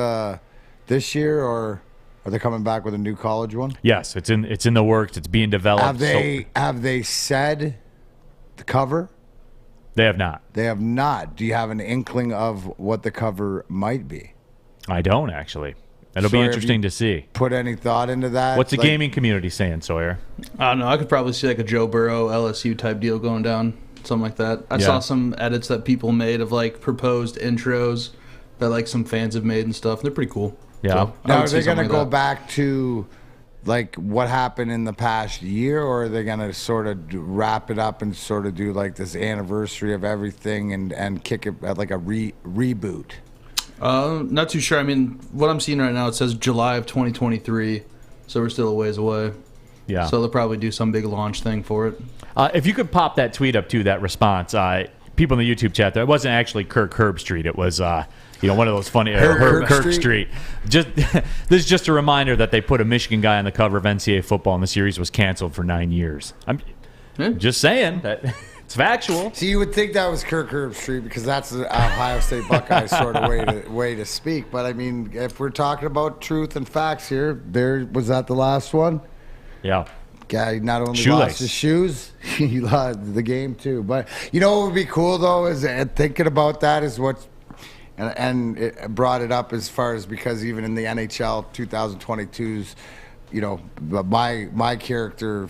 this year, or are they coming back with a new college one? Yes, it's in the works. It's being developed. Have they said the cover? They have not. They have not. Do you have an inkling of what the cover might be? I don't, actually. It'll be interesting to see. Put any thought into that? What's the gaming community saying, Sawyer? I don't know. I could probably see like a Joe Burrow LSU type deal going down, something like that. I saw some edits that people made of like proposed intros that like some fans have made and stuff. They're pretty cool. Yeah. So, now are they going to go back to like what happened in the past year, or are they going to sort of wrap it up and sort of do like this anniversary of everything and kick it at like a reboot? Not too sure. I mean, what I'm seeing right now, it says July of 2023, so we're still a ways away. Yeah. So they'll probably do some big launch thing for it. If you could pop that tweet up, too, that response. People in the YouTube chat, there, it wasn't actually Kirk Herbstreit. It was, one of those funny Kirk Street. Just this is just a reminder that they put a Michigan guy on the cover of NCAA football, and the series was canceled for 9 years. I'm just saying that it's factual. See, you would think that was Kirk Herbstreit because that's the Ohio State Buckeyes sort of way to speak. But I mean, if we're talking about truth and facts here, was that the last one? Yeah. Guy not only lost his shoes, he lost the game too. But you know what would be cool though is thinking about that is what, and it brought it up as far as because even in the NHL 2022's, my character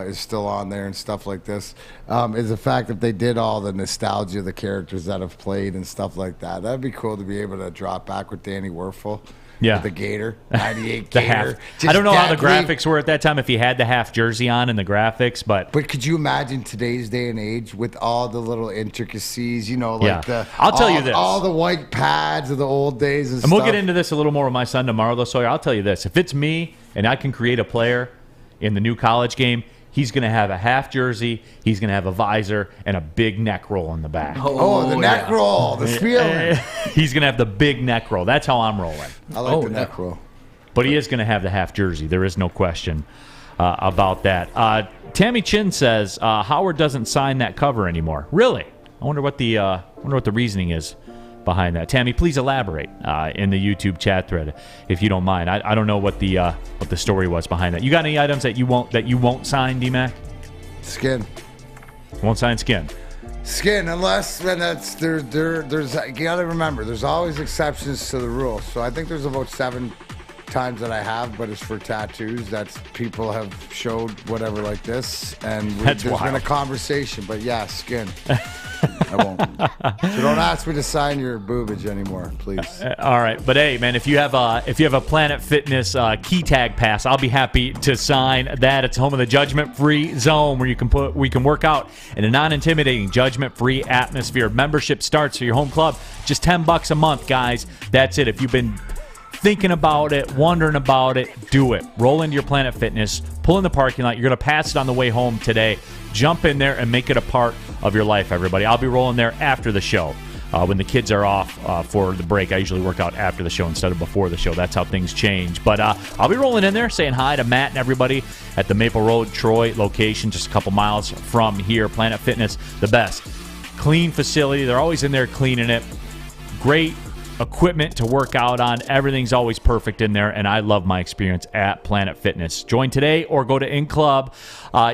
is still on there and stuff like this. Is the fact that they did all the nostalgia of the characters that have played and stuff like that. That'd be cool to be able to drop back with Danny Werfel. Yeah, with the Gator, 98 the Gator. I don't know how the graphics were at that time, if he had the half jersey on in the graphics, but could you imagine today's day and age with all the little intricacies, I'll tell you this. All the white pads of the old days and stuff. We'll get into this a little more with my son tomorrow, though, Sawyer. I'll tell you this. If it's me and I can create a player in the new college game, he's going to have a half jersey, he's going to have a visor, and a big neck roll in the back. The neck roll, the feeling. He's going to have the big neck roll. That's how I'm rolling. I like the neck roll. But he is going to have the half jersey. There is no question about that. Tammy Chin says Howard doesn't sign that cover anymore. Really? I wonder what the reasoning is behind that. Tammy, please elaborate in the YouTube chat thread if you don't mind. I don't know what the story was behind that. You got any items that you won't sign, D-Mac? Skin. Won't sign skin. Skin, unless there's you gotta remember there's always exceptions to the rule. So I think there's about 7 times that I have, but it's for tattoos that people have showed whatever like this, and there's been a conversation. But yeah, skin. I won't. So don't ask me to sign your boobage anymore, please. All right, but hey, man, if you have a Planet Fitness key tag pass, I'll be happy to sign that. It's home of the judgment-free zone where we can work out in a non-intimidating, judgment-free atmosphere. Membership starts for your home club just $10 a month, guys. That's it. If you've been thinking about it, wondering about it, do it. Roll into your Planet Fitness, pull in the parking lot. You're going to pass it on the way home today. Jump in there and make it a part of your life, everybody. I'll be rolling there after the show. When the kids are off for the break, I usually work out after the show instead of before the show. That's how things change. But I'll be rolling in there, saying hi to Matt and everybody at the Maple Road, Troy location, just a couple miles from here. Planet Fitness, the best. Clean facility. They're always in there cleaning it. Great equipment to work out on. Everything's always perfect in there, and I love my experience at Planet Fitness. Join today or go to In Club.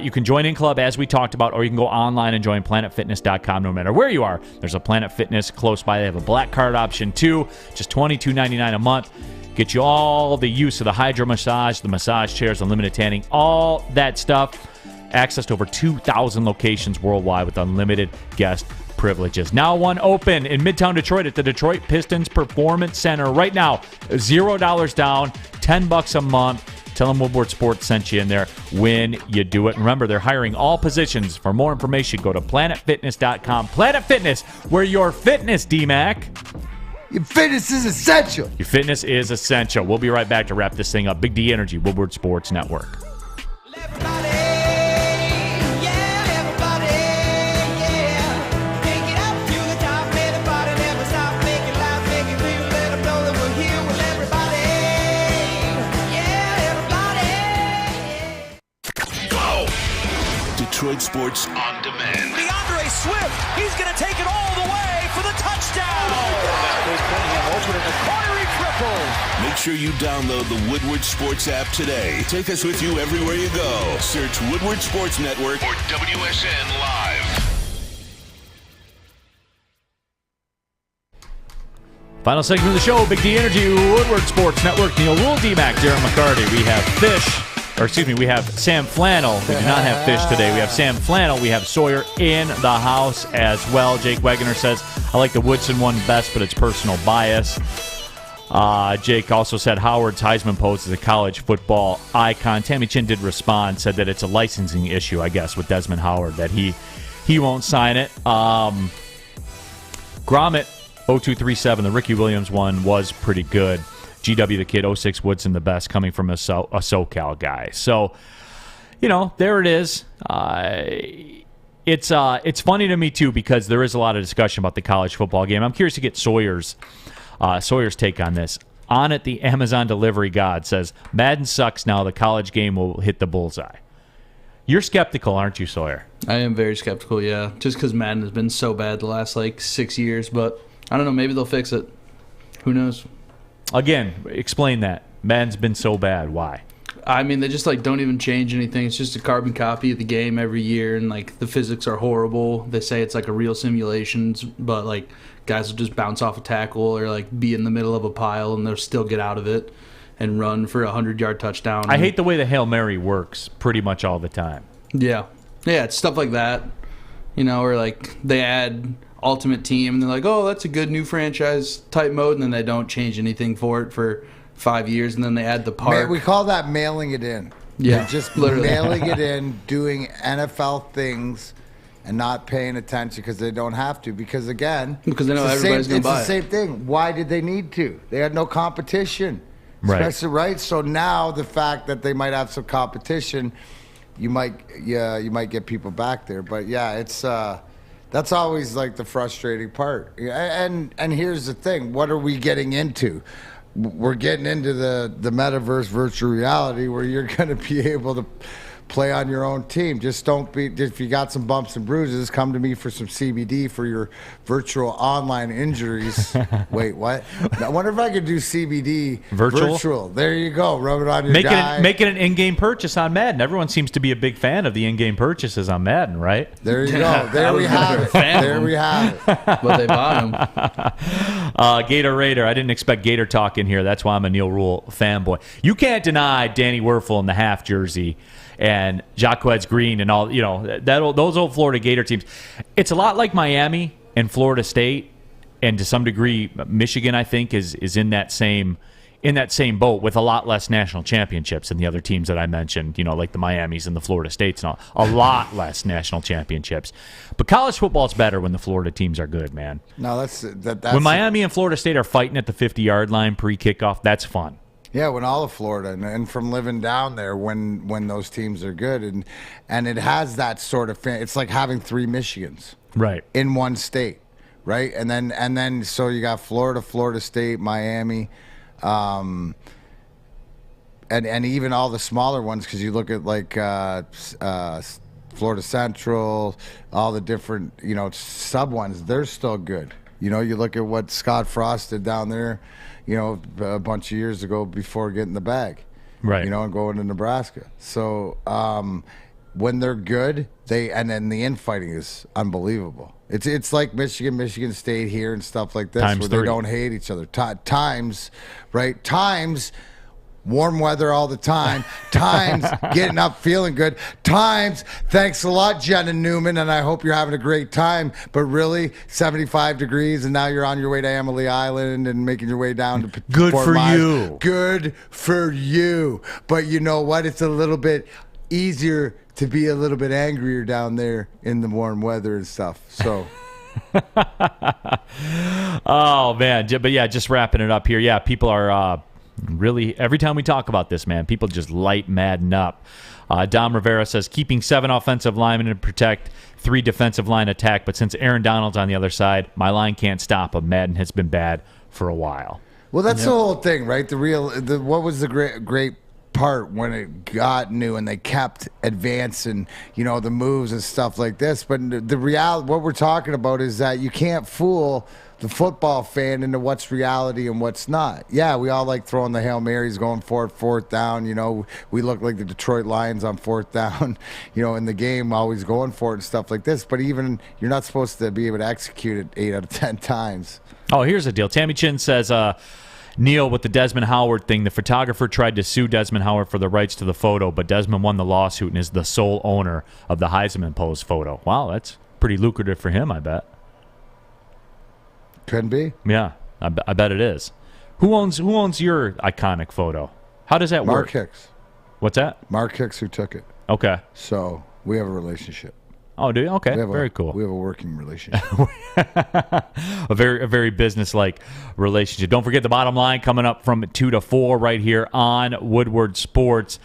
You can join In Club as we talked about, or you can go online and join planetfitness.com no matter where you are. There's a Planet Fitness close by. They have a black card option too, just $22.99 a month. Get you all the use of the hydro massage, the massage chairs, unlimited tanning, all that stuff. Access to over 2,000 locations worldwide with unlimited guest privileges. Now one open in Midtown Detroit at the Detroit Pistons Performance Center. Right now, $0 down, $10 a month. Tell them Woodward Sports sent you in there when you do it. And remember, they're hiring all positions. For more information, go to planetfitness.com. Planet Fitness, where your fitness, D-Mac. Your fitness is essential. Your fitness is essential. We'll be right back to wrap this thing up. Big D Energy, Woodward Sports Network. Detroit Sports on Demand. DeAndre Swift, he's going to take it all the way for the touchdown. Open in the corner, triple. Make sure you download the Woodward Sports app today. Take us with you everywhere you go. Search Woodward Sports Network or WSN Live. Final segment of the show, Big D Energy, Woodward Sports Network, Neil Rule, D-Mac, Darren McCarty. We have Sam Flannel. We do not have Fish today. We have Sam Flannel. We have Sawyer in the house as well. Jake Wegener says, I like the Woodson one best, but it's personal bias. Jake also said Howard's Heisman post is a college football icon. Tammy Chin did respond, said that it's a licensing issue, I guess, with Desmond Howard, that he won't sign it. Gromit 0237, the Ricky Williams one was pretty good. GW the Kid, 06 Woodson the best, coming from a SoCal guy. So, there it is. It's funny to me, too, because there is a lot of discussion about the college football game. I'm curious to get Sawyer's take on this. On it, the Amazon delivery god says, Madden sucks now. The college game will hit the bullseye. You're skeptical, aren't you, Sawyer? I am very skeptical, yeah. Just because Madden has been so bad the last, 6 years. But I don't know. Maybe they'll fix it. Who knows? Again, explain that. Madden's been so bad. Why? I mean, they just don't even change anything. It's just a carbon copy of the game every year, and the physics are horrible. They say it's a real simulations, but guys will just bounce off a tackle or be in the middle of a pile, and they'll still get out of it and run for a 100-yard touchdown. I hate the way the Hail Mary works pretty much all the time. Yeah, it's stuff like that, or they add Ultimate Team, and they're like, oh, that's a good new franchise type mode, and then they don't change anything for it for 5 years, and then they add the park. We call that mailing it in. Yeah, they're just literally mailing it in, doing NFL things, and not paying attention because they don't have to. Because again, because they know everybody's going to buy it. It's the same thing. Why did they need to? They had no competition. Right. Especially, right? So now the fact that they might have some competition, you might get people back there. But yeah, it's that's always the frustrating part. And here's the thing: what are we getting into? We're getting into the metaverse, virtual reality, where you're going to be able to play on your own team. Just if you got some bumps and bruises, come to me for some CBD for your virtual online injuries. Wait, what? I wonder if I could do CBD virtual. There you go. Rub it on your guy. Make it an in-game purchase on Madden. Everyone seems to be a big fan of the in-game purchases on Madden, right? There you go. There we have it. There we have it. But they bought them. Gator Raider. I didn't expect Gator talk in here. That's why I'm a Neil Rule fanboy. You can't deny Danny Werfel in the half jersey and Jacquez Green and all, those old Florida Gator teams. It's a lot like Miami and Florida State, and to some degree Michigan, I think, is in that same boat with a lot less national championships than the other teams that I mentioned, like the Miamis and the Florida States and all. A lot less national championships. But college football's better when the Florida teams are good, man. No, that's when Miami and Florida State are fighting at the 50-yard line pre-kickoff, that's fun. Yeah, when all of Florida and from living down there, when those teams are good, and it has that sort of it's like having 3 Michigans, right, in one state, right, and then so you got Florida State, Miami, and even all the smaller ones, because you look at Florida Central, all the different sub ones, they're still good. You look at what Scott Frost did down there, a bunch of years ago before getting the bag, right? And going to Nebraska. So when they're good, and then the infighting is unbelievable. It's like Michigan State here and stuff like this, Times 30. They don't hate each other. Times, right? Times. Warm weather all the time. Times getting up feeling good. Times, thanks a lot, Jen and Newman, and I hope you're having a great time. But really, 75 degrees, and now you're on your way to Emily Island and making your way down to Good Fort for Myers. you. Good for you. But you know what? It's a little bit easier to be a little bit angrier down there in the warm weather and stuff. So... Oh, man. But yeah, just wrapping it up here. Yeah, people are... really, every time we talk about this, man, people just light Madden up. Dom Rivera says, keeping 7 offensive linemen to protect 3 defensive line attack, but since Aaron Donald's on the other side, my line can't stop him. Madden has been bad for a while. Well, that's the whole thing, right? What was the great part when it got new and they kept advancing, the moves and stuff like this. But the reality, what we're talking about is that you can't fool the football fan into what's reality and what's not. Yeah, we all like throwing the Hail Marys, going for it, 4th down. We look like the Detroit Lions on 4th down, in the game, always going for it and stuff like this. But even you're not supposed to be able to execute it 8 out of 10 times. Oh, here's the deal. Tammy Chin says, Neil, with the Desmond Howard thing, the photographer tried to sue Desmond Howard for the rights to the photo, but Desmond won the lawsuit and is the sole owner of the Heisman pose photo. Wow, that's pretty lucrative for him, I bet. Could be. Yeah, I bet it is. Who owns your iconic photo? How does that work? Mark Hicks. What's that? Mark Hicks, who took it. Okay. So we have a relationship. Oh, do you? Okay, very cool. We have a working relationship. a very business-like relationship. Don't forget the bottom line coming up from 2 to 4 right here on Woodward Sports.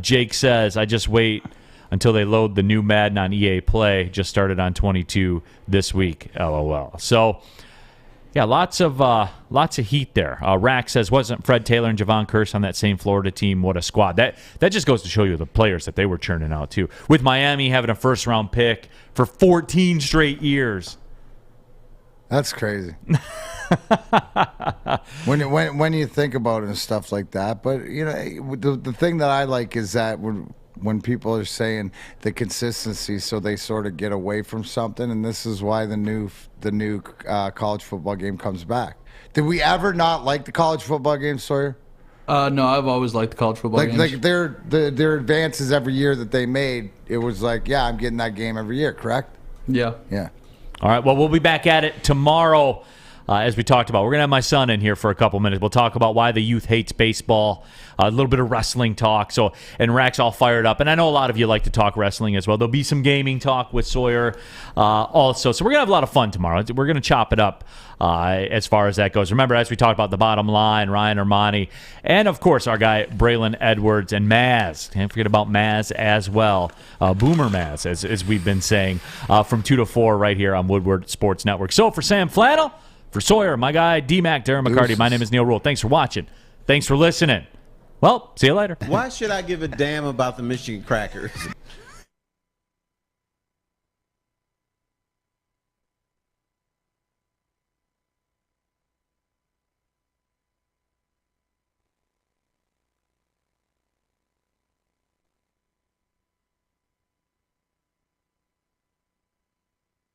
Jake says, I just wait until they load the new Madden on EA Play. Just started on 22 this week. LOL. So, yeah, lots of heat there. Rack says, wasn't Fred Taylor and Javon Curse on that same Florida team? What a squad. That just goes to show you the players that they were churning out, too. With Miami having a first-round pick for 14 straight years. That's crazy. when you think about it and stuff like that. But, you know, the thing that I like is that when people are saying the consistency, so they sort of get away from something, and this is why the new college football game comes back. Did we ever not like the college football game, Sawyer? No, I've always liked the college football games. Like their advances every year that they made, it was like, yeah, I'm getting that game every year, correct? Yeah. Yeah. All right, well, we'll be back at it tomorrow, as we talked about. We're going to have my son in here for a couple minutes. We'll talk about why the youth hates baseball, a little bit of wrestling talk. And Rack's all fired up. And I know a lot of you like to talk wrestling as well. There'll be some gaming talk with Sawyer also. So we're going to have a lot of fun tomorrow. We're going to chop it up as far as that goes. Remember, as we talked about the bottom line, Ryan Armani, and, of course, our guy Braylon Edwards and Maz. Can't forget about Maz as well. Boomer Maz, as we've been saying, from 2 to 4 right here on Woodward Sports Network. So for Sam Flannel, for Sawyer, my guy, D-Mac, Darren McCarty, my name is Neil Rule. Thanks for watching. Thanks for listening. Well, see you later. Why should I give a damn about the Michigan Crackers?